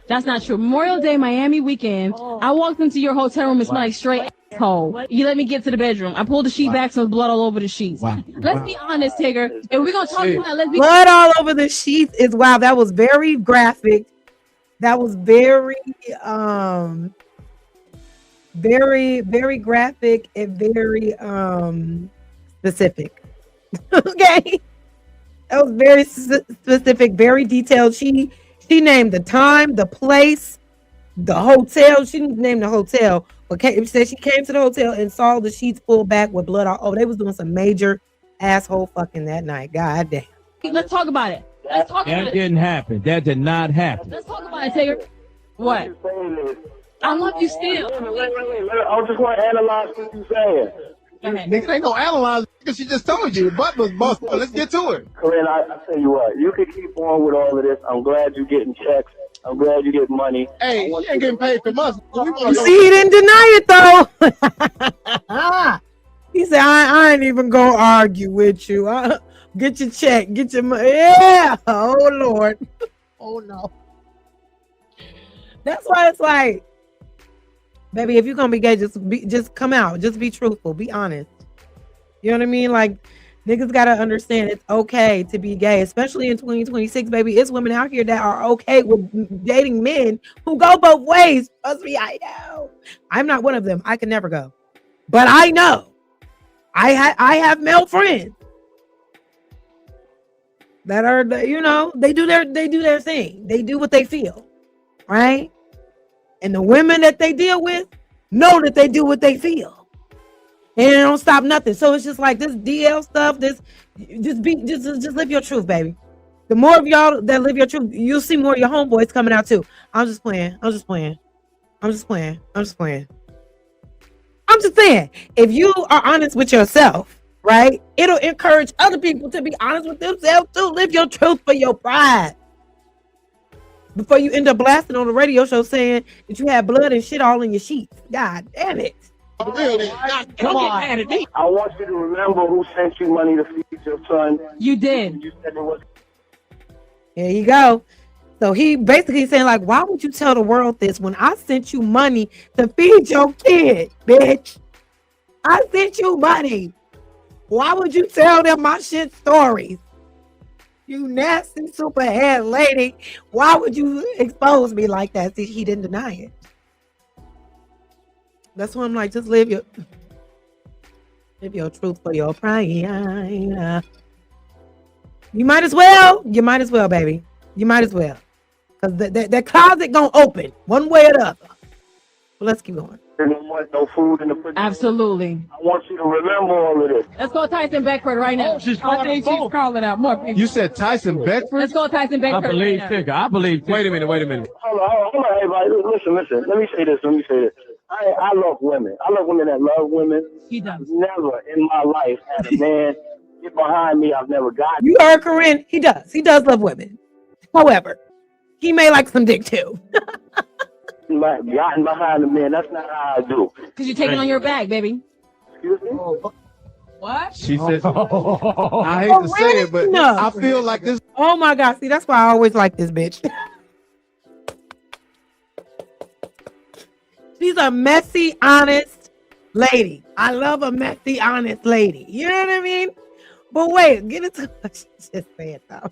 That's not true. Memorial Day, Miami weekend. I walked into your hotel room and smelled like straight asshole. You let me get to the bedroom. I pulled the sheet back, so there's blood all over the sheets. Let's be honest, Tigger. If we're gonna talk about it, blood all over the sheets is wow. That was very graphic. That was very very graphic and very specific. Okay. That was very specific, very detailed. She named the time, the place, the hotel. She didn't name the hotel, but said she came to the hotel and saw the sheets pulled back with blood all over. They was doing some major asshole fucking that night. God damn. Let's talk about it. Let's talk about it. That didn't happen. That did not happen. Let's talk about it, Tigger. What? I love you still. Wait. I just want to analyze what you're saying. Niggas ain't gonna analyze because she just told you. Butt was busted. Let's get to it. Corinne, I tell you what, you can keep on with all of this. I'm glad you're getting checks. I'm glad you get money. Hey, she ain't getting paid from us. You see, he didn't deny it though. He said, I ain't even gonna argue with you. Get your check, get your money. Yeah. Oh Lord. Oh no. That's why it's like, baby, if you're gonna be gay, just come out. Just be truthful. Be honest. You know what I mean? Like, Niggas gotta understand it's okay to be gay, especially in 2026, baby. It's women out here that are okay with dating men who go both ways. Trust me, I know. I'm not one of them. I can never go. But I know. I have male friends that are, you know, they do their thing. They do what they feel, right? And the women that they deal with know that they do what they feel. And it don't stop nothing. So it's just like this DL stuff, just live your truth, baby. The more of y'all that live your truth, you'll see more of your homeboys coming out too. I'm just playing. I'm just saying, if you are honest with yourself, right, it'll encourage other people to be honest with themselves too. Live your truth for your pride. Before you end up blasting on the radio show saying that you had blood and shit all in your sheets. God damn it. Really? Come on. I want you to remember who sent you money to feed your son. You did. You said it was. There you go. So he basically saying like, why would you tell the world this when I sent you money to feed your kid, bitch? I sent you money. Why would you tell them my shit stories? You nasty superhead lady. Why would you expose me like that? See, he didn't deny it. That's why I'm like, just live your truth for your pride. You might as well, baby. You might as well. Because that closet gonna open one way or the other. But let's keep going. No food in the fridge. Absolutely. I want you to remember all of this. Let's go Tyson Beckford right now. She's I think she's calling out more people. You said Tyson Beckford? Let's go Tyson Beckford. I believe Tigger. I believe. Wait a minute. Hold on, everybody. Listen. Let me say this. I love women. I love women that love women. He does. Never in my life had a man get behind me. I've never gotten. You heard Corinne. He does. He does love women. However, he may like some dick too. Gotten behind a man. That's not how I do. Because you're taking on your back, baby. Excuse me? What? She said, I hate to say it, but No. I feel like this. Oh my God. See, that's why I always like this bitch. She's a messy, honest lady. I love a messy, honest lady. You know what I mean? But wait, get into what she just said though.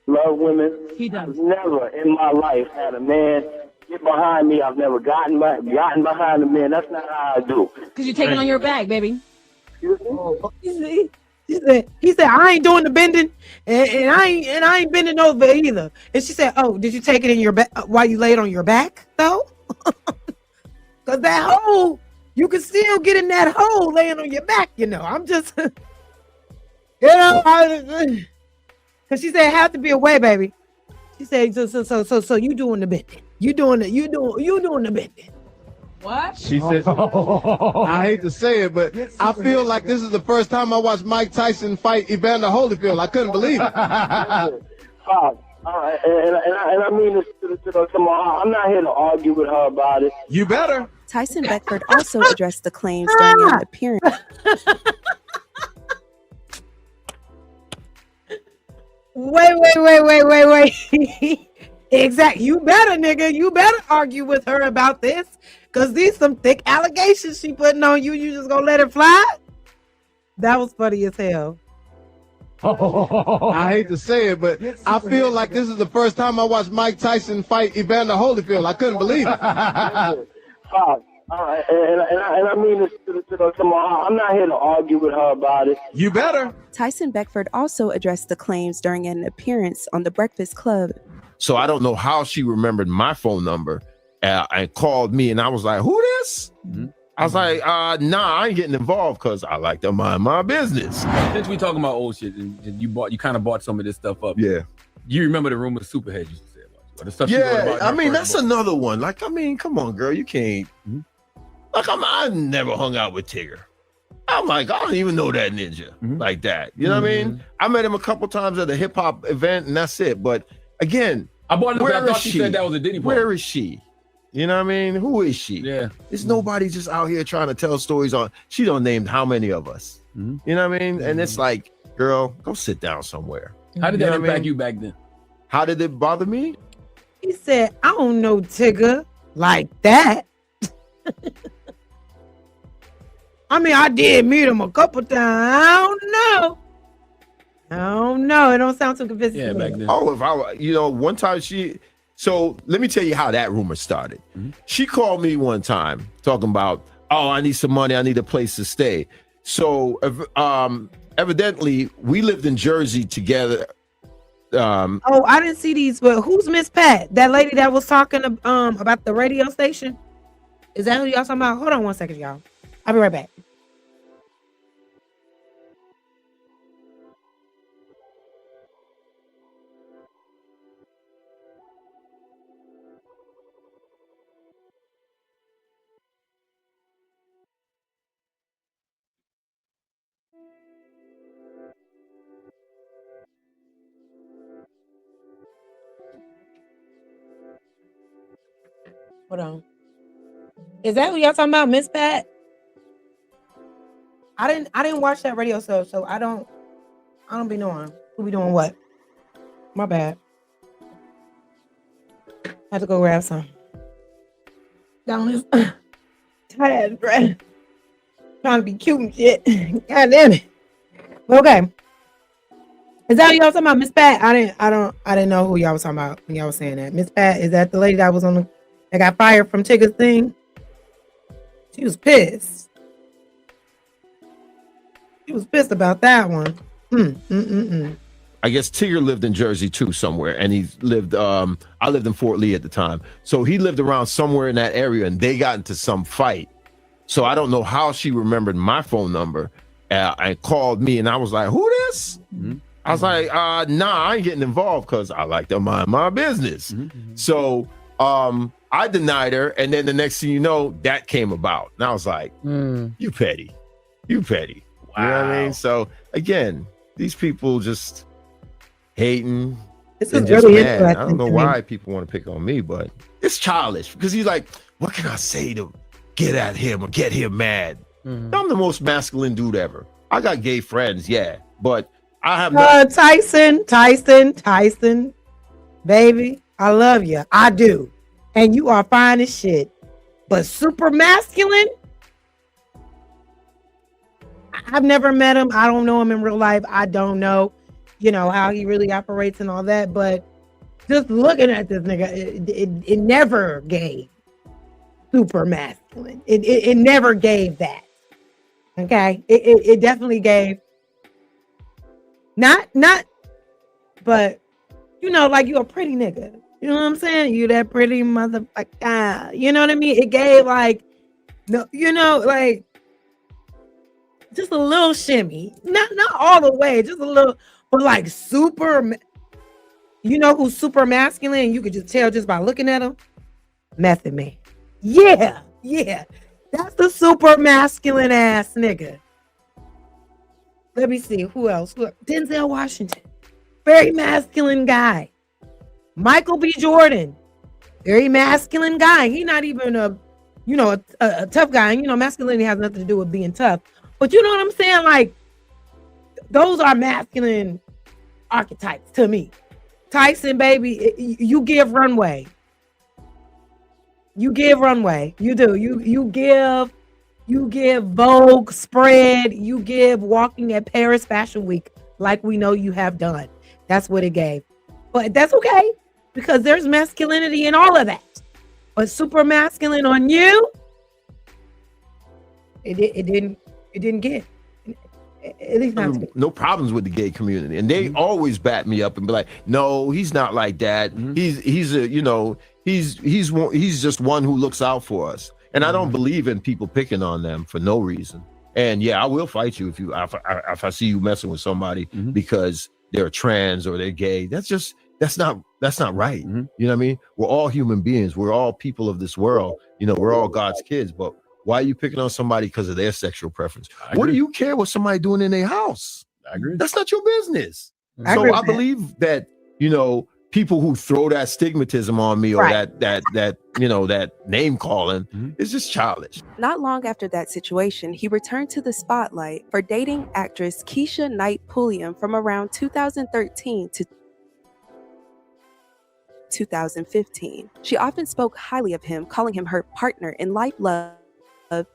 Love women. He does. Never in my life had a man get behind me. I've never gotten behind a man. That's not how I do. Because you're taking on your back, baby. Excuse me? He said, I ain't doing the bending and I ain't bending over either. And she said, oh, did you take it in your back while you laid on your back though? Because that hole, you can still get in that hole laying on your back, you know. I'm just, you know, because she said it has to be a way, baby. She said, so you doing the bending. You doing the bending. What? She said, I hate to say it, but I feel like this is the first time I watched Mike Tyson fight Evander Holyfield. I couldn't believe it. All right, and I mean this to my heart. I'm not here to argue with her about it. You better. Tyson Beckford also addressed the claims during an appearance. Wait. Exactly. You better, nigga. You better argue with her about this. Because these some thick allegations she putting on you. You just gonna let it fly? That was funny as hell. I hate to say it, but I feel like this is the first time I watched Mike Tyson fight Evander Holyfield. I couldn't believe it. All right, and I mean this to my heart. I'm not here to argue with her about it. You better. Tyson Beckford also addressed the claims during an appearance on The Breakfast Club. So I don't know how she remembered my phone number and called me, and I was like, who this? Mm-hmm. I was like, nah, I ain't getting involved because I like to mind my business. Since we talking about old shit, and you kind of bought some of this stuff up. Yeah. You remember the rumor Superhead used to say about you? Or the stuff Yeah, I mean, that's another one. Like, I mean, come on, girl, you can't. Mm-hmm. Like, I never hung out with Tigger. I'm like, I don't even know that ninja like that. You know what I mean? I met him a couple times at a hip hop event, and that's it. But again, I thought she said that was a Diddy part. Where is she? You know what I mean? Who is she? Yeah. There's nobody just out here trying to tell stories on. She don't named how many of us. You know what I mean? And it's like, girl, go sit down somewhere. How did that impact you back then? How did it bother me? He said, I don't know Tigger like that. I mean, I did meet him a couple times. I don't It don't sound too convincing. Yeah, to back me. then. Oh, if I, one time so let me tell you how that rumor started. She called me one time talking about, oh, I need some money. I need a place to stay. So, evidently we lived in Jersey together. Oh, I didn't see these, but who's Miss Pat? That lady that was talking about the radio station? Is that who y'all talking about? Hold on one second, y'all. I'll be right back. Hold on. Is that who y'all talking about, Miss Pat? I didn't watch that radio show, so I don't be knowing who be doing what. My bad. I have to go grab some. Down this tight ass bread. Trying to be cute and shit. God damn it. Okay. Is that who y'all talking about, Miss Pat? I didn't know who y'all was talking about when y'all was saying that. Miss Pat, is that the lady that was that got fired from Tigger's thing? She was pissed. She was pissed about that one. I guess Tigger lived in Jersey too somewhere, and he lived. I lived in Fort Lee at the time, so he lived around somewhere in that area, and they got into some fight. So I don't know how she remembered my phone number and called me, and I was like, "Who this?" I was like, "Nah, I ain't getting involved because I like to mind my business." So I denied her, and then the next thing you know, that came about, and I was like, "You petty, you petty." Wow. You know what I mean? So again, these people just hating. This is just really mad. interesting. I don't know why people want to pick on me, but it's childish because he's like, what can I say to get at him or get him mad? I'm the most masculine dude ever. I got gay friends, yeah, but I have no. Tyson, baby, I love you. I do. And you are fine as shit. But super masculine? I've never met him. I don't know him in real life. I don't know, how he really operates and all that. But just looking at this nigga, it never gave super masculine. It never gave that. Okay? It definitely gave not, but like you a pretty nigga. You know what I'm saying? You that pretty motherfucker. You know what I mean? It gave like, no, like just a little shimmy. Not all the way, just a little, but like super. You know who's super masculine? You could just tell just by looking at him. Method Man. Yeah. That's the super masculine ass nigga. Let me see who else. Denzel Washington, very masculine guy. Michael B. Jordan, very masculine guy. He not even a tough guy. Masculinity has nothing to do with being tough. But you know what I'm saying? Like, those are masculine archetypes to me. Tyson, baby, you give runway. You give runway. You do. You give Vogue spread. You give walking at Paris Fashion Week like we know you have done. That's what it gave. But that's okay because there's masculinity in all of that. But super masculine on you, it didn't get. At least not no problems with the gay community, and they always bat me up and be like, "No, he's not like that. He's just one who looks out for us." And I don't believe in people picking on them for no reason. And yeah, I will fight you if I see you messing with somebody because they're trans or they're gay. That's not right. You know what I mean? We're all human beings. We're all people of this world. We're all God's kids. But why are you picking on somebody because of their sexual preference? What do you care what somebody doing in their house? I agree. That's not your business. I believe that, people who throw that stigmatism on me or that name calling is just childish. Not long after that situation, he returned to the spotlight for dating actress Keisha Knight Pulliam from around 2013 to 2015. She often spoke highly of him, calling him her partner in life, love,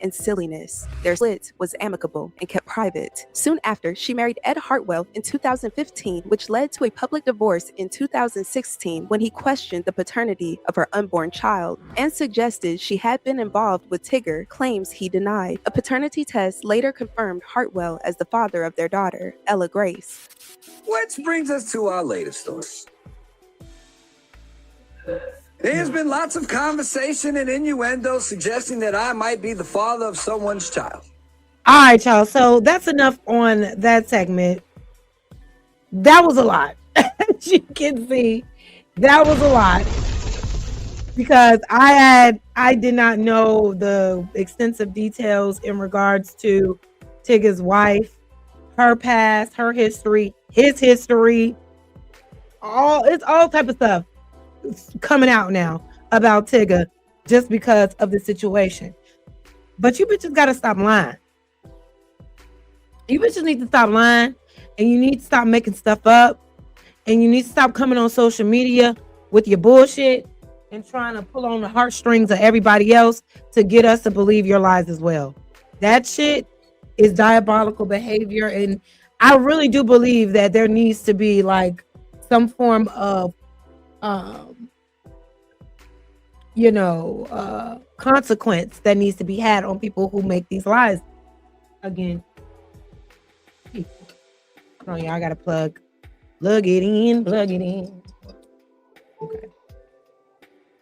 and silliness. Their split was amicable and kept private. Soon after, she married Ed Hartwell in 2015, which led to a public divorce in 2016 when he questioned the paternity of her unborn child and suggested she had been involved with Tigger, claims he denied. A paternity test later confirmed Hartwell as the father of their daughter, Ella Grace. Which brings us to our latest story. There's been lots of conversation and innuendo suggesting that I might be the father of someone's child. All right, y'all. So that's enough on that segment. That was a lot. As you can see, that was a lot. Because I did not know the extensive details in regards to Tigger's wife, her past, her history, his history. It's all type of stuff coming out now about Tigger just because of the situation. But you bitches gotta stop lying. You bitches need to stop lying, and you need to stop making stuff up, and you need to stop coming on social media with your bullshit and trying to pull on the heartstrings of everybody else to get us to believe your lies as well. That shit is diabolical behavior, and I really do believe that there needs to be like some form of consequence that needs to be had on people who make these lies. Again, hold on, y'all, I gotta plug it in. Okay.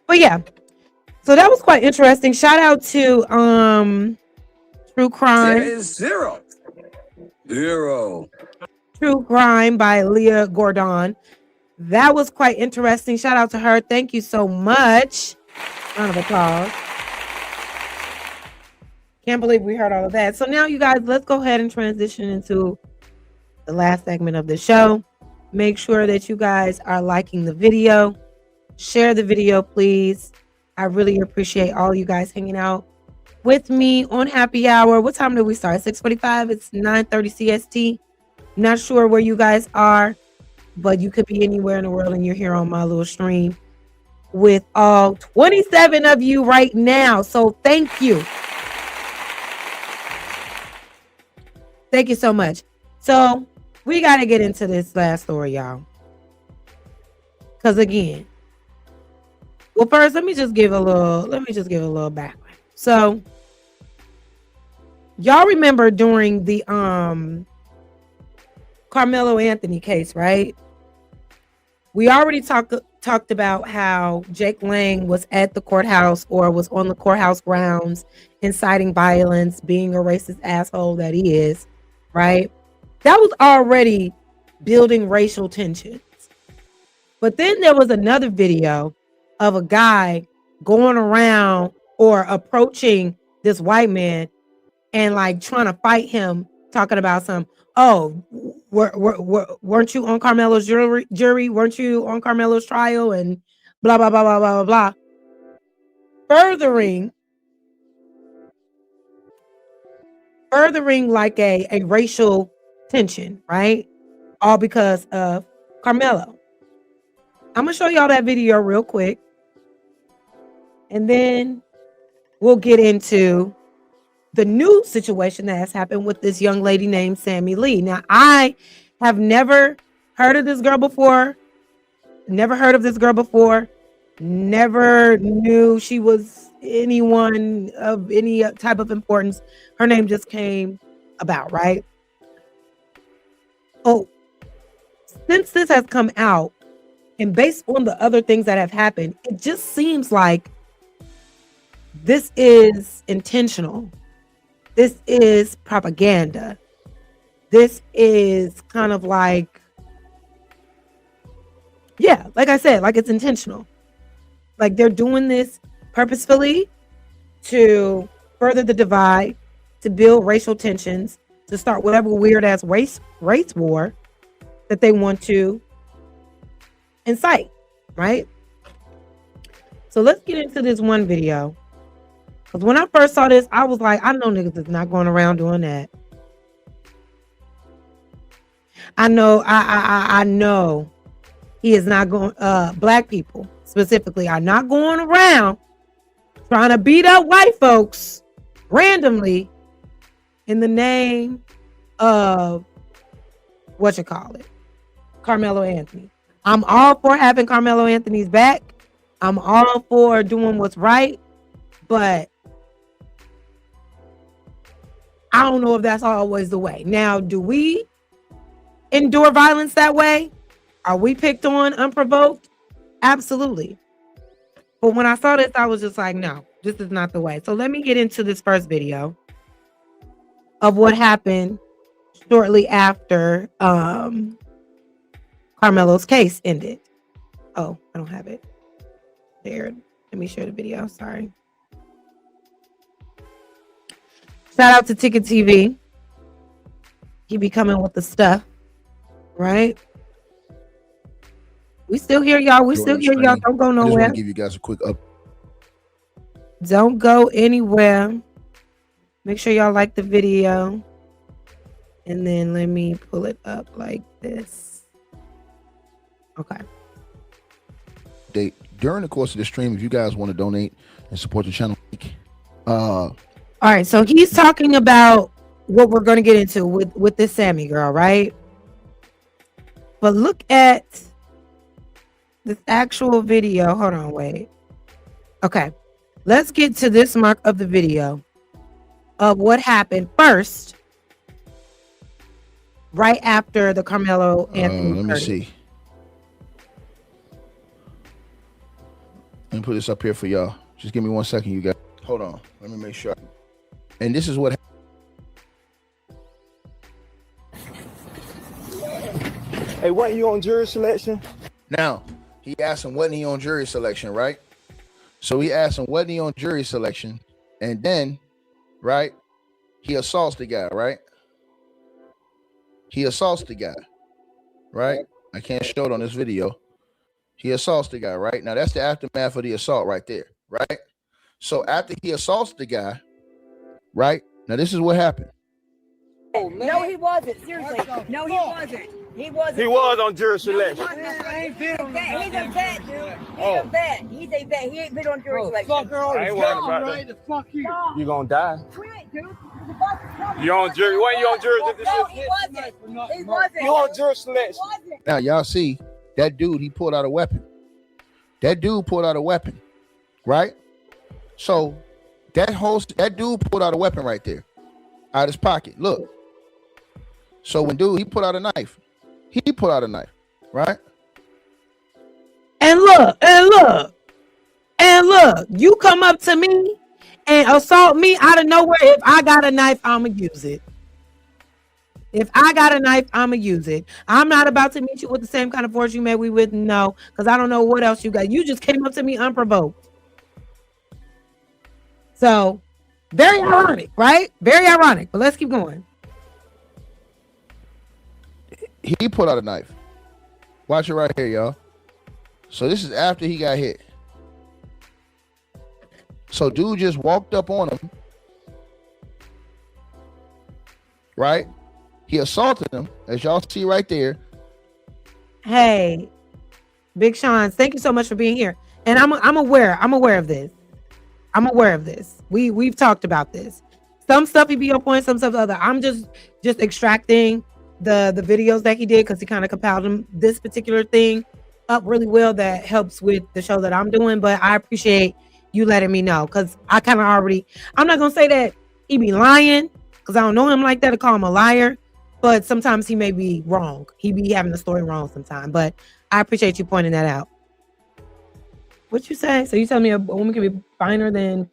But yeah, so that was quite interesting. Shout out to True Crime. There is zero. True Crime by Leah Gordon. That was quite interesting. Shout out to her. Thank you so much. Round of applause. Can't believe we heard all of that. So now, you guys, let's go ahead and transition into the last segment of the show. Make sure that you guys are liking the video. Share the video, please. I really appreciate all you guys hanging out with me on Happy Hour. What time did we start? 6:45. It's 9:30 CST. Not sure where you guys are, but you could be anywhere in the world and you're here on my little stream with all 27 of you right now. So thank you. Thank you so much. So we got to get into this last story, y'all. Because again, well, first, let me just give a little background. So y'all remember during the Karmelo Anthony case, right? We already talked about how Jake Lang was at the courthouse or was on the courthouse grounds inciting violence, being a racist asshole that he is, right? That was already building racial tensions. But then there was another video of a guy going around or approaching this white man and like trying to fight him, talking about weren't you on Karmelo's jury? Weren't you on Karmelo's trial? And blah, blah, blah, blah, blah, blah, blah. Furthering like a racial tension, right? All because of Karmelo. I'm going to show y'all that video real quick. And then we'll get into the new situation that has happened with this young lady named Sammie Lee. Now, I have never heard of this girl before. Never knew she was anyone of any type of importance. Her name just came about, right? Oh, since this has come out, and based on the other things that have happened, it just seems like this is intentional. This is propaganda. This is kind of like, yeah, like I said, like it's intentional. Like they're doing this purposefully to further the divide, to build racial tensions, to start whatever weird ass race war that they want to incite, right? So let's get into this one video. Because when I first saw this, I was like, I know niggas is not going around doing that. I know he is not going, black people specifically are not going around trying to beat up white folks randomly in the name of Carmelo Anthony. I'm all for having Carmelo Anthony's back. I'm all for doing what's right, but I don't know if that's always the way. Now, do we endure violence that way? Are we picked on unprovoked? Absolutely. But when I saw this, I was just like, no, this is not the way. So let me get into this first video of what happened shortly after Carmelo's case ended. Oh, I don't have it there. Let me share the video. Sorry. Shout out to Ticket TV. He be coming with the stuff, right? We still here, y'all. We still here, y'all. Don't go I just nowhere. want to give you guys a quick up. Don't go anywhere. Make sure y'all like the video. And then let me pull it up like this. Okay. During the course of the stream, if you guys want to donate and support the channel, All right, so he's talking about what we're going to get into with this Sammie girl, right? But look at this actual video. Hold on, wait. Okay, let's get to this mark of the video of what happened first, right after the Carmelo Anthony. let me see. Let me put this up here for y'all. Just give me 1 second, you guys. Hold on. Let me make sure. And this is what. Hey, wasn't you on jury selection? Now, he asked him, wasn't he on jury selection, right? So he asked him, wasn't he on jury selection? And then, right, he assaults the guy, right? He assaults the guy, right? I can't show it on this video. He assaults the guy, right? Now, that's the aftermath of the assault right there, right? So after he assaults the guy, right? Now, this is what happened. No, he wasn't. Seriously. No, he wasn't. He wasn't. He was on jury selection. He's a vet, dude. He's a vet. He's a vet. He ain't been on jury selection. I ain't worried about that. Fuck you. You gonna die. Quit, dude. You on jury? When you on jury? No, he wasn't. He wasn't. You on jury selection? Now, y'all see that dude, he pulled out a weapon. That dude pulled out a weapon, right? So that dude pulled out a weapon right there out of his pocket. Look. So when he pulled out a knife. He pulled out a knife, right? And look, you come up to me and assault me out of nowhere. If I got a knife, I'ma use it. If I got a knife, I'ma use it. I'm not about to meet you with the same kind of force you met me with. No, because I don't know what else you got. You just came up to me unprovoked. So, very ironic, right? Very ironic. But let's keep going. He pulled out a knife. Watch it right here, y'all. So this is after he got hit. So dude just walked up on him. Right? He assaulted him, as y'all see right there. Hey, Big Sean, thank you so much for being here. And I'm aware of this. I'm aware of this. We've talked about this. Some stuff he be on point, some stuff other. I'm just extracting the videos that he did because he kind of compiled them this particular thing up really well that helps with the show that I'm doing. But I appreciate you letting me know because I kind of I'm not gonna say that he be lying because I don't know him like that to call him a liar, but sometimes he may be wrong. He be having the story wrong sometimes, but I appreciate you pointing that out. What you say? So you tell me a woman can be finer than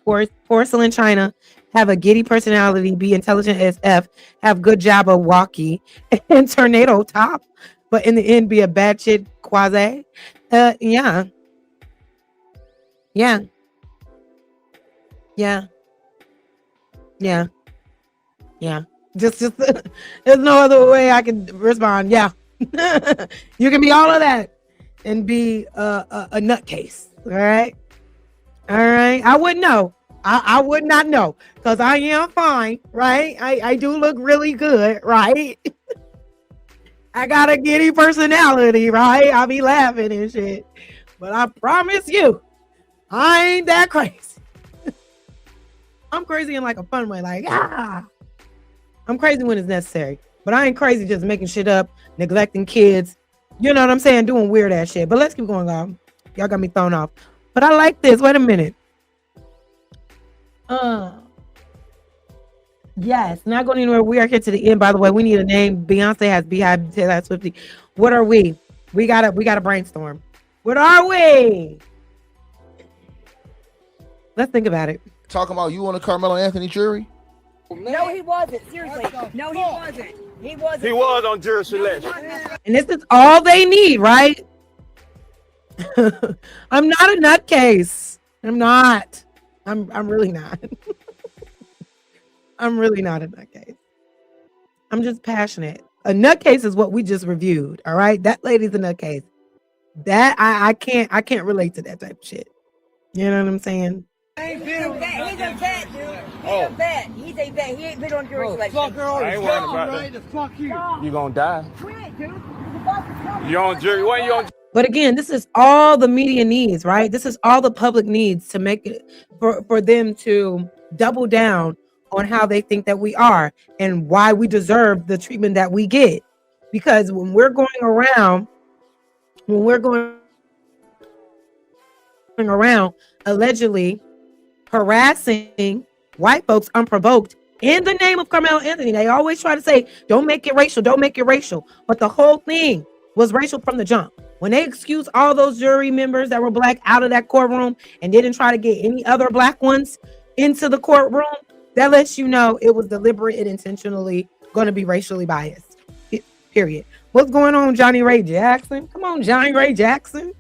porcelain china, have a giddy personality, be intelligent as F, have good job of walkie, and tornado top, but in the end be a bad shit quasi. Yeah. Just there's no other way I can respond. Yeah. You can be all of that and be a nutcase. All right. I wouldn't know. I would not know because I am fine, right? I do look really good, right? I got a giddy personality, right? I'll be laughing and shit. But I promise you, I ain't that crazy. I'm crazy in like a fun way, like I'm crazy when it's necessary, but I ain't crazy just making shit up, neglecting kids. You know what I'm saying? Doing weird ass shit. But let's keep going, y'all. Y'all got me thrown off. But I like this. Wait a minute. Yes, not going anywhere. We are here to the end. By the way, we need a name. Beyonce has Beehive, Taylor Swifty. What are we? We gotta brainstorm. What are we? Let's think about it. Talking about you on a Karmelo Anthony jury? No, he wasn't. Seriously. No, he wasn't. He wasn't. He was on jury selection. And this is all they need, right? I'm not a nutcase. I'm not. I'm really not. I'm really not a nutcase. I'm just passionate. A nutcase is what we just reviewed. All right. That lady's a nutcase. That I can't relate to that type of shit. You know what I'm saying? He's a vet, dude. He's a vet. He's a vet. He ain't been on jury selection. I ain't worried about that. Fuck you. You gonna die. Quit, dude. You on jury? When you on? But again, this is all the media needs, right? This is all the public needs to make it for them to double down on how they think that we are and why we deserve the treatment that we get. Because when we're going around allegedly harassing white folks unprovoked in the name of Karmelo Anthony, they always try to say, don't make it racial, don't make it racial. But the whole thing was racial from the jump. When they excused all those jury members that were black out of that courtroom and didn't try to get any other black ones into the courtroom, that lets you know it was deliberate and intentionally going to be racially biased. Period. What's going on, Johnny Ray Jackson? Come on, Johnny Ray Jackson.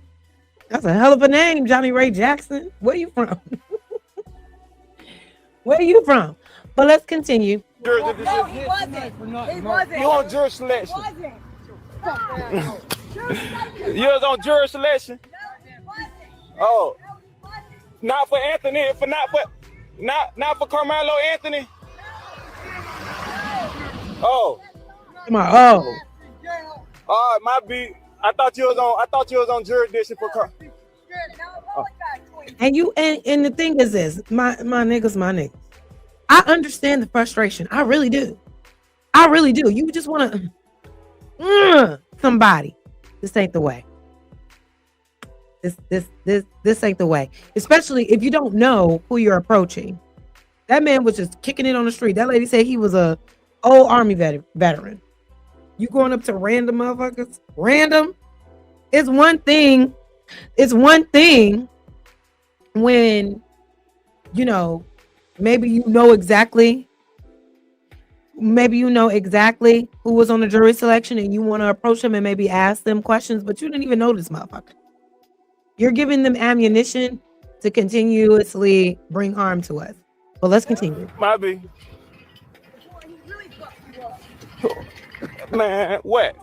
That's a hell of a name, Johnny Ray Jackson. Where you from? Where are you from? But let's continue. No, he wasn't. He wasn't. You on jury selection? You was on jury selection? Oh, not for Anthony, not for Karmelo Anthony. Oh. Oh. All right, my beat. I thought you was on jurisdiction for Car. And the thing is this, my niggas. I understand the frustration. I really do. You just want to somebody. This ain't the way. This ain't the way. Especially if you don't know who you're approaching. That man was just kicking it on the street. That lady said he was a old army veteran. You going up to random motherfuckers? Random? It's one thing when, you know, maybe you know exactly who was on the jury selection and you want to approach them and maybe ask them questions, but you didn't even know this motherfucker. You're giving them ammunition to continuously bring harm to us. But let's continue. Might be. Man, what?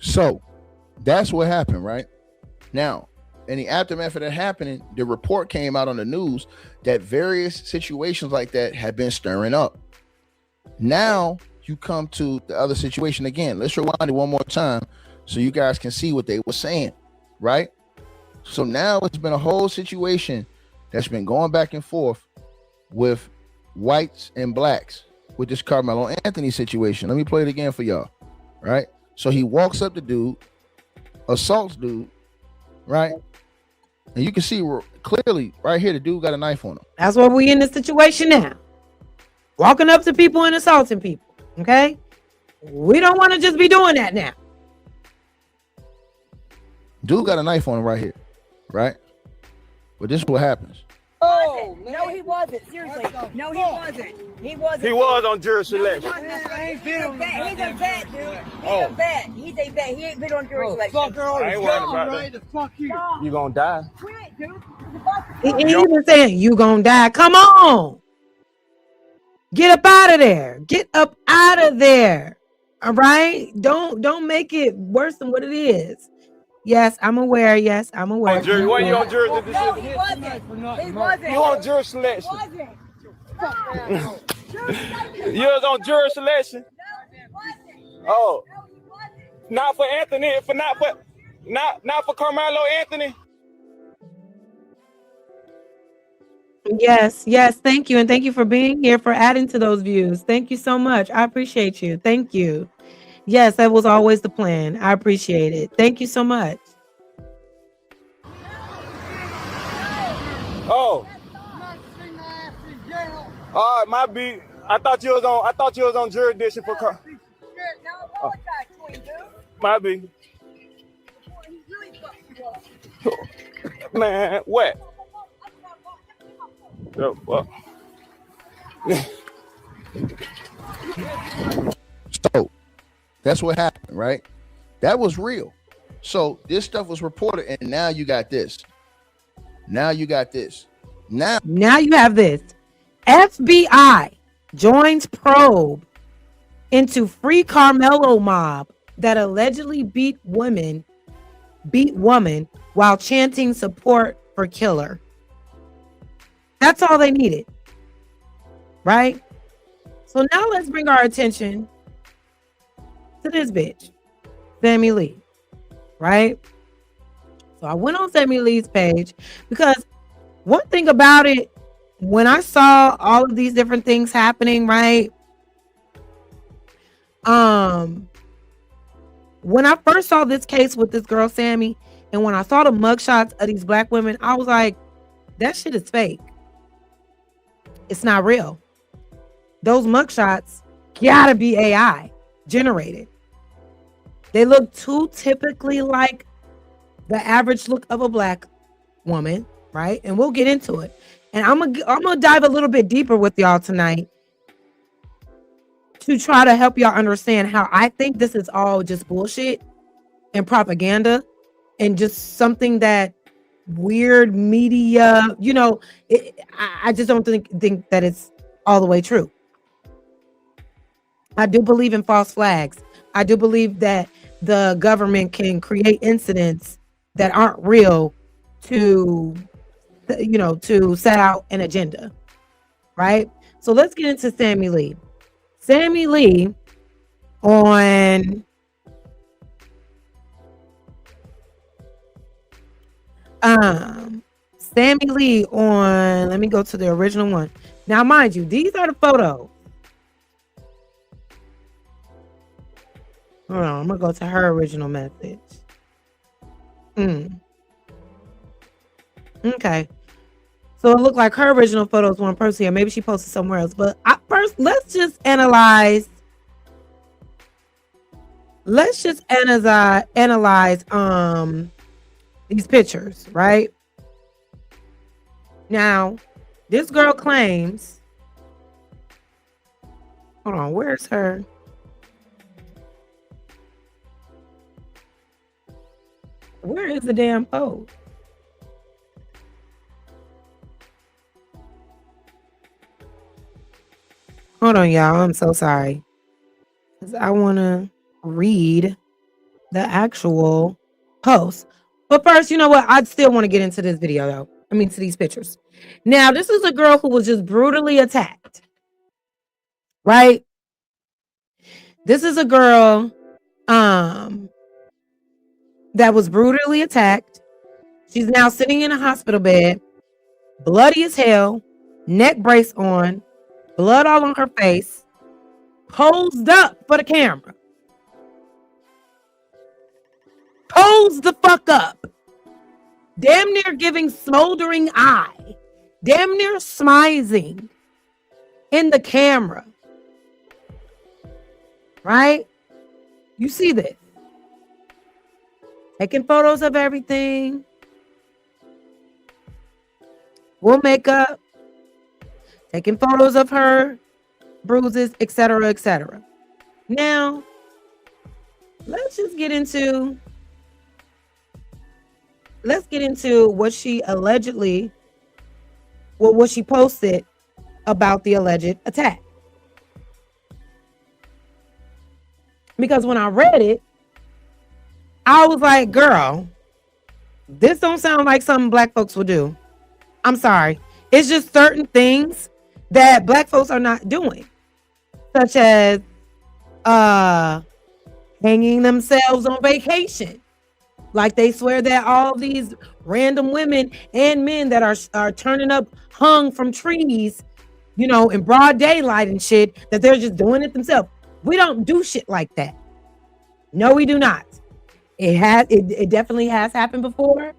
So that's what happened, right? Now, in the aftermath of that happening, the report came out on the news that various situations like that had been stirring up. Now you come to the other situation again. Let's rewind it one more time so you guys can see what they were saying, right? So now it's been a whole situation that's been going back and forth with whites and blacks with this Karmelo Anthony situation. Let me play it again for y'all, right? So he walks up to dude, assaults dude, right? And you can see clearly right here, the dude got a knife on him. That's why we in this situation now. Walking up to people and assaulting people, okay? We don't want to just be doing that now. Dude got a knife on him right here, right? But this is what happens. Oh, no, he wasn't. Seriously. No, he wasn't. He wasn't. He was on jury selection. He's a vet, dude. He's a vet. He's a vet. He ain't been on jury selection. I ain't worried about that. Fuck you. You gonna die. Quit, dude. He ain't even saying you gonna die. Come on. Get up out of there. Get up out of there. All right. Don't make it worse than what it is. Yes, I'm aware. Yes, I'm aware. On jury. When you on jury? No, he wasn't. He wasn't. You on jury selection? You was on jury selection? Oh, not for Anthony. Not for Karmelo Anthony. Yes, yes. Thank you. And thank you for being here, for adding to those views. Thank you so much. I appreciate you. Thank you. Yes, that was always the plan. I appreciate it. Thank you so much. Oh. All right, my beat. I thought you was on jurisdiction for my beat. Man, what? Oh, well. So that's what happened, right? That was real. So this stuff was reported, and now you got this. Now you got this. Now you have this. FBI joins probe into free Karmelo mob that allegedly beat woman while chanting support for killer. That's all they needed, right? So now let's bring our attention to this bitch, Sammie Lee, right? So I went on Sammie Lee's page because one thing about it, when I saw all of these different things happening, right? When I first saw this case with this girl, Sammie, and when I saw the mugshots of these black women, I was like, that shit is fake. It's not real. Those mugshots gotta be AI generated. They look too typically like the average look of a black woman, right? And we'll get into it. And I'm gonna dive a little bit deeper with y'all tonight to try to help y'all understand how I think this is all just bullshit and propaganda and just something that weird media, I just don't think that it's all the way true. I do believe in false flags. I do believe that the government can create incidents that aren't real to set out an agenda, right? So let's get into Sammie Lee. Sammie Lee on let me go to the original one. Now, mind you, these are the photos. Hold on, I'm gonna go to her original message. Okay. So it looked like her original photos one person here. Maybe she posted somewhere else. But first, let's just analyze these pictures, right? Now, this girl claims, hold on, where's her? Where is the damn post? Hold on, y'all. I'm so sorry. Because I want to read the actual post. But first, you know what? I still want to get into this video, though. I mean, to these pictures. Now, this is a girl who was just brutally attacked. Right? This is a girl that was brutally attacked. She's now sitting in a hospital bed, bloody as hell, neck brace on, blood all on her face, posed up for the camera. Posed the fuck up. Damn near giving smoldering eye. Damn near smizing in the camera. Right? You see this. Taking photos of everything. Full makeup. Taking photos of her bruises, etc., etc. Now, let's get into what she allegedly, what she posted about the alleged attack. Because when I read it, I was like, girl, this don't sound like something black folks will do. I'm sorry. It's just certain things that black folks are not doing, such as hanging themselves on vacation, Like they swear that all these random women and men that are turning up hung from trees, you know, in broad daylight and shit, that they're just doing it themselves. We don't do shit like that. No, we do not. It definitely has happened before,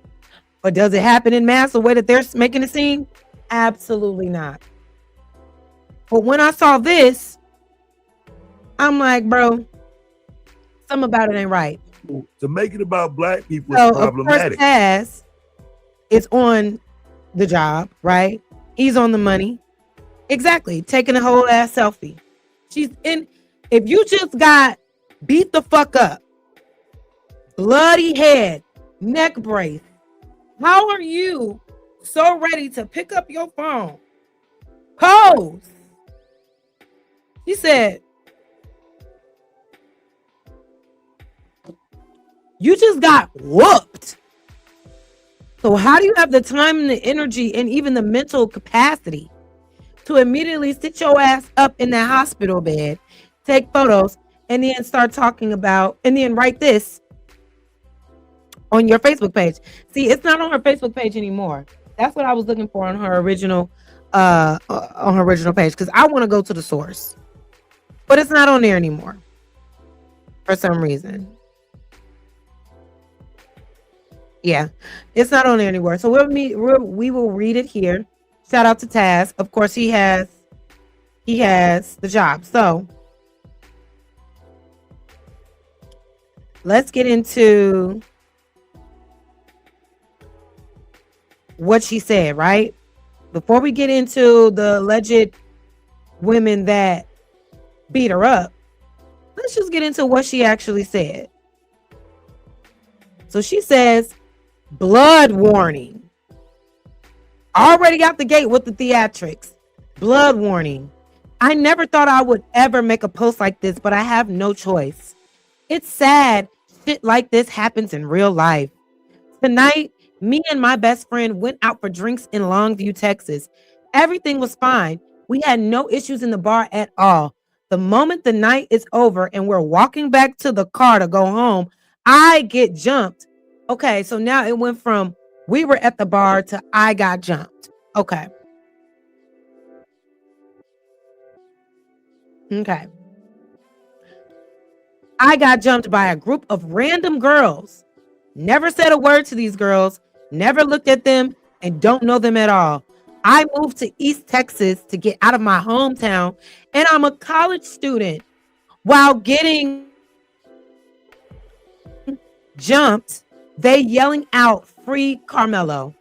but does it happen in mass the way that they're making it seem? Absolutely not. But when I saw this, I'm like, bro, something about it ain't right. To make it about black people So is problematic. of course, Taz is on the job, right? He's on the money. Exactly. Taking a whole ass selfie. She's in. If you just got beat the fuck up, bloody head, neck brace, how are you so ready to pick up your phone, pose? He said, you just got whooped. So how do you have the time and the energy and even the mental capacity to immediately sit your ass up in that hospital bed, take photos, and then start talking about, and then write this on your Facebook page? See, it's not on her Facebook page anymore. That's what I was looking for on her original page, because I want to go to the source, but it's not on there anymore for some reason. Yeah, it's not on there anymore. So we will read it here. Shout out to Taz. Of course, he has the job. So let's get into what she said, right? Before we get into the alleged women that beat her up, let's just get into what she actually said. So she says, blood warning. Already out the gate with the theatrics. Blood warning. I never thought I would ever make a post like this, but I have no choice. It's sad shit like this happens in real life. Tonight, me and my best friend went out for drinks in Longview, Texas. Everything was fine. We had no issues in the bar at all. The moment the night is over and we're walking back to the car to go home, I get jumped. Okay, so now it went from we were at the bar to I got jumped. Okay. Okay. I got jumped by a group of random girls. Never said a word to these girls, never looked at them, and don't know them at all. I moved to East Texas to get out of my hometown, and I'm a college student. While getting jumped, they yelling out, "Free Karmelo."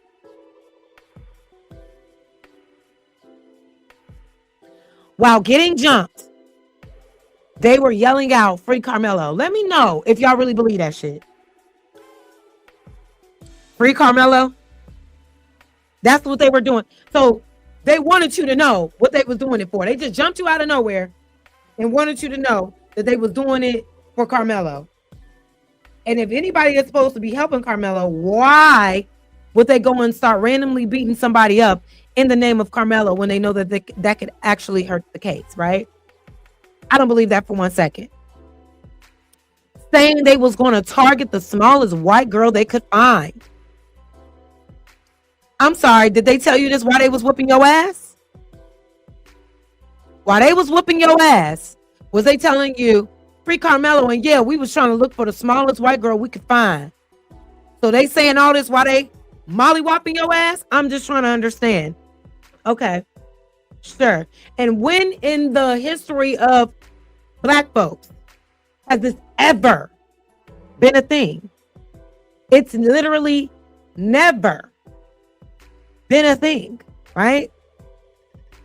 While getting jumped, they were yelling out, "Free Karmelo." Let me know if y'all really believe that shit. Free Karmelo. That's what they were doing. So they wanted you to know what they was doing it for. They just jumped you out of nowhere and wanted you to know that they was doing it for Karmelo. And if anybody is supposed to be helping Karmelo, why would they go and start randomly beating somebody up in the name of Karmelo when they know that that could actually hurt the case, right? I don't believe that for 1 second. Saying they was going to target the smallest white girl they could find. I'm sorry, did they tell you this while they was whooping your ass? While they was whooping your ass, was they telling you, "Free Karmelo"? And yeah, we was trying to look for the smallest white girl we could find. So they saying all this while they molly-whopping your ass? I'm just trying to understand. Okay, sure. And when in the history of black folks has this ever been a thing? It's literally never been a thing, right?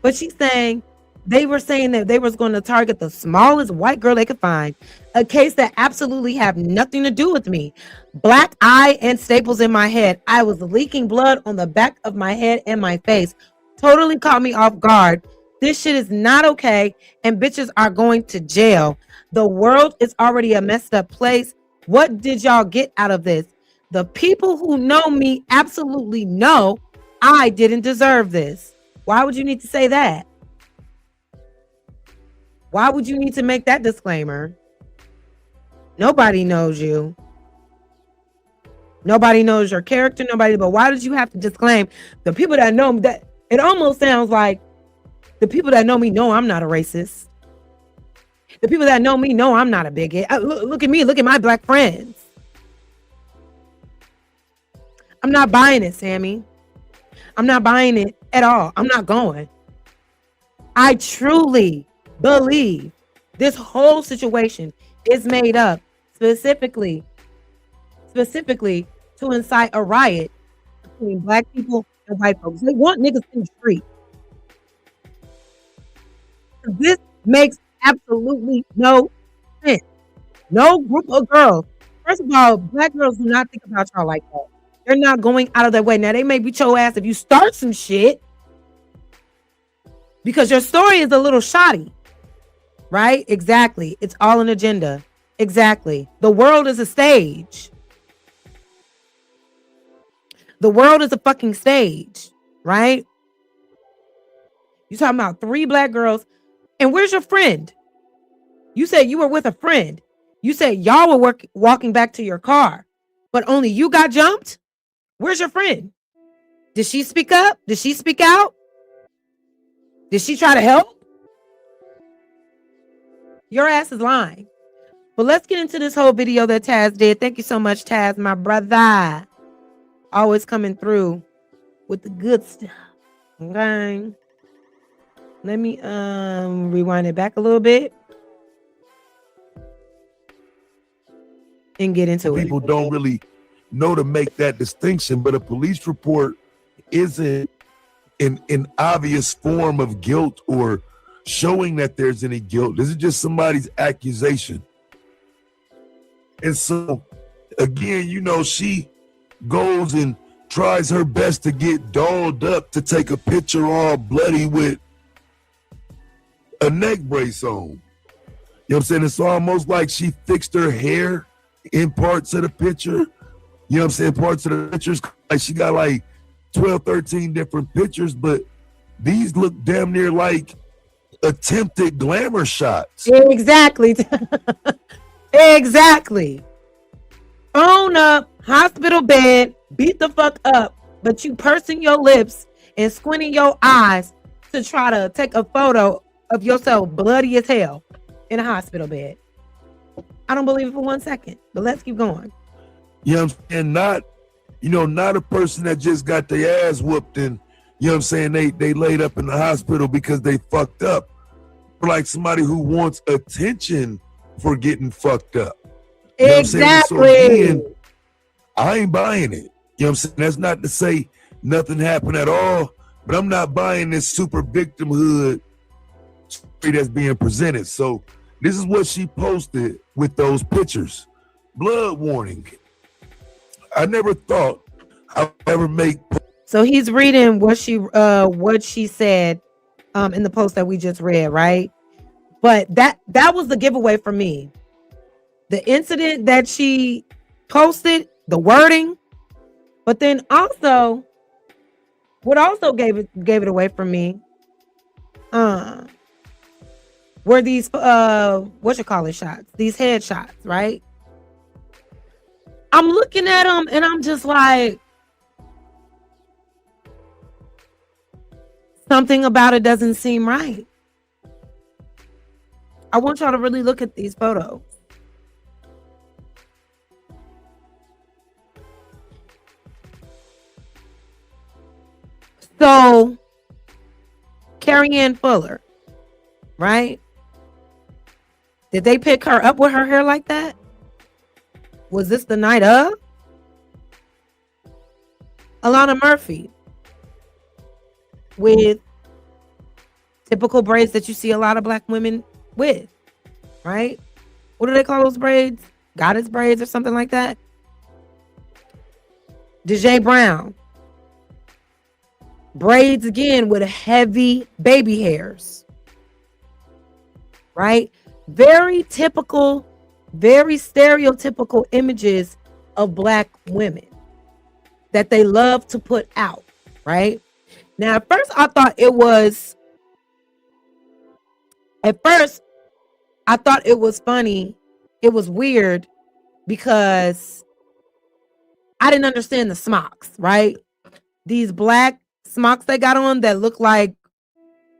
But she's saying they were saying that they was going to target the smallest white girl they could find, a case that absolutely have nothing to do with me. Black eye and staples in my head. I was leaking blood on the back of my head and my face. Totally caught me off guard. This shit is not okay, and bitches are going to jail. The world is already a messed up place. What did y'all get out of this? The people who know me absolutely know I didn't deserve this. Why would you need to say that? Why would you need to make that disclaimer? Nobody knows you. Nobody knows your character. Nobody. But why did you have to disclaim the people that know me? That it almost sounds like the people that know me know I'm not a racist. The people that know me know I'm not a bigot. Look at me. Look at my black friends. I'm not buying it, Sammie. I'm not buying it at all. I'm not going. I truly believe this whole situation is made up specifically to incite a riot between black people and white folks. They want niggas in the street. This makes absolutely no sense. No group of girls. First of all, black girls do not think about y'all like that. They're not going out of their way. Now, they may beat your ass if you start some shit because your story is a little shoddy, right? Exactly. It's all an agenda. Exactly. The world is a stage. The world is a fucking stage, right? You talking about 3 black girls, and where's your friend? You said you were with a friend. You said y'all were walking back to your car, but only you got jumped? Where's your friend? Did she speak up? Did she speak out? Did she try to help? Your ass is lying. But let's get into this whole video that Taz did. Thank you so much, Taz, my brother. Always coming through with the good stuff. Okay. Let me rewind it back a little bit and get into it. People don't really know to make that distinction, but a police report isn't an obvious form of guilt or showing that there's any guilt. This is just somebody's accusation. And so, again, you know, she goes and tries her best to get dolled up to take a picture all bloody with a neck brace on. You know what I'm saying? It's almost like she fixed her hair in parts of the picture. You know what I'm saying? Parts of the pictures, like she got like 12, 13 different pictures, but these look damn near like attempted glamour shots. Exactly. Exactly. Phone up, hospital bed, beat the fuck up, but you pursing your lips and squinting your eyes to try to take a photo of yourself bloody as hell in a hospital bed. I don't believe it for 1 second, but let's keep going. You know what I'm saying? Not a person that just got their ass whooped and, you know what I'm saying, they laid up in the hospital because they fucked up. Or like somebody who wants attention for getting fucked up. You know exactly. What I'm saying? So again, I ain't buying it. You know what I'm saying? That's not to say nothing happened at all, but I'm not buying this super victimhood story that's being presented. So this is what she posted with those pictures. Blood warning. I never thought I would ever make. So he's reading what she said in the post that we just read, right? But that was the giveaway for me. The incident that she posted, the wording, but then also what also gave it away from me were these shots, these headshots, right? I'm looking at them and I'm just like, something about it doesn't seem right. I want y'all to really look at these photos. So, Carrie Ann Fuller, right? Did they pick her up with her hair like that? Was this the night of? Alana Murphy with typical braids that you see a lot of black women with, right? What do they call those braids? Goddess braids or something like that? DJ Brown. Braids again with heavy baby hairs, right? Very typical, very stereotypical images of black women that they love to put out, right? Now, at first I thought it was funny. It was weird because I didn't understand the smocks, right? These black smocks they got on that look like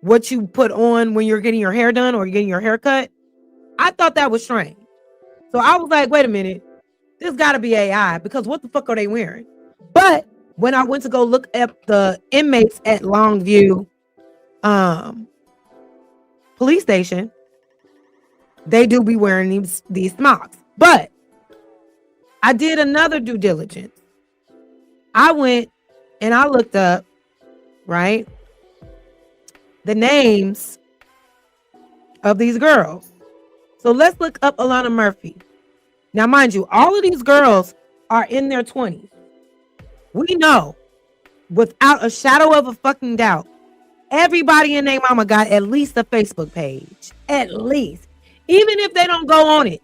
what you put on when you're getting your hair done or getting your hair cut. I thought that was strange. So I was like, wait a minute, this got to be AI because what the fuck are they wearing? But when I went to go look up the inmates at Longview police station, they do be wearing these smocks. But I did another due diligence. I went and I looked up, right, the names of these girls. So let's look up Alana Murphy. Now, mind you, all of these girls are in their 20s. We know, without a shadow of a fucking doubt, everybody and their mama got at least a Facebook page. At least. Even if they don't go on it,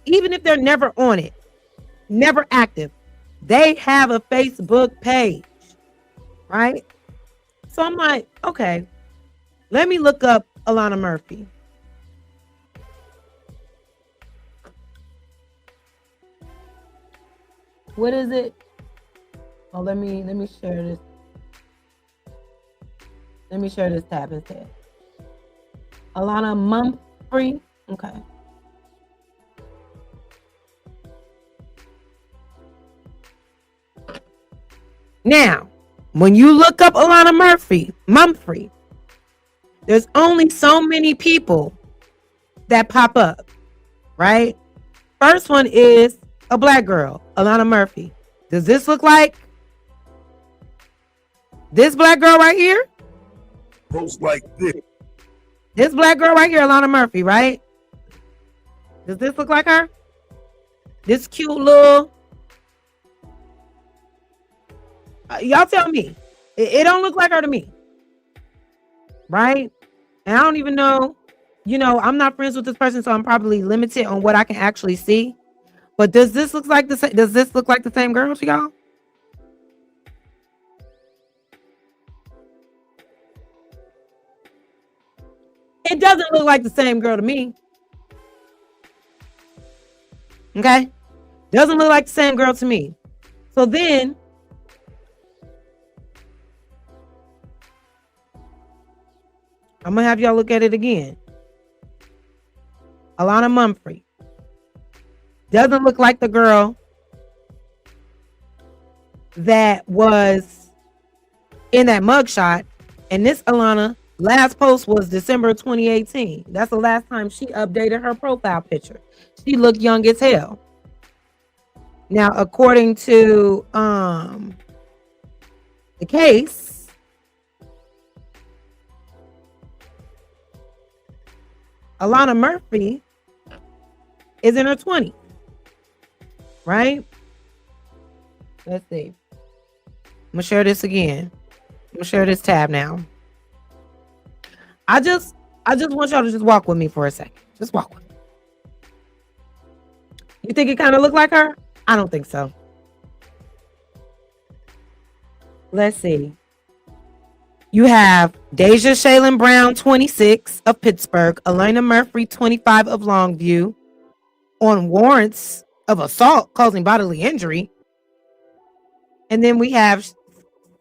even if they're never on it, never active, they have a Facebook page, right? So I'm like, okay, let me look up Alana Murphy. What is it? Oh, let me share this. Let me share this tab instead. Alana Mumfree. Okay. Now, when you look up Alana Mumfree, there's only so many people that pop up, right? First one is a black girl, Alana Murphy. Does this look like this black girl right here? Post like this. This black girl right here, Alana Murphy, right? Does this look like her? This cute little... y'all tell me. It don't look like her to me. Right? And I don't even know. You know, I'm not friends with this person, so I'm probably limited on what I can actually see. But does this look like the same? Does this look like the same girl to y'all? It doesn't look like the same girl to me. Okay? Doesn't look like the same girl to me. So then I'm gonna have y'all look at it again. Alana Mumfree. Doesn't look like the girl that was in that mugshot. And this Alana, last post was December 2018. That's the last time she updated her profile picture. She looked young as hell. Now, according to the case, Alana Murphy is in her 20s. Right? Let's see. I'm gonna share this again. I'm gonna share this tab now. I just want y'all to just walk with me for a second. Just walk with me. You think it kind of look like her? I don't think so. Let's see. You have Deja Shaylin Brown, 26 of Pittsburgh, Alana Murphy, 25 of Longview, on warrants of assault causing bodily injury. And then we have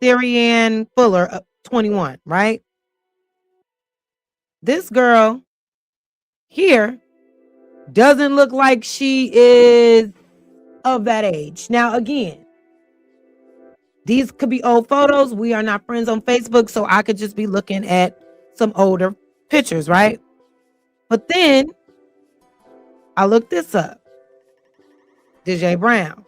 Syrianne Fuller, 21, right? This girl here doesn't look like she is of that age. Now, again, these could be old photos. We are not friends on Facebook, so I could just be looking at some older pictures, right? But then I looked this up. DJ Brown.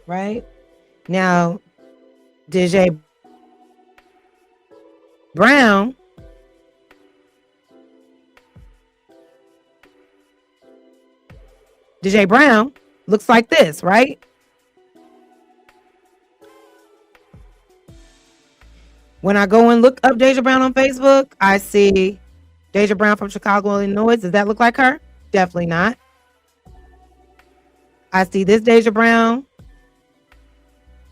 Right? Now, DJ Brown looks like this, right? When I go and look up Deja Brown on Facebook, I see Deja Brown from Chicago, Illinois. Does that look like her? Definitely not. I see this Deja Brown.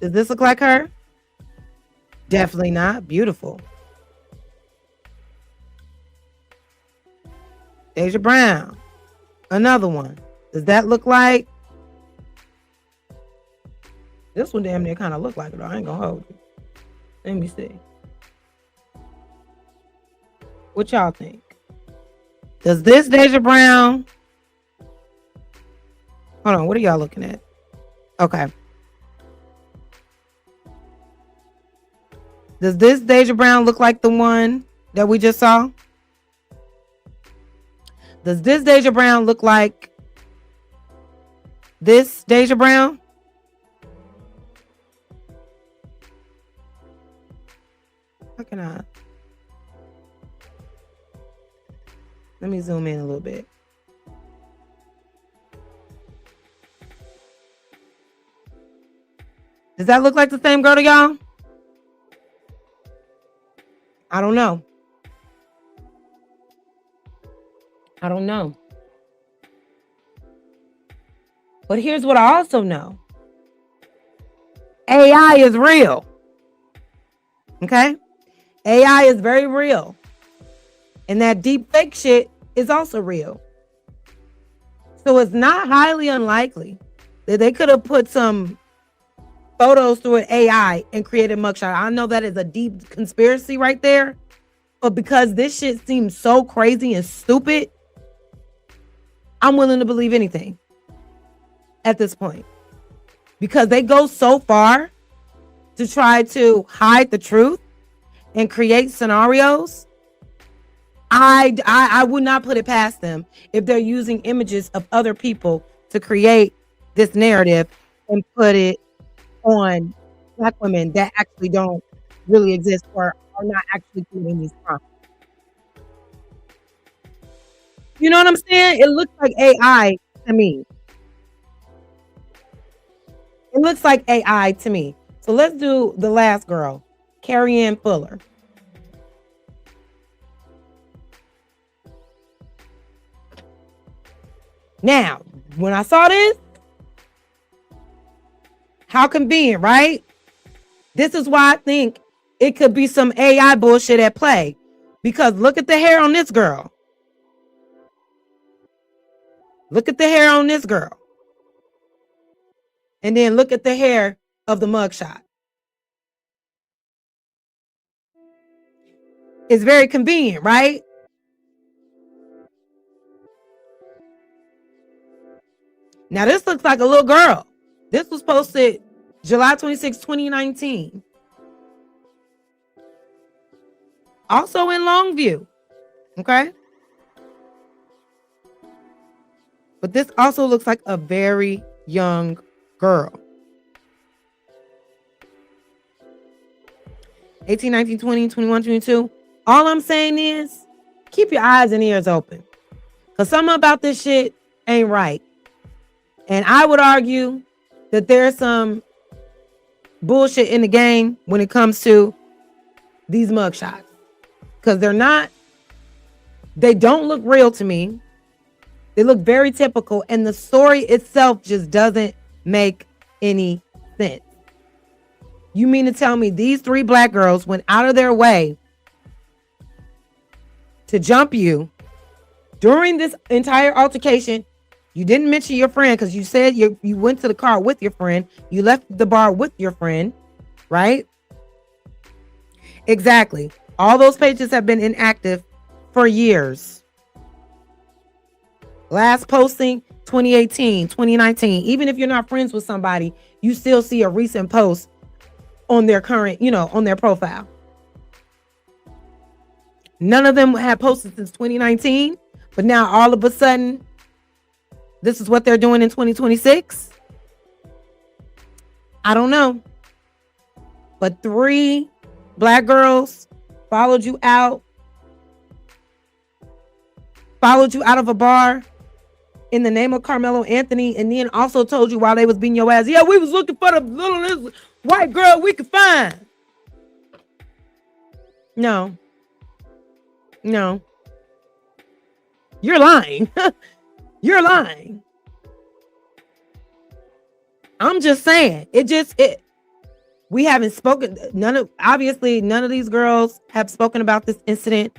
Does this look like her? Definitely not. Beautiful. Deja Brown. Another one. Does that look like? This one damn near kind of look like it. I ain't gonna hold you. Let me see. What y'all think? Does this Deja Brown? Hold on. What are y'all looking at? Okay. Does this Deja Brown look like the one that we just saw? Does this Deja Brown look like this Deja Brown? How can I? Let me zoom in a little bit. Does that look like the same girl to y'all? I don't know. I don't know. But here's what I also know. AI is real. Okay? AI is very real. And that deep fake shit is also real. So it's not highly unlikely that they could have put some photos through an AI and created mugshot. I know that is a deep conspiracy right there. But because this shit seems so crazy and stupid, I'm willing to believe anything at this point. Because they go so far to try to hide the truth and create scenarios. I would not put it past them if they're using images of other people to create this narrative and put it on Black women that actually don't really exist or are not actually committing these crimes. You know what I'm saying? It looks like AI to me. It looks like AI to me. So let's do the last girl, Carrie Ann Fuller. Now, when I saw this, how convenient, right? This is why I think it could be some AI bullshit at play. Because look at the hair on this girl. Look at the hair on this girl. And then look at the hair of the mugshot. It's very convenient, right? Now, this looks like a little girl. This was posted July 26, 2019. Also in Longview. Okay? But this also looks like a very young girl. 18, 19, 20, 21, 22. All I'm saying is keep your eyes and ears open. Because something about this shit ain't right. And I would argue that there's some bullshit in the game when it comes to these mugshots. Because they don't look real to me. They look very typical. And the story itself just doesn't make any sense. You mean to tell me these 3 Black girls went out of their way to jump you during this entire altercation? You didn't mention your friend because you said you went to the car with your friend. You left the bar with your friend, right? Exactly. All those pages have been inactive for years. Last posting, 2018, 2019. Even if you're not friends with somebody, you still see a recent post on their current, on their profile. None of them had posted since 2019, but now all of a sudden, this is what they're doing in 2026. I don't know. But 3 Black girls followed you out of a bar in the name of Karmelo Anthony, and then also told you while they was beating your ass, yeah, we was looking for the littlest white girl we could find. No. You're lying. You're lying. I'm just saying. We haven't spoken. None of these girls have spoken about this incident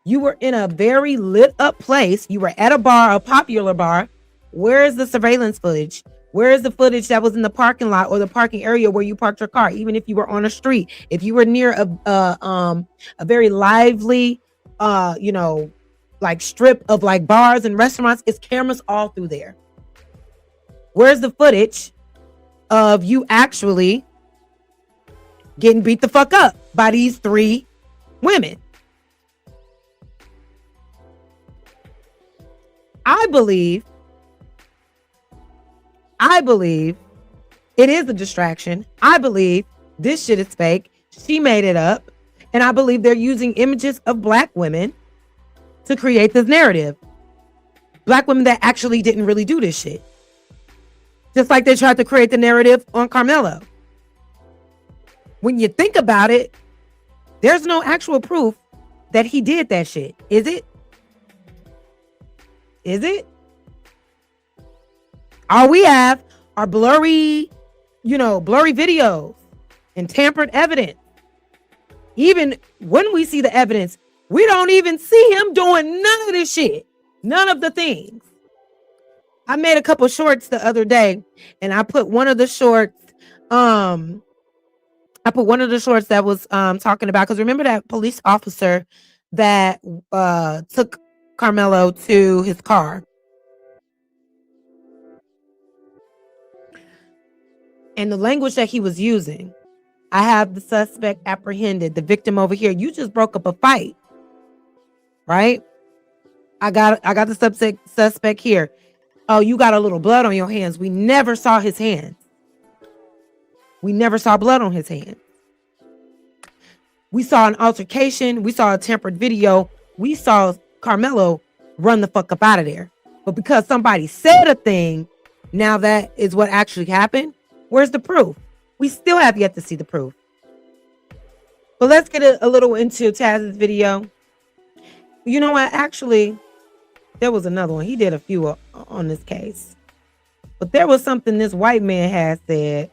You were in a very lit up place. You were at a bar, a popular bar. Where is the surveillance footage? Where is the footage that was in the parking lot or the parking area where you parked your car? Even if you were on a street, if you were near a very lively, like strip of like bars and restaurants, it's cameras all through there. Where's the footage of you actually getting beat the fuck up by these 3 women? I believe it is a distraction. I believe this shit is fake. She made it up. And I believe they're using images of black women to create this narrative. Black women that actually didn't really do this shit. Just like they tried to create the narrative on Karmelo. When you think about it, there's no actual proof that he did that shit. Is it? Is it? All we have are blurry videos and tampered evidence. Even when we see the evidence, we don't even see him doing none of this shit. None of the things. I made a couple shorts the other day, and I put one of the shorts, that was talking about, because remember that police officer that took Karmelo to his car. And the language that he was using, I have the suspect apprehended, the victim over here. You just broke up a fight, right? I got the suspect here. Oh, you got a little blood on your hands. We never saw his hands. We never saw blood on his hands. We saw an altercation. We saw a tempered video. We saw Karmelo run the fuck up out of there. But because somebody said a thing, now that is what actually happened. Where's the proof? We still have yet to see the proof. But let's get a little into Taz's video. You know what? Actually, there was another one. He did a few on this case. But there was something this white man had said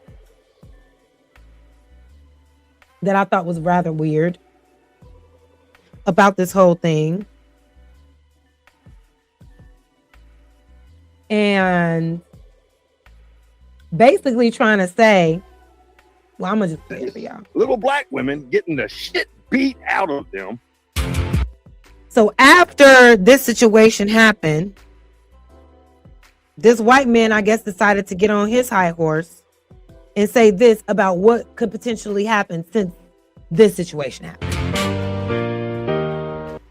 that I thought was rather weird about this whole thing. And basically trying to say, well, I'm gonna just play it for y'all. Little black women getting the shit beat out of them. So after this situation happened, this white man, I guess, decided to get on his high horse and say this about what could potentially happen since this situation happened.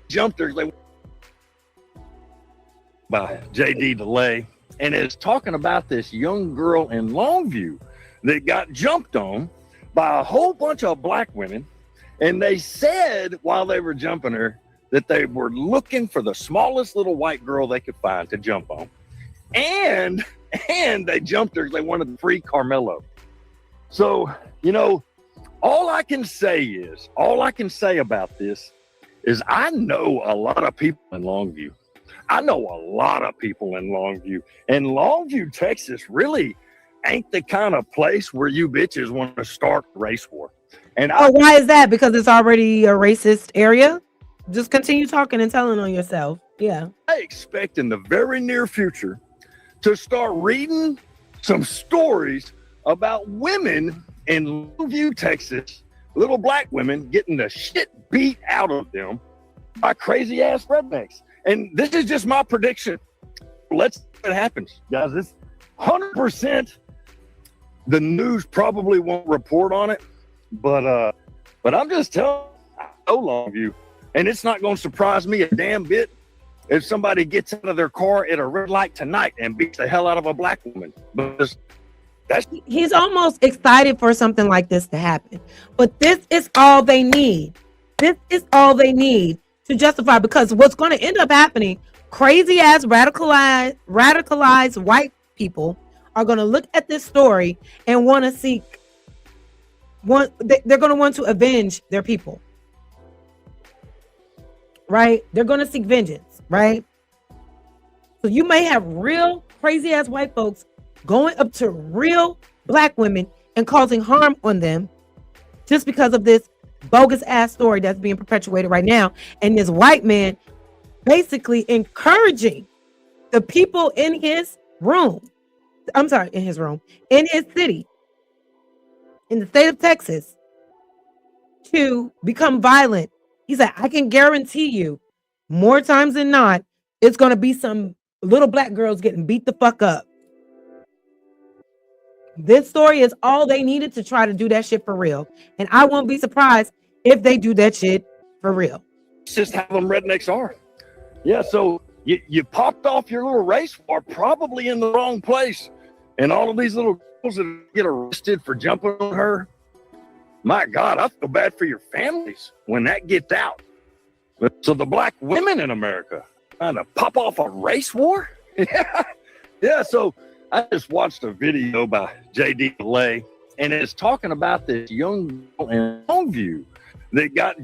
Jumped her by JD DeLay, and is talking about this young girl in Longview that got jumped on by a whole bunch of black women. And they said while they were jumping her that they were looking for the smallest little white girl they could find to jump on. And they jumped her. They wanted to free Karmelo. So, all I can say about this is I know a lot of people in Longview. And Longview, Texas really ain't the kind of place where you bitches want to start a race war. And why is that? Because it's already a racist area? Just continue talking and telling on yourself. Yeah. I expect in the very near future to start reading some stories about women in Longview, Texas, little black women getting the shit beat out of them by crazy ass rednecks. And this is just my prediction. Let's see what happens, guys. This 100%. The news probably won't report on it, but I'm just telling you, I know Longview, and it's not going to surprise me a damn bit if somebody gets out of their car at a red light tonight and beats the hell out of a black woman. Because he's almost excited for something like this to happen, but this is all they need. This is all they need to justify, because what's going to end up happening, crazy ass radicalized white people are going to look at this story and want to they're going to want to avenge their people, right? They're going to seek vengeance, right? So you may have real crazy ass white folks going up to real black women and causing harm on them just because of this bogus ass story that's being perpetuated right now. And this white man basically encouraging the people in his room. I'm sorry, in his room, in his city, in the state of Texas, to become violent. He said, I can guarantee you more times than not, it's going to be some little black girls getting beat the fuck up. This story is all they needed to try to do that shit for real. And I won't be surprised if they do that shit for real. It's just how them rednecks are. Yeah, so you popped off your little race war probably in the wrong place. And all of these little girls that get arrested for jumping on her, my God, I feel bad for your families when that gets out. So the black women in America trying to pop off a race war? Yeah, so I just watched a video by J.D. Lay, and it's talking about this young girl in Longview that got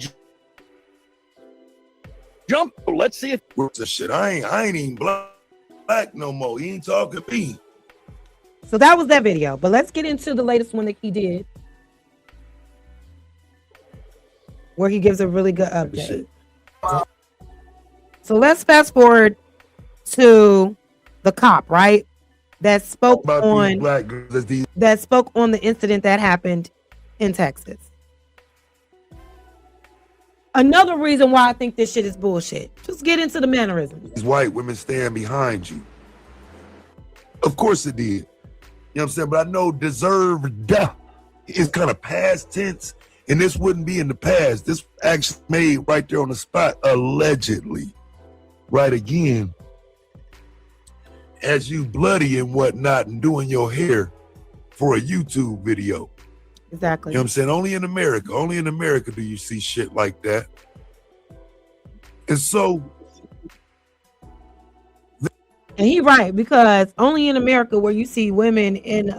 jumped. Let's see if what's the shit. I ain't even black no more. He ain't talking to me. So that was that video. But let's get into the latest one that he did, where he gives a really good update. So let's fast forward to the cop, right? That spoke on the incident that happened in Texas. Another reason why I think this shit is bullshit. Just get into the mannerisms. These white women stand behind you. Of course it did. You know what I'm saying? But I know deserved is kind of past tense, and this wouldn't be in the past. This actually made right there on the spot, allegedly. Right again, as you bloody and whatnot and doing your hair for a YouTube video. Exactly. You know what I'm saying? Only in America do you see shit like that. And so. And he right, because only in America where you see women in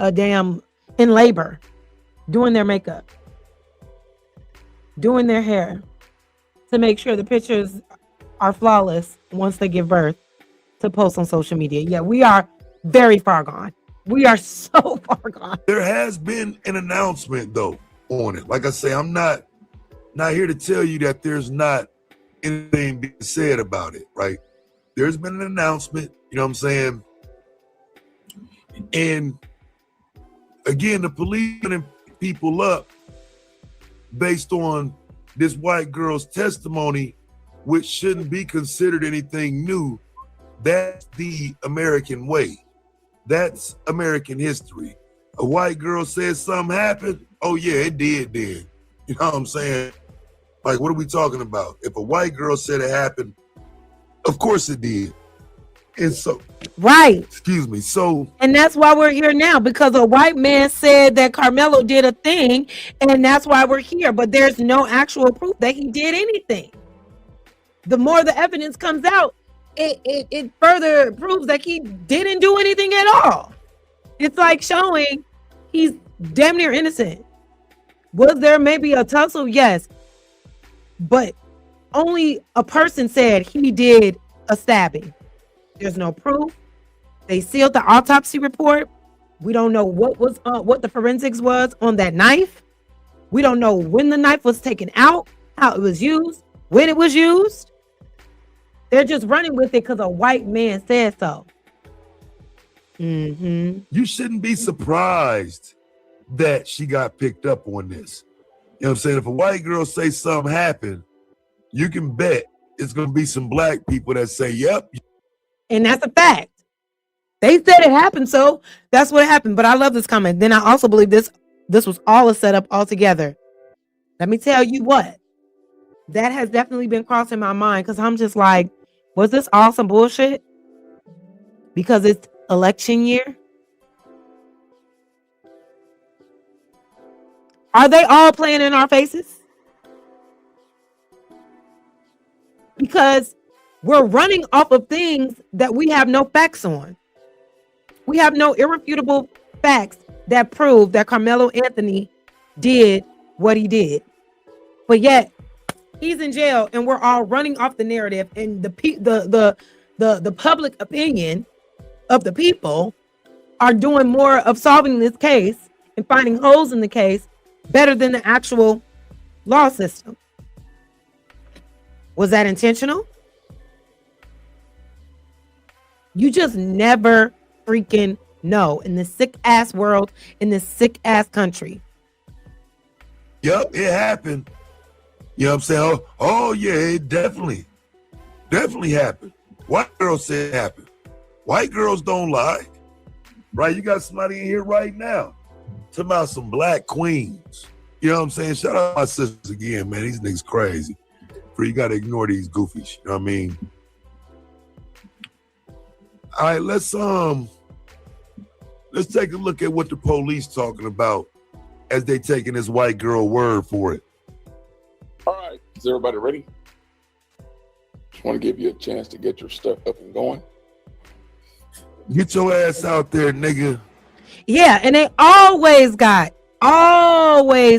labor, doing their makeup, doing their hair to make sure the pictures are flawless once they give birth to post on social media. Yeah, we are very far gone. We are so far gone. There has been an announcement though on it. Like I say, I'm not here to tell you that there's not anything being said about it, right? There's been an announcement, you know what I'm saying? And again, the police putting people up based on this white girl's testimony, which shouldn't be considered anything new. That's the American way. That's American history. A white girl says something happened. Oh yeah, it did then. You know what I'm saying? Like, what are we talking about? If a white girl said it happened, of course it did. And so, right. Excuse me. So, and that's why we're here now, because a white man said that Karmelo did a thing, and that's why we're here. But there's no actual proof that he did anything. The more the evidence comes out, it further proves that he didn't do anything at all. It's like showing he's damn near innocent. Was there maybe a tussle? Yes. But only a person said he did a stabbing. There's no proof. They sealed the autopsy report. We don't know what the forensics was on that knife. We don't know when the knife was taken out, how it was used, when it was used. They're just running with it because a white man said so. Mm-hmm. You shouldn't be surprised that she got picked up on this. You know what I'm saying? If a white girl say something happened, you can bet it's going to be some black people that say, yep. And that's a fact. They said it happened, so that's what happened. But I love this comment. Then I also believe this was all a setup altogether. Let me tell you what. That has definitely been crossing my mind, because I'm just like, was this all some bullshit? Because it's election year? Are they all playing in our faces? Because we're running off of things that we have no facts on. We have no irrefutable facts that prove that Karmelo Anthony did what he did. But yet, he's in jail, and we're all running off the narrative, and the public opinion of the people are doing more of solving this case and finding holes in the case better than the actual law system. Was that intentional? You just never freaking know in this sick ass world, in this sick ass country. Yep, it happened. You know what I'm saying? Oh yeah, it definitely happened. White girls say it happened. White girls don't lie. Right? You got somebody in here right now talking about some black queens. You know what I'm saying? Shout out my sisters again, man. These niggas crazy. You gotta ignore these goofies. You know what I mean? All right, let's take a look at what the police talking about as they taking this white girl word for it. All right, is everybody ready? Just want to give you a chance to get your stuff up and going. Get your ass out there, nigga. Yeah, and they always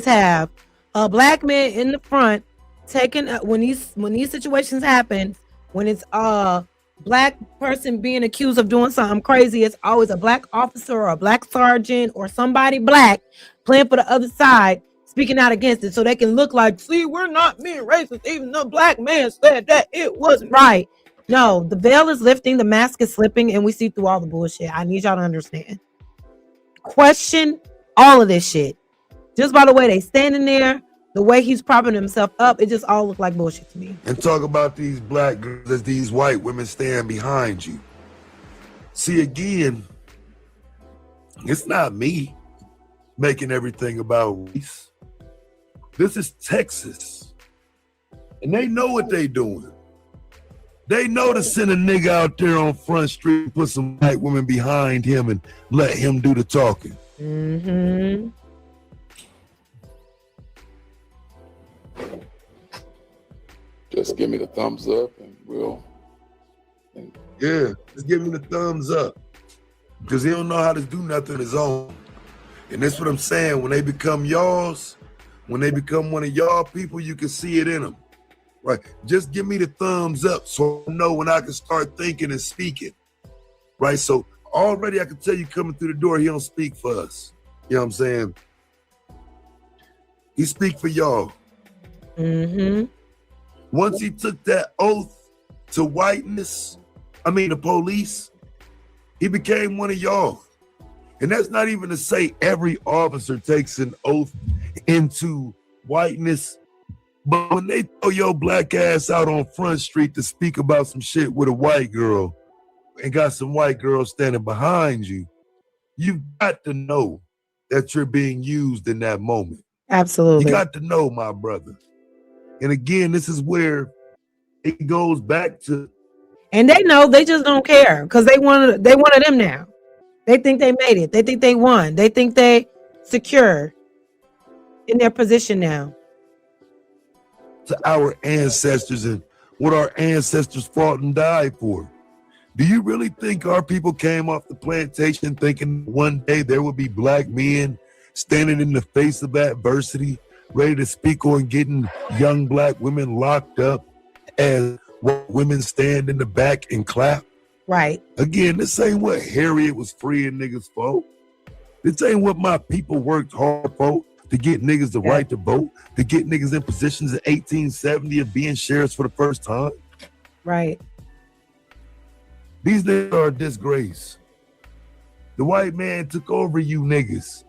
have a black man in the front taking when these situations happen, when it's a black person being accused of doing something crazy, it's always a black officer or a black sergeant or somebody black playing for the other side, speaking out against it so they can look like, see, we're not being racist, even though black man said that it wasn't right. No, the veil is lifting, the mask is slipping, and we see through all the bullshit. I need y'all to understand. Question all of this shit. Just by the way they standing there, the way he's propping himself up, it just all look like bullshit to me. And talk about these black girls as these white women stand behind you. See, again, it's not me making everything about race. This is Texas. And they know what they doing. They know to send a nigga out there on Front Street and put some white women behind him and let him do the talking. Mm-hmm. Just give me the thumbs up and Yeah, just give me the thumbs up. Because he don't know how to do nothing on his own. And that's what I'm saying. When they become y'all's, when they become one of y'all people, you can see it in them. Right? Just give me the thumbs up so I know when I can start thinking and speaking. Right? So already I can tell you coming through the door, he don't speak for us. You know what I'm saying? He speak for y'all. Mm-hmm. Once he took that oath to whiteness, the police, he became one of y'all. And that's not even to say every officer takes an oath into whiteness. But when they throw your black ass out on Front Street to speak about some shit with a white girl and got some white girls standing behind you, you've got to know that you're being used in that moment. Absolutely. You got to know, my brother. And again, this is where it goes back to. And they know, they just don't care because they wanted them now. They think they made it. They think they won. They think they secure in their position now. To our ancestors and what our ancestors fought and died for. Do you really think our people came off the plantation thinking one day there would be black men standing in the face of adversity, ready to speak on getting young black women locked up as white women stand in the back and clap? Right. Again, this ain't what Harriet was freeing niggas for. This ain't what my people worked hard for, to get niggas the right to vote, to get niggas in positions in 1870 of being sheriffs for the first time. Right. These niggas are a disgrace. The white man took over you niggas.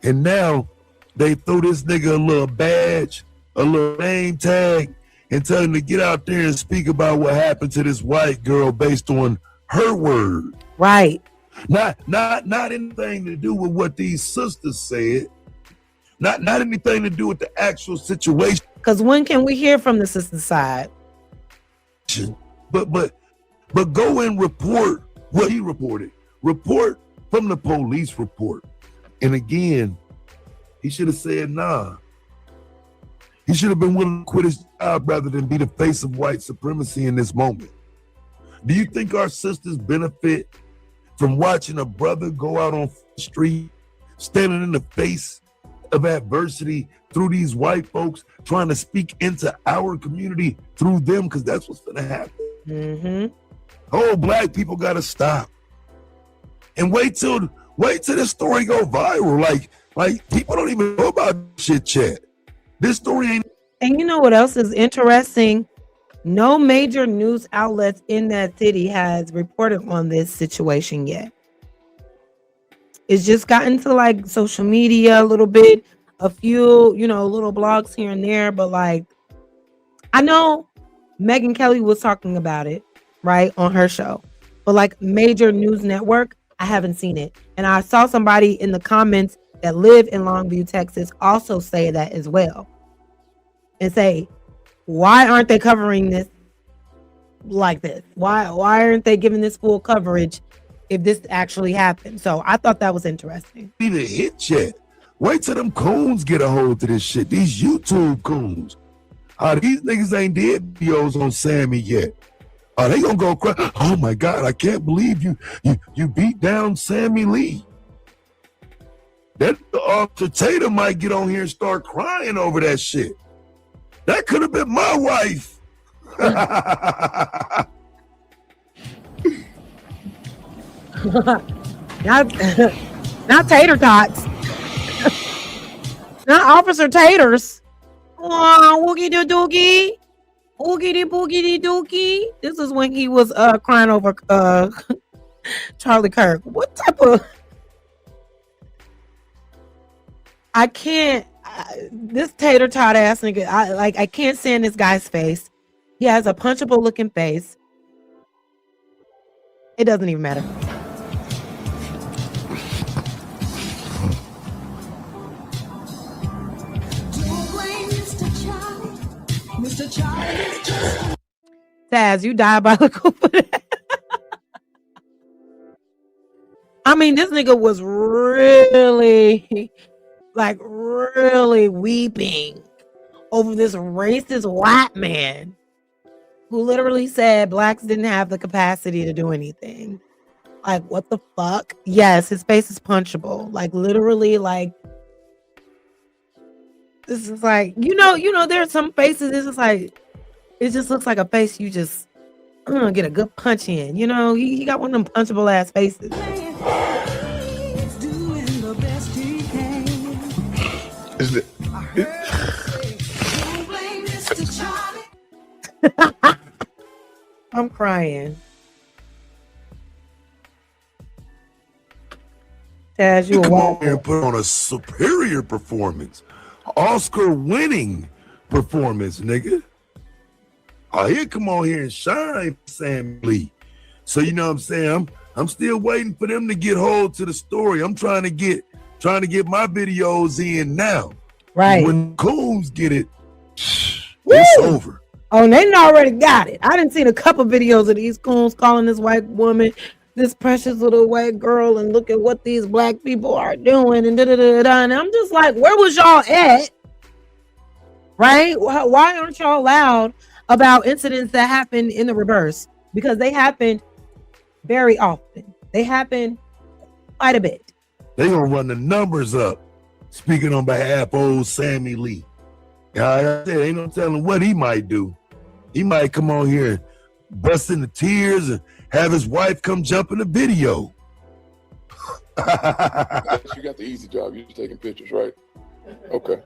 And now they throw this nigga a little badge, a little name tag, and tell him to get out there and speak about what happened to this white girl based on her word. Right. Not anything to do with what these sisters said. Not anything to do with the actual situation. Because when can we hear from the sister side? But go and report what he reported. Report from the police report. And again, he should have said nah. He should have been willing to quit his job rather than be the face of white supremacy in this moment. Do you think our sisters benefit from watching a brother go out on the street, standing in the face of adversity through these white folks, trying to speak into our community through them? Because that's what's going to happen. Mm-hmm. Oh, black people got to stop. And wait till this story go viral. Like people don't even know about shit yet. This story ain't And you know what else is interesting? No major news outlets in that city has reported on this situation yet. It's just gotten to like social media a little bit, a few, little blogs here and there, but like I know Megyn Kelly was talking about it, right, on her show. But like major news network, I haven't seen it. And I saw somebody in the comments that live in Longview, Texas also say that as well. And say, why aren't they covering this like this? Why aren't they giving this full coverage if this actually happened? So I thought that was interesting. Even hit yet. Wait till them coons get a hold of this shit. These YouTube coons. These niggas ain't did videos on Sammie yet. They gonna go cry. Oh my God, I can't believe you beat down Sammie Lee. That Officer Tater might get on here and start crying over that shit. That could have been my wife. Not tater tots. Not Officer Taters. Oh, woogie doo doogie. Oogity boogity dookie. This is when he was crying over Charlie Kirk. What type of I can't this tater tot ass nigga. I can't stand this guy's face. He has a punchable looking face. It doesn't even matter. Taz, you diabolical for that. I mean, this nigga was really weeping over this racist white man who literally said blacks didn't have the capacity to do anything. Like, what the fuck? Yes, his face is punchable. Like, literally, like, this is like, there are some faces, it's just like, it just looks like a face you just get a good punch in. He got one of them punchable ass faces. I'm crying. Taz, you come on here and put on a superior performance. Oscar-winning performance, nigga. He'll come on here and shine, Sammie Lee. So you know what I'm saying? I'm still waiting for them to get hold to the story. I'm trying to get my videos in now. Right. When coons get it, it's over. Oh, and they already got it. I done seen a couple videos of these coons calling this white woman this precious little white girl, and look at what these black people are doing, and and I'm just like, where was y'all at? Right? Why aren't y'all loud about incidents that happen in the reverse? Because they happen very often. They happen quite a bit. They gonna run the numbers up. Speaking on behalf of old Sammie Lee. Like I said, ain't no telling what he might do. He might come on here and bust into tears and have his wife come jump in the video. You got the easy job. You're just taking pictures, right? Okay.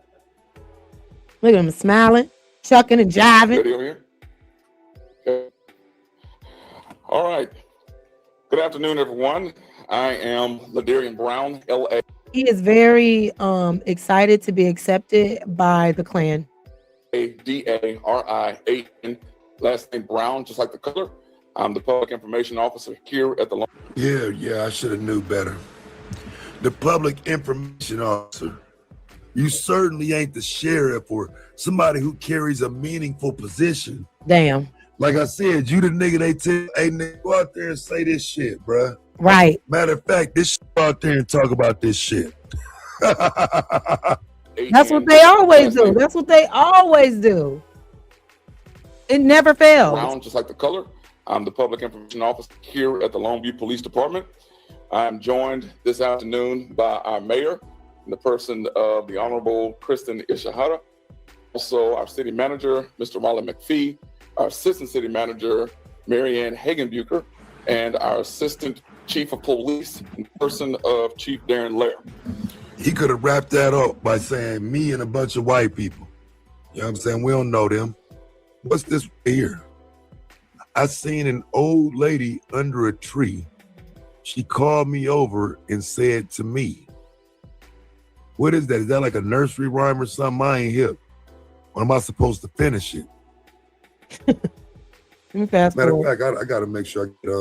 Look at him smiling, chucking and jiving. Ready over here? Okay. All right. Good afternoon, everyone. I am Ladarian Brown, LA. He is very excited to be accepted by the Klan. Darian, last name Brown, just like the color. I'm the public information officer here at the. Yeah, I should have knew better. The public information officer. You certainly ain't the sheriff or somebody who carries a meaningful position. Damn. Like I said, you the nigga they tell, hey, nigga, go out there and say this shit, bruh. Right. Matter of fact, this shit, go out there and talk about this shit. That's what they always do. That's what they always do. It never fails. Brown, just like the color. I'm the public information officer here at the Longview Police Department. I'm joined this afternoon by our mayor, in the person of the Honorable Kristen Ishihara. Also, our city manager, Mr. Marlon McPhee, our assistant city manager, Marianne Hagenbucher, and our assistant chief of police, in the person of Chief Darren Lair. He could have wrapped that up by saying me and a bunch of white people. You know what I'm saying? We don't know them. What's this here? I seen an old lady under a tree. She called me over and said to me, what is that? Is that like a nursery rhyme or something? I ain't hip. Or am I supposed to finish it? Matter of fact, I got to make sure I get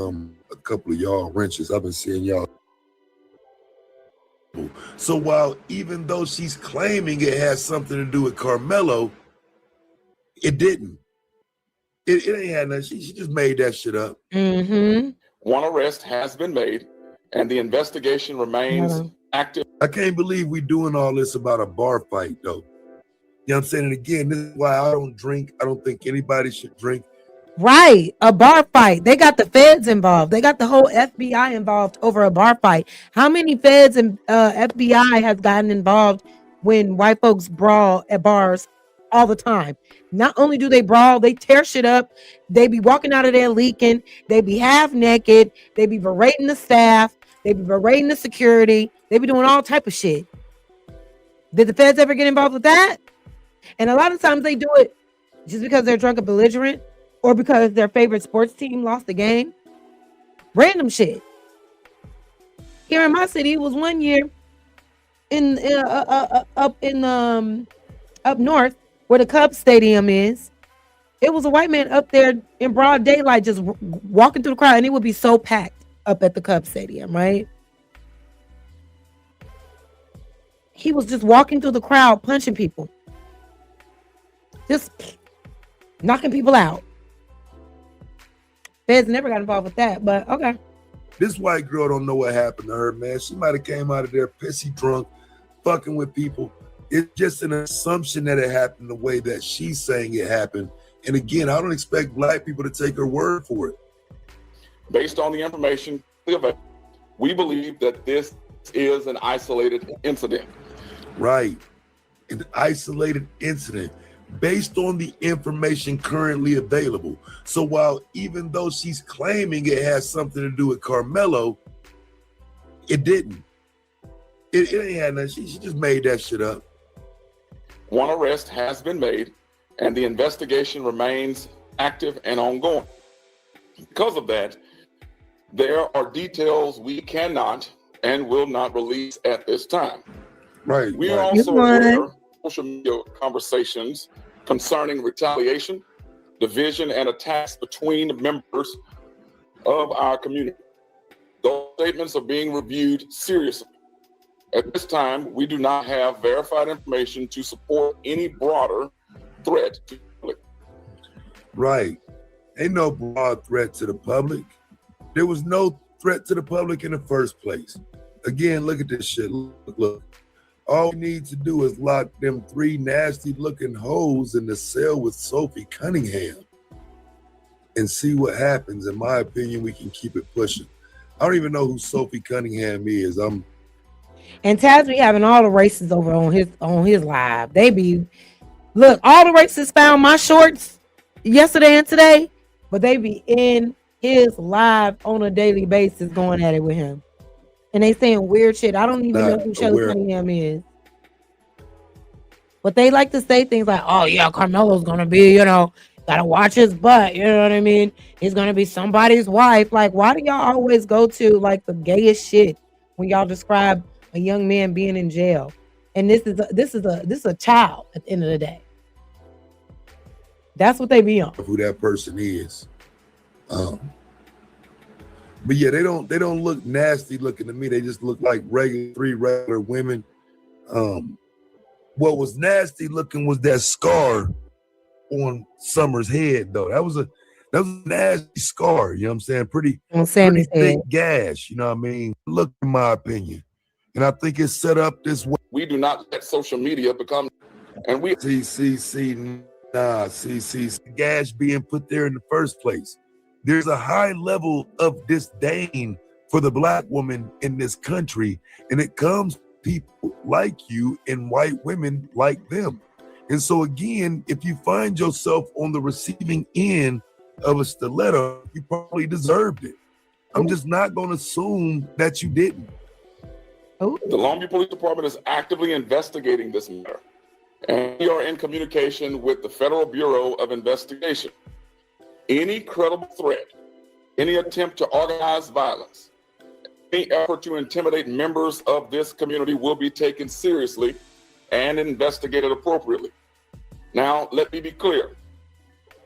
a couple of y'all wrenches. I've been seeing y'all. So while even though she's claiming it has something to do with Karmelo, it didn't. It ain't had nothing. She just made that shit up. Mm-hmm. One arrest has been made, and the investigation remains active. I can't believe we doing all this about a bar fight, though. You know what I'm saying? And again, this is why I don't drink. I don't think anybody should drink. Right, a bar fight. They got the feds involved. They got the whole FBI involved over a bar fight. How many feds and FBI has gotten involved when white folks brawl at bars all the time? Not only do they brawl, they tear shit up. They be walking out of there leaking. They be half naked. They be berating the staff. They be berating the security. They be doing all type of shit. Did the feds ever get involved with that? And a lot of times they do it just because they're drunk and belligerent, or because their favorite sports team lost the game. Random shit. Here in my city, it was one year in up north where the Cubs stadium is. It was a white man up there in broad daylight just walking through the crowd, and it would be so packed up at the Cubs stadium, right? He was just walking through the crowd, punching people. Just knocking people out. Feds never got involved with that, but okay. This white girl don't know what happened to her, man. She might have came out of there pissy drunk, fucking with people. It's just an assumption that it happened the way that she's saying it happened. And again, I don't expect black people to take her word for it. Based on the information, we believe that this is an isolated incident. Right. An isolated incident based on the information currently available. So while even though she's claiming it has something to do with Karmelo, it didn't. It ain't had nothing. She just made that shit up. One arrest has been made, and the investigation remains active and ongoing. Because of that, there are details we cannot and will not release at this time. Right. We are also aware of social media conversations concerning retaliation, division, and attacks between members of our community. Those statements are being reviewed seriously. At this time, we do not have verified information to support any broader threat to the public. Right. Ain't no broad threat to the public. There was no threat to the public in the first place. Again, look at this shit. Look. All we need to do is lock them 3 nasty-looking hoes in the cell with Sophie Cunningham and see what happens. In my opinion, we can keep it pushing. I don't even know who Sophie Cunningham is. And Taz be having all the races over on his live. They be, look, all the racists found my shorts yesterday and today, but they be in his live on a daily basis going at it with him. And they saying weird shit. I don't even know who Shelly Cunningham is. But they like to say things like, oh yeah, Karmelo's gonna be, gotta watch his butt, you know what I mean? He's gonna be somebody's wife. Like, why do y'all always go to like the gayest shit when y'all describe a young man being in jail? And this is a child at the end of the day. That's what they be on. Who that person is. But yeah, they don't look nasty looking to me. They just look like 3 regular women. What was nasty looking was that scar on Summer's head, though. That was a nasty scar. You know what I'm saying? Pretty thick gash. You know what I mean? Look, in my opinion, and I think it's set up this way. We do not let social media become, and we see gash being put there in the first place. There's a high level of disdain for the black woman in this country, and it comes from people like you and white women like them. And so again, if you find yourself on the receiving end of a stiletto, you probably deserved it. I'm just not going to assume that you didn't. The Longview Police Department is actively investigating this matter, And we are in communication with the Federal Bureau of Investigation. Any credible threat, any attempt to organize violence, any effort to intimidate members of this community will be taken seriously and investigated appropriately. Now, let me be clear.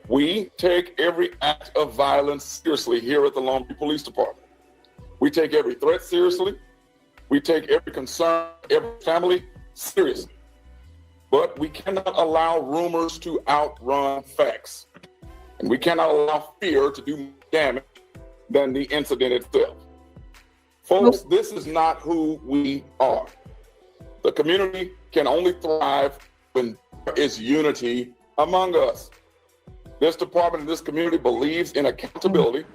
We take every act of violence seriously here at the Long Beach Police Department. We take every threat seriously. We take every concern, every family seriously. But we cannot allow rumors to outrun facts. And we cannot allow fear to do more damage than the incident itself. Folks, this is not who we are. The community can only thrive when there is unity among us. This department and this community believes in accountability,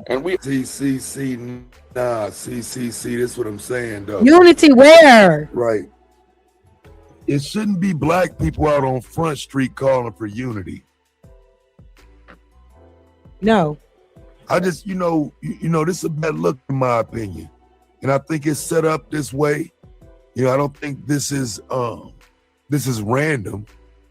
and we this is what I'm saying though. Unity where? Right. It shouldn't be black people out on Front Street calling for unity. No. I just, you know, this is a bad look in my opinion. And I think it's set up this way. You know, I don't think this is random.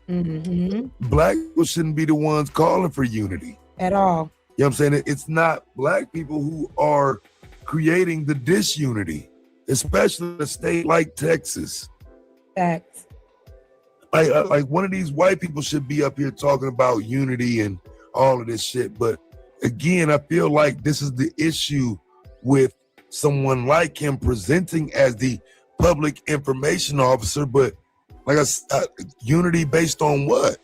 Mm-hmm. Black people shouldn't be the ones calling for unity. At all. You know what I'm saying? It's not black people who are creating the disunity, especially in a state like Texas. Facts. Like one of these white people should be up here talking about unity and all of this shit. But again, I feel like this is the issue with someone like him presenting as the public information officer, but like I said, unity based on what?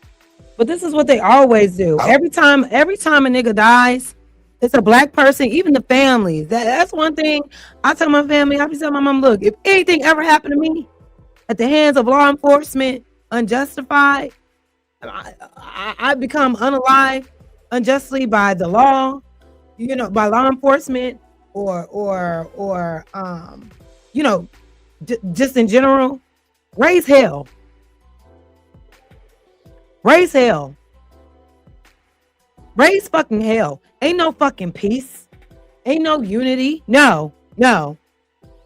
But this is what they always do. Every time a nigga dies, it's a black person, even the families. That's one thing I tell my family. I be telling my mom, look, if anything ever happened to me at the hands of law enforcement, unjustified, I become unalive unjustly by the law, you know, by law enforcement or you know, just in general. Raise hell. Raise hell. Raise fucking hell. Ain't no fucking peace. Ain't no unity. No.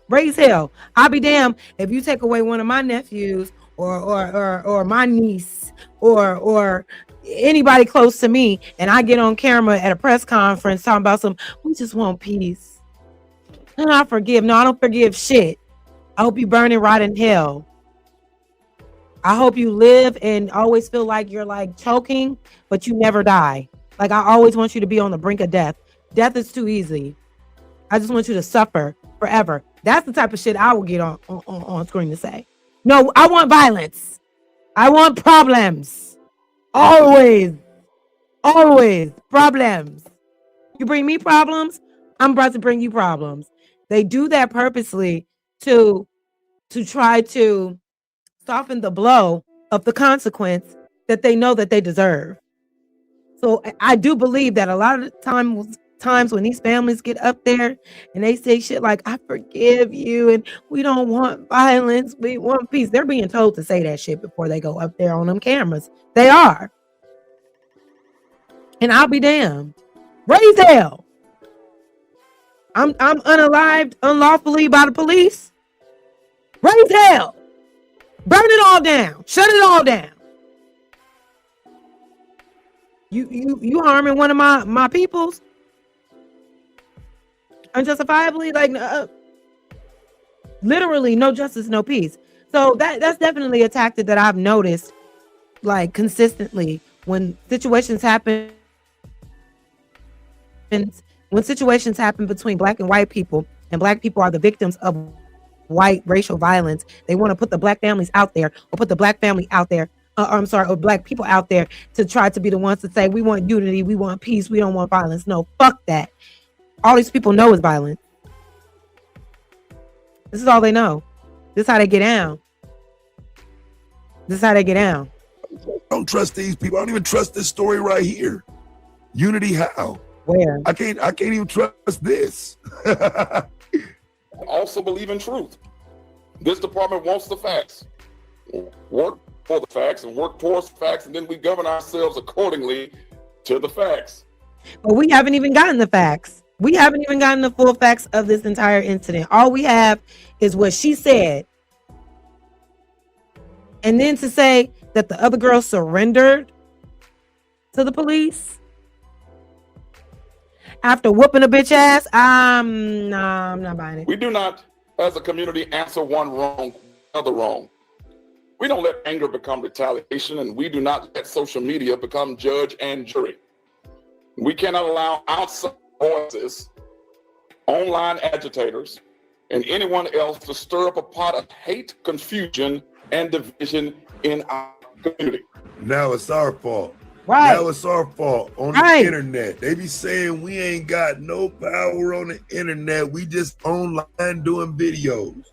Raise hell. I'll be damned if you take away one of my nephews or my niece or anybody close to me and I get on camera at a press conference talking about we just want peace. And I forgive. No, I don't forgive shit. I hope you burn and rot in hell. I hope you live and always feel like you're like choking, but you never die. Like I always want you to be on the brink of death. Death is too easy. I just want you to suffer forever. That's the type of shit I will get on screen to say. No, I want violence. I want problems. Always problems. You bring me problems, I'm about to bring you problems. They do that purposely to try to soften the blow of the consequence that they know that they deserve. So I do believe that a lot of the times when these families get up there and they say shit like, I forgive you and we don't want violence, we want peace. They're being told to say that shit before they go up there on them cameras. They are. And I'll be damned. Raise hell. I'm unalived unlawfully by the police. Raise hell. Burn it all down. Shut it all down. You harming one of my peoples unjustifiably, like literally no justice, no peace. So that's definitely a tactic that I've noticed like consistently when situations happen. When situations happen between black and white people, and black people are the victims of white racial violence, they want to put the black families out there, or put the black family out there, or black people out there to try to be the ones to say, we want unity, we want peace, we don't want violence. No, fuck that. All these people know is violence. This is all they know. This is how they get down. This is how they get down. I don't trust these people. I don't even trust this story right here. Unity how? Where? I can't even trust this. Also believe in truth. This department wants the facts. Work for the facts and work towards the facts, and then we govern ourselves accordingly to the facts. But we haven't even gotten the facts. We haven't even gotten the full facts of this entire incident. All we have is what she said. And then to say that the other girl surrendered to the police after whooping a bitch ass, I'm not buying it. We do not, as a community, answer one wrong, another wrong. We don't let anger become retaliation, and we do not let social media become judge and jury. We cannot allow outside voices, online agitators, and anyone else to stir up a pot of hate, confusion, and division in our community. Now it's our fault. Right. Now it's our fault on the internet. They be saying we ain't got no power on the internet. We just online doing videos.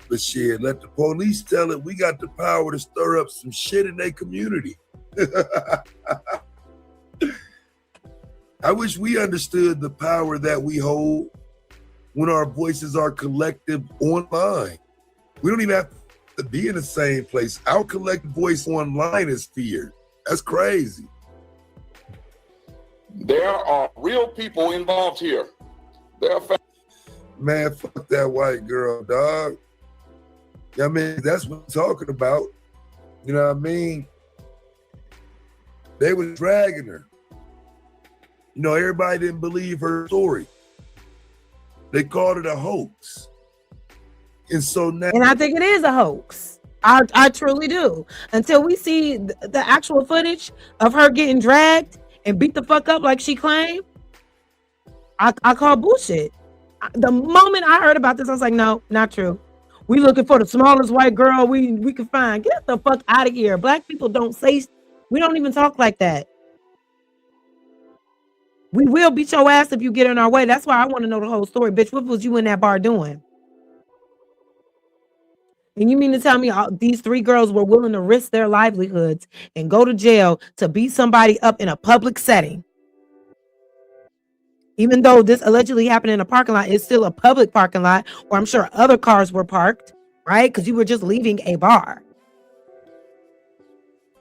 But shit, let the police tell it. We got the power to stir up some shit in their community. I wish we understood the power that we hold when our voices are collective online. We don't even have to be in the same place. Our collective voice online is feared. That's crazy. There are real people involved here. Man, fuck that white girl, dog. I mean, that's what I'm talking about. You know what I mean? They was dragging her. You know, everybody didn't believe her story. They called it a hoax. And so now... And I think it is a hoax. I truly do. Until we see the actual footage of her getting dragged and beat the fuck up like she claimed, I call bullshit. The moment I heard about this, I was like, no, not true. We looking for the smallest white girl we can find. Get the fuck out of here. Black people don't say, we don't even talk like that. We will beat your ass if you get in our way. That's why I want to know the whole story. Bitch, what was you in that bar doing? And you mean to tell me these three girls were willing to risk their livelihoods and go to jail to beat somebody up in a public setting? Even though this allegedly happened in a parking lot, it's still a public parking lot where I'm sure other cars were parked, right? Because you were just leaving a bar.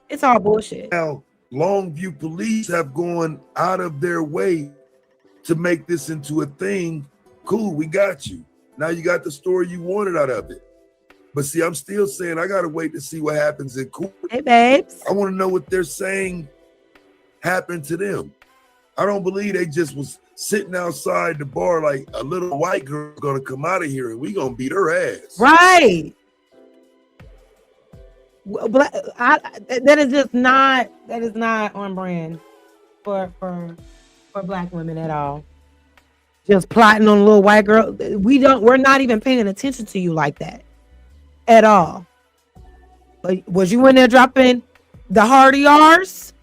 It's all bullshit. Now, Longview police have gone out of their way to make this into a thing. Cool, we got you. Now you got the story you wanted out of it. But see, I'm still saying I gotta wait to see what happens in court. Hey, babes. I want to know what they're saying happened to them. I don't believe they just was sitting outside the bar like a little white girl gonna come out of here and we gonna beat her ass. Right. That is just not. That is not on brand for Black women at all. Just plotting on a little white girl. We're not even paying attention to you like that at all. But was you in there dropping the hard ERs?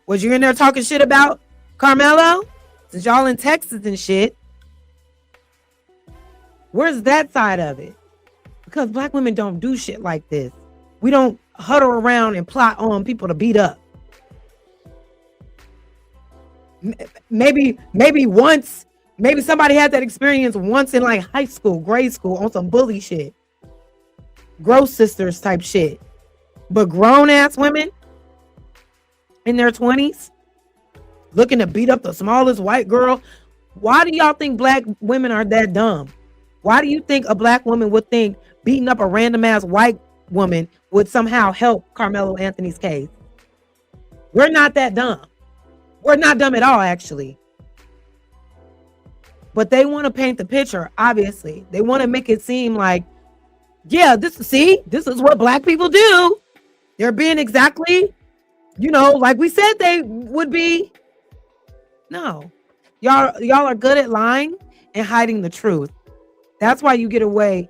Was you in there talking shit about Karmelo? Since y'all in Texas and shit. Where's that side of it? Because Black women don't do shit like this. We don't huddle around and plot on people to beat up. Maybe once, maybe somebody had that experience once in like high school, grade school on some bully shit. Gross sisters type shit. But grown ass women in their 20s looking to beat up the smallest white girl. Why do y'all think Black women are that dumb? Why do you think a Black woman would think beating up a random ass white woman would somehow help Karmelo Anthony's case? We're not that dumb. We're not dumb at all, actually. But they want to paint the picture, obviously. They want to make it seem like, yeah, this is what Black people do. They're being exactly, like we said they would be. No. Y'all are good at lying and hiding the truth. That's why you get away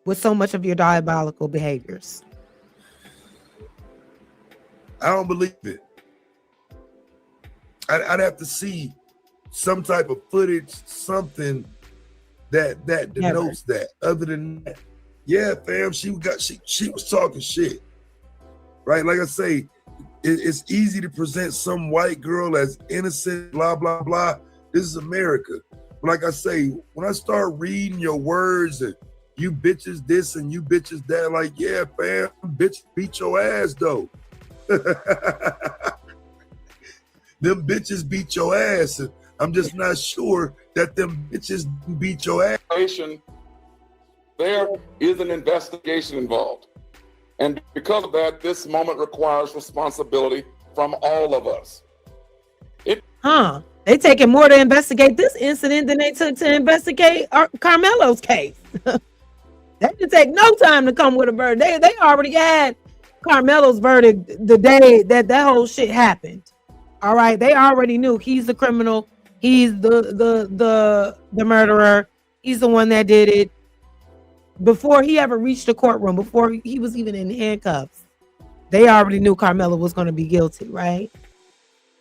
with so much of your diabolical behaviors. I don't believe it. I'd have to see some type of footage, something that denotes that. Other than that, yeah, fam, she was talking shit, right? Like I say, it's easy to present some white girl as innocent, blah blah blah. This is America. But like I say, when I start reading your words and you bitches this and you bitches that, like, yeah, fam, bitch beat your ass though. Them bitches beat your ass. And I'm just not sure that them bitches beat your ass. There is an investigation involved. And because of that, this moment requires responsibility from all of us. They taking more to investigate this incident than they took to investigate Karmelo's case. They didn't take no time to come with a verdict. They already had Karmelo's verdict the day that whole shit happened. All right, they already knew he's the criminal. He's the murderer. He's the one that did it. Before he ever reached the courtroom, before he was even in handcuffs, they already knew Karmelo was going to be guilty, right?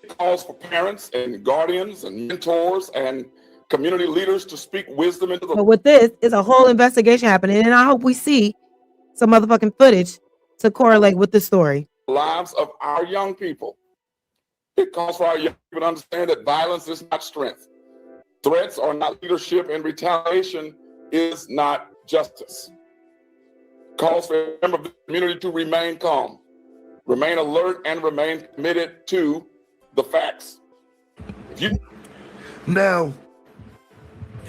It calls for parents and guardians and mentors and community leaders to speak wisdom into the. But with this, is a whole investigation happening, and I hope we see some motherfucking footage to correlate with the story. Lives of our young people. It calls for our young people to understand that violence is not strength. Threats are not leadership, and retaliation is not justice. It calls for a member of the community to remain calm, remain alert, and remain committed to the facts. Now,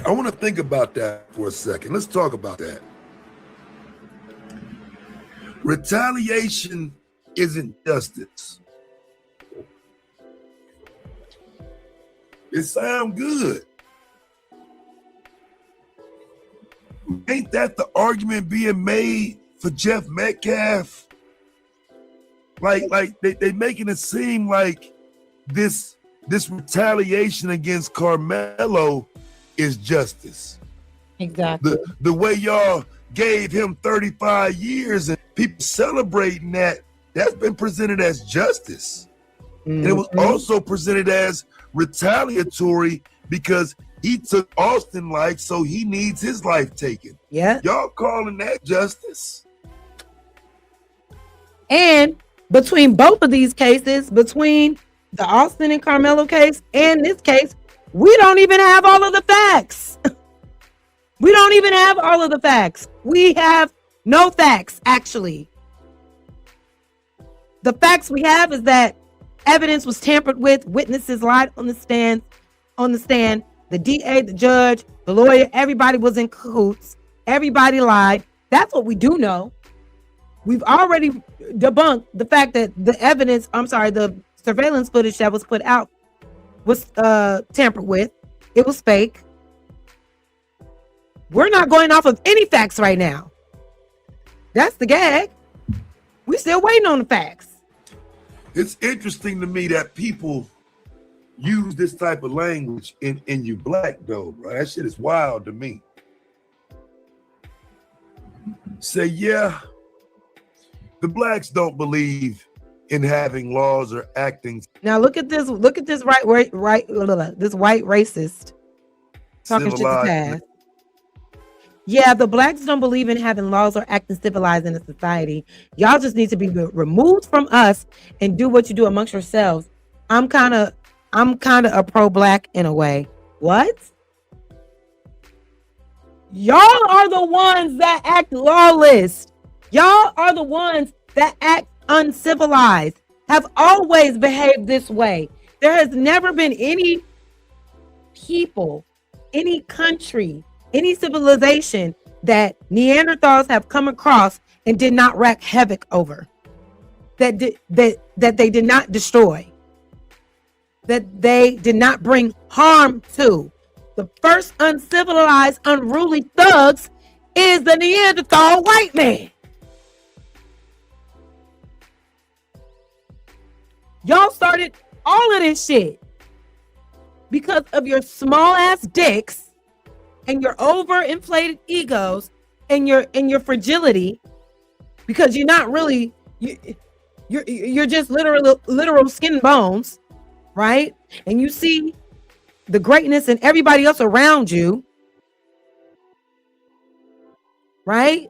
I want to think about that for a second. Let's talk about that. Retaliation isn't justice. It sounds good. Ain't that the argument being made for Jeff Metcalf? Like they making it seem like this retaliation against Karmelo is justice. Exactly. The way y'all gave him 35 years and people celebrating that's been presented as justice. And it was also presented as retaliatory because he took Austin life, so he needs his life taken. Yeah. Y'all calling that justice? And between both of these cases, between the Austin and Karmelo case and this case, we don't even have all of the facts. We don't even have all of the facts. We have no facts, actually. The facts we have is that evidence was tampered with, witnesses lied on the stand. The DA, the judge, the lawyer, everybody was in cahoots. Everybody lied. That's what we do know. We've already debunked the fact that the surveillance footage that was put out was tampered with. It was fake. We're not going off of any facts right now. That's the gag. We're still waiting on the facts. It's interesting to me that people use this type of language in you black though, right? That shit is wild to me. Say, yeah, the blacks don't believe in having laws or acting. Now look at this this white racist talking shit to Taz. Yeah, the blacks don't believe in having laws or acting civilized in a society. Y'all just need to be removed from us and do what you do amongst yourselves. I'm kind of a pro-black in a way. What? Y'all are the ones that act lawless. Y'all are the ones that act uncivilized, have always behaved this way. There has never been any people, any country, any civilization that Neanderthals have come across and did not wreak havoc over, that they did not destroy, that they did not bring harm to. The first uncivilized, unruly thugs is the Neanderthal white man. Y'all started all of this shit because of your small ass dicks and your overinflated egos and your fragility, because you're not really you're just literal skin and bones, right? And you see the greatness in everybody else around you, right?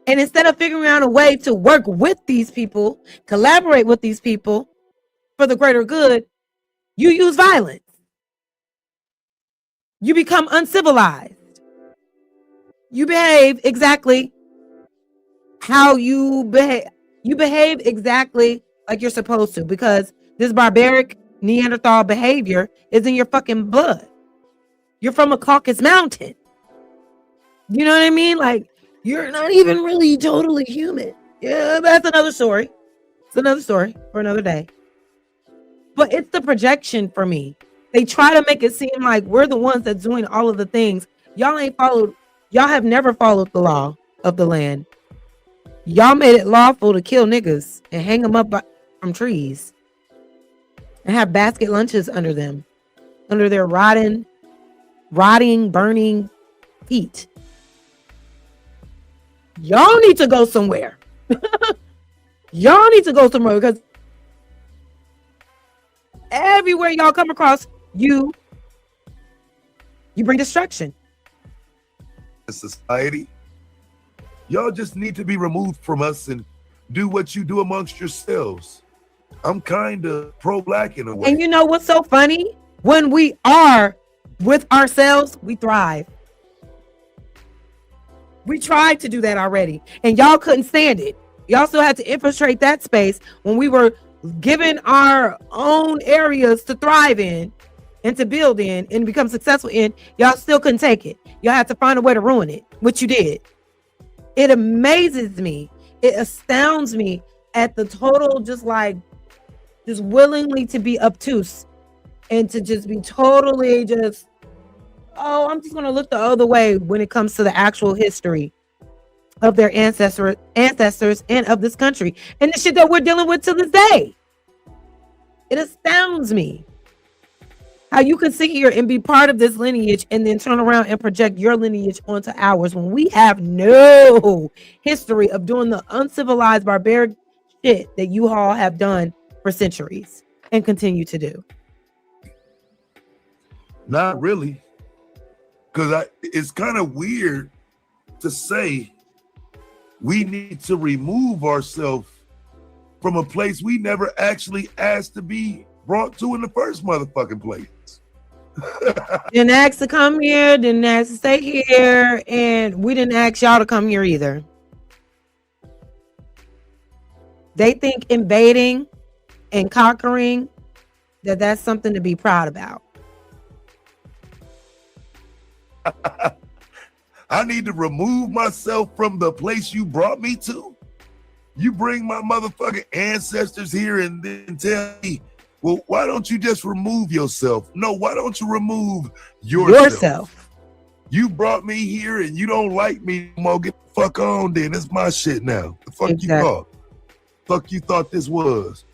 And instead of figuring out a way to work with these people, collaborate with these people for the greater good, you use violence. You become uncivilized. You behave exactly how you behave. You behave exactly like you're supposed to, because this barbaric Neanderthal behavior is in your fucking blood. You're from a Caucasus mountain. You know what I mean? Like, you're not even really totally human. Yeah, that's another story. It's another story for another day. But it's the projection for me. They try to make it seem like we're the ones that's doing all of the things. Y'all have never followed the law of the land. Y'all made it lawful to kill niggas and hang them up from trees and have basket lunches under them, under their rotting, burning feet. Y'all need to go somewhere. Y'all need to go somewhere because everywhere y'all come across, you bring destruction. Society, y'all just need to be removed from us and do what you do amongst yourselves. I'm kind of pro-black in a way. And you know what's so funny? When we are with ourselves, we thrive. We tried to do that already, and y'all couldn't stand it. Y'all still had to infiltrate that space when we were given our own areas to thrive in and to build in and become successful in. Y'all still couldn't take it. Y'all had to find a way to ruin it, which you did. It amazes me. It astounds me at the total, just willingly to be obtuse and to just be totally just, oh, I'm just going to look the other way when it comes to the actual history of their ancestors and of this country and the shit that we're dealing with to this day. It astounds me how you can sit here and be part of this lineage and then turn around and project your lineage onto ours when we have no history of doing the uncivilized, barbaric shit that you all have done for centuries and continue to do. Not really. Because it's kind of weird to say we need to remove ourselves from a place we never actually asked to be brought to in the first motherfucking place. Didn't ask to come here, didn't ask to stay here, and we didn't ask y'all to come here either. They think invading and conquering, that's something to be proud about. I need to remove myself from the place you brought me to. You bring my motherfucking ancestors here and then tell me, well, why don't you just remove yourself? No, why don't you remove yourself? You brought me here and you don't like me no more. Get the fuck on then. It's my shit now. The fuck you thought? Fuck you thought this was?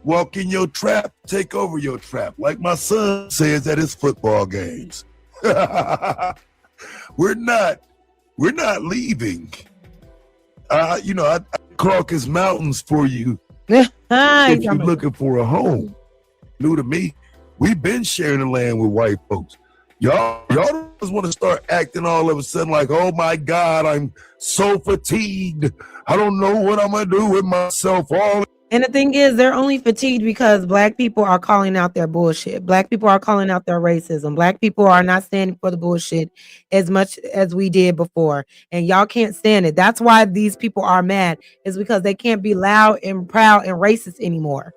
Walk in your trap, take over your trap. Like my son says at his football games. We're not leaving. I Caucasus Mountains for you. If you're looking for a home. New to me, we've been sharing the land with white folks. Y'all just want to start acting all of a sudden like, oh my God, I'm so fatigued. I don't know what I'm gonna do with myself. And the thing is, they're only fatigued because Black people are calling out their bullshit. Black people are calling out their racism. Black people are not standing for the bullshit as much as we did before. And y'all can't stand it. That's why these people are mad, is because they can't be loud and proud and racist anymore.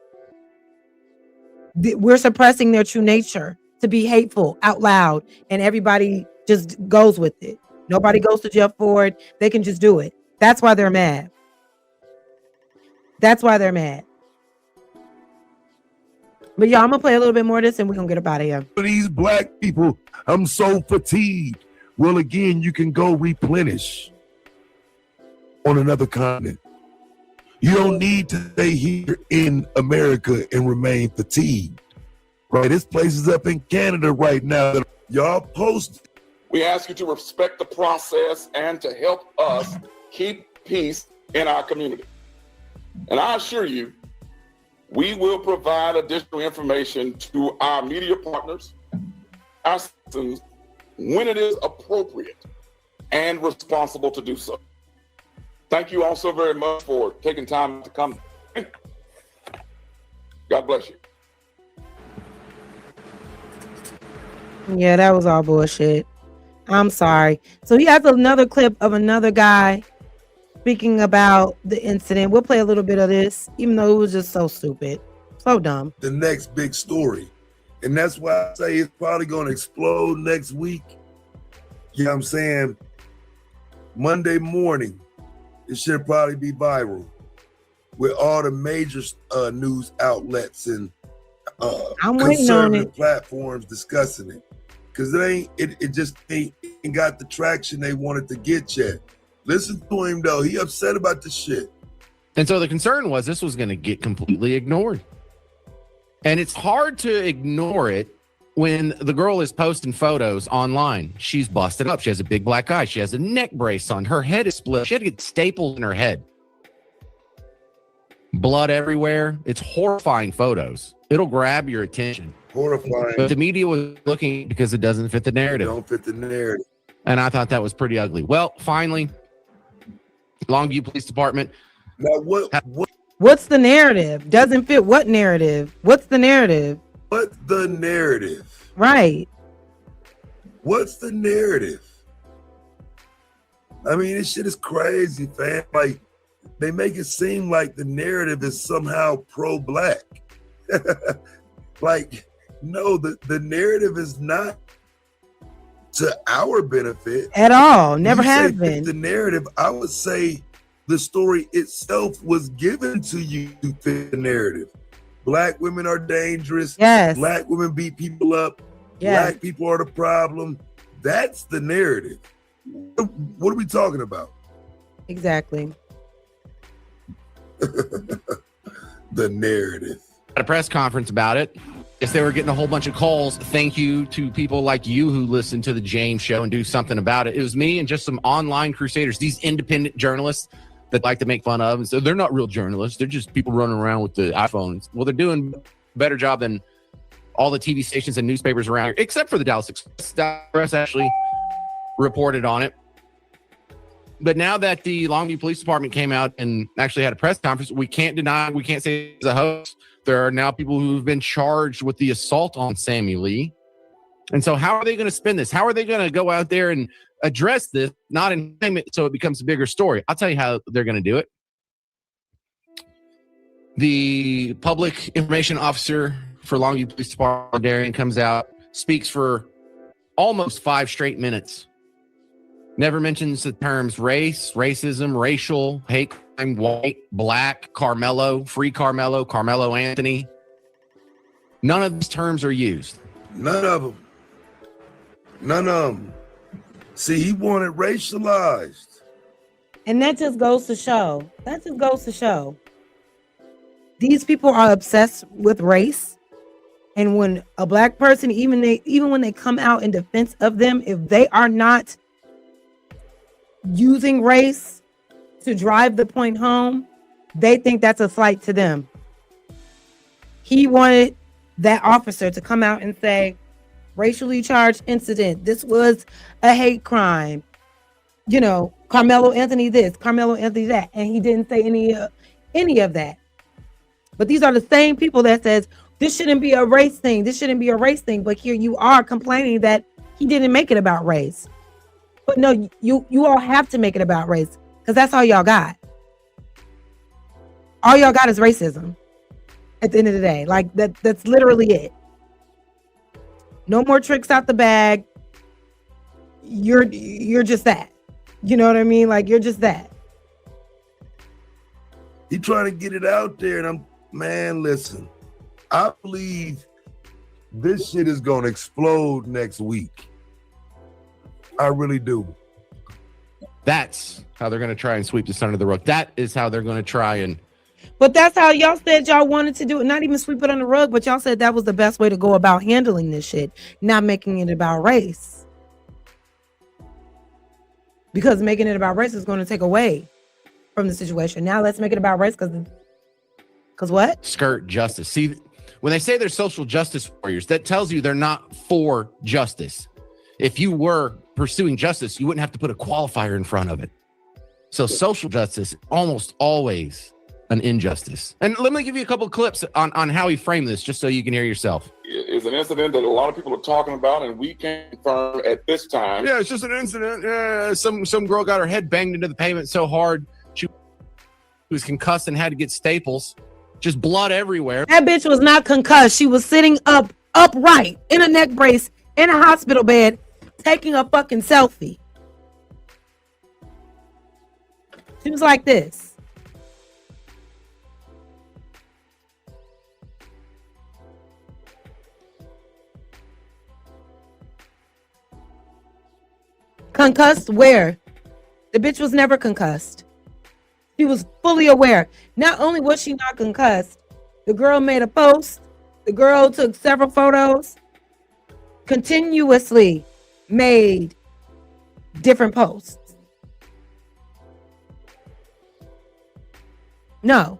We're suppressing their true nature to be hateful out loud, and everybody just goes with it. Nobody goes to jail for it. They can just do it. That's why they're mad. That's why they're mad. But y'all, I'm gonna play a little bit more of this and we're gonna get up out of here. For these Black people, I'm so fatigued. Well, again, you can go replenish on another continent. You don't need to stay here in America and remain fatigued. Right? This place is up in Canada right now. Y'all post. We ask you to respect the process and to help us keep peace in our community. And I assure you, we will provide additional information to our media partners, our citizens, when it is appropriate and responsible to do so. Thank you all so very much for taking time to come. God bless you. Yeah, that was all bullshit. I'm sorry. So he has another clip of another guy speaking about the incident. We'll play a little bit of this, even though it was just so stupid, so dumb. The next big story. And that's why I say it's probably going to explode next week. You know what I'm saying? Monday morning, it should probably be viral with all the major news outlets and I'm waiting on it. conservative platforms discussing it. Because it just ain't got the traction they wanted to get yet. Listen to him though. He upset about the shit. And so the concern was this was going to get completely ignored. And it's hard to ignore it when the girl is posting photos online. She's busted up. She has a big black eye. She has a neck brace on. Her head is split. She had to get staples in her head. Blood everywhere. It's horrifying photos. It'll grab your attention. Horrifying. But the media was looking because it doesn't fit the narrative. It don't fit the narrative. And I thought that was pretty ugly. Well, finally, Longview Police Department. Now, what's the narrative? Doesn't fit what narrative? What's the narrative? What's the narrative? Right. What's the narrative? I mean, this shit is crazy, fam. Like, they make it seem like the narrative is somehow pro-black. Like, no, the narrative is not to our benefit. At all. Never You has say been. The narrative, I would say the story itself was given to you to fit the narrative. Black women are dangerous. Yes. Black women beat people up. Yes. Black people are the problem. That's the narrative. What are we talking about? Exactly. The narrative. At a press conference about it. Yes, they were getting a whole bunch of calls. Thank you to people like you who listen to the James Show and do something about it. It was me and just some online crusaders, these independent journalists that like to make fun of. And so they're not real journalists. They're just people running around with the iPhones. Well, they're doing a better job than all the TV stations and newspapers around here, except for the Dallas Express. Dallas Express actually reported on it. But now that the Longview Police Department came out and actually had a press conference, we can't deny, we can't say it's a hoax. There are now people who've been charged with the assault on Sammie Lee. And so how are they going to spin this? How are they going to go out there and address this, not in it so it becomes a bigger story? I'll tell you how they're going to do it. The public information officer for Longview Police Department, Darian, comes out, speaks for almost 5 straight minutes. Never mentions the terms race, racism, racial, hate crime, white, black, Karmelo, free Karmelo, Carmelo Anthony. None of these terms are used. None of them. None of them. See, he wanted racialized. And that just goes to show. That just goes to show. These people are obsessed with race. And when a black person, even when they come out in defense of them, if they are not using race to drive the point home, they think that's a slight to them. He wanted that officer to come out and say, racially charged incident. This was a hate crime. You know, Carmelo Anthony this, Carmelo Anthony that. And he didn't say any of that. But these are the same people that says, this shouldn't be a race thing. This shouldn't be a race thing. But here you are complaining that he didn't make it about race. But no, you all have to make it about race because that's all y'all got. All y'all got is racism at the end of the day. Like that's literally it. No more tricks out the bag. You're just that. You know what I mean? Like you're just that. He trying to get it out there, and listen. I believe this shit is gonna explode next week. I really do. That's how they're going to try and sweep this under the rug. That is how they're going to try and. But that's how y'all said y'all wanted to do it. Not even sweep it under the rug, but y'all said that was the best way to go about handling this shit. Not making it about race. Because making it about race is going to take away from the situation. Now let's make it about race because what? Skirt justice. See, when they say they're social justice warriors, that tells you they're not for justice. If you were pursuing justice, you wouldn't have to put a qualifier in front of it. So social justice, almost always an injustice. And let me give you a couple of clips on how he framed this, just so you can hear yourself. It's an incident that a lot of people are talking about, and we can't confirm at this time. Yeah, it's just an incident. Yeah, some girl got her head banged into the pavement so hard she was concussed and had to get staples. Just blood everywhere. That bitch was not concussed. She was sitting upright in a neck brace in a hospital bed, taking a fucking selfie. She was like this. Concussed where? The bitch was never concussed. She was fully aware. Not only was she not concussed, the girl made a post. The girl took several photos, continuously made different posts. No.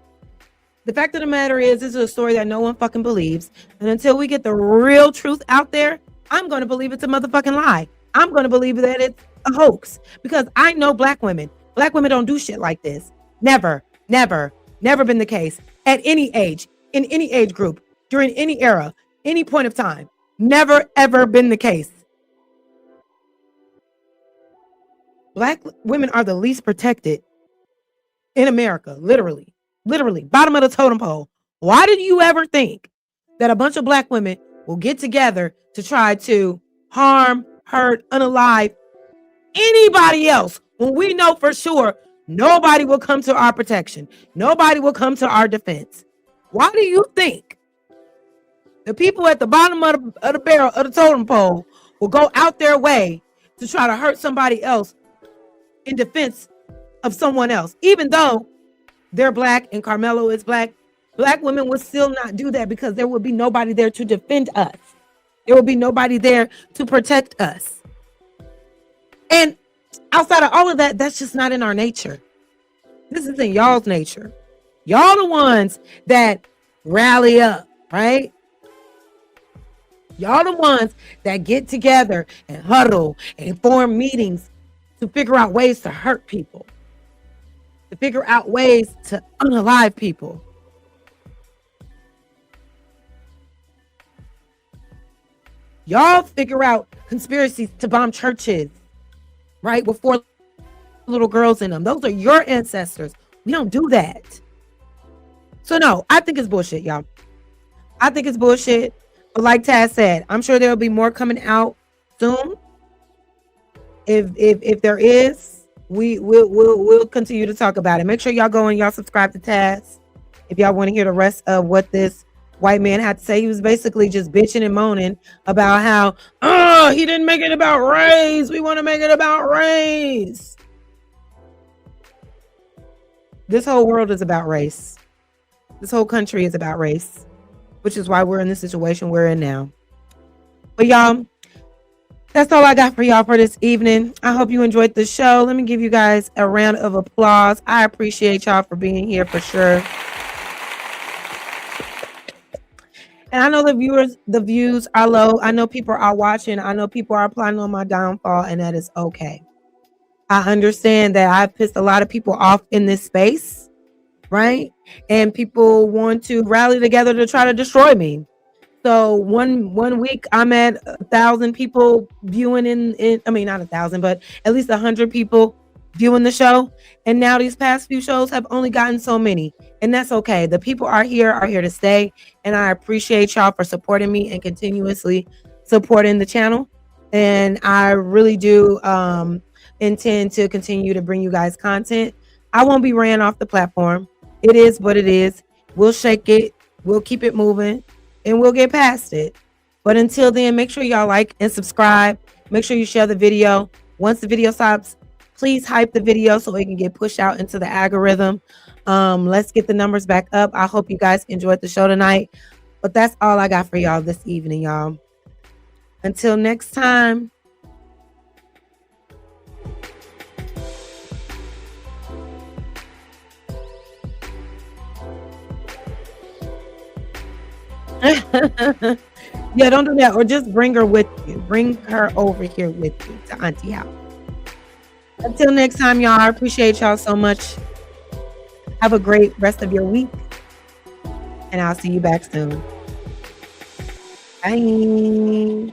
The fact of the matter is, this is a story that no one fucking believes. And until we get the real truth out there, I'm going to believe it's a motherfucking lie. I'm going to believe that it's a hoax because I know black women. Black women don't do shit like this. Never, never, never been the case at any age, in any age group, during any era, any point of time. Never, ever been the case. Black women are the least protected in America, literally, bottom of the totem pole. Why did you ever think that a bunch of black women will get together to try to harm, hurt, unalive anybody else when we know for sure nobody will come to our protection? Nobody will come to our defense. Why do you think the people at the bottom of the barrel of the totem pole will go out their way to try to hurt somebody else in defense of someone else? Even though they're black and Karmelo is black, black women would still not do that because there would be nobody there to defend us. There would be nobody there to protect us. And outside of all of that, that's just not in our nature. This is in y'all's nature. Y'all the ones that rally up, right? Y'all the ones that get together and huddle and form meetings to figure out ways to hurt people, to figure out ways to unalive people. Y'all figure out conspiracies to bomb churches, right? With 4 little girls in them. Those are your ancestors. We don't do that. So no, I think it's bullshit, y'all. I think it's bullshit. But like Taz said, I'm sure there'll be more coming out soon. If there is, we'll continue to talk about it. Make sure y'all go and y'all subscribe to Taz if y'all want to hear the rest of what this white man had to say. He was basically just bitching and moaning about how he didn't make it about race. We want to make it about race. This whole world is about race. This whole country is about race, which is why we're in the situation we're in now. But y'all, that's all I got for y'all for this evening. I hope you enjoyed the show. Let me give you guys a round of applause. I appreciate y'all for being here for sure. And I know the views are low. I know people are watching. I know people are planning on my downfall, and that is okay. I understand that I've pissed a lot of people off in this space, right? And people want to rally together to try to destroy me. So one week I'm at 1,000 people viewing I mean, not 1,000, but at least 100 people viewing the show. And now these past few shows have only gotten so many. And that's okay. The people are here to stay. And I appreciate y'all for supporting me and continuously supporting the channel. And I really do intend to continue to bring you guys content. I won't be ran off the platform. It is what it is. We'll shake it. We'll keep it moving. And we'll get past it. But until then, make sure y'all like and subscribe. Make sure you share the video. Once the video stops, please hype the video so it can get pushed out into the algorithm. Let's get the numbers back up. I hope you guys enjoyed the show tonight. But that's all I got for y'all this evening, y'all. Until next time. Yeah, don't do that. Or just bring her with you. Bring her over here with you to Auntie House. Until next time, y'all, I appreciate y'all so much. Have a great rest of your week. And I'll see you back soon. Bye.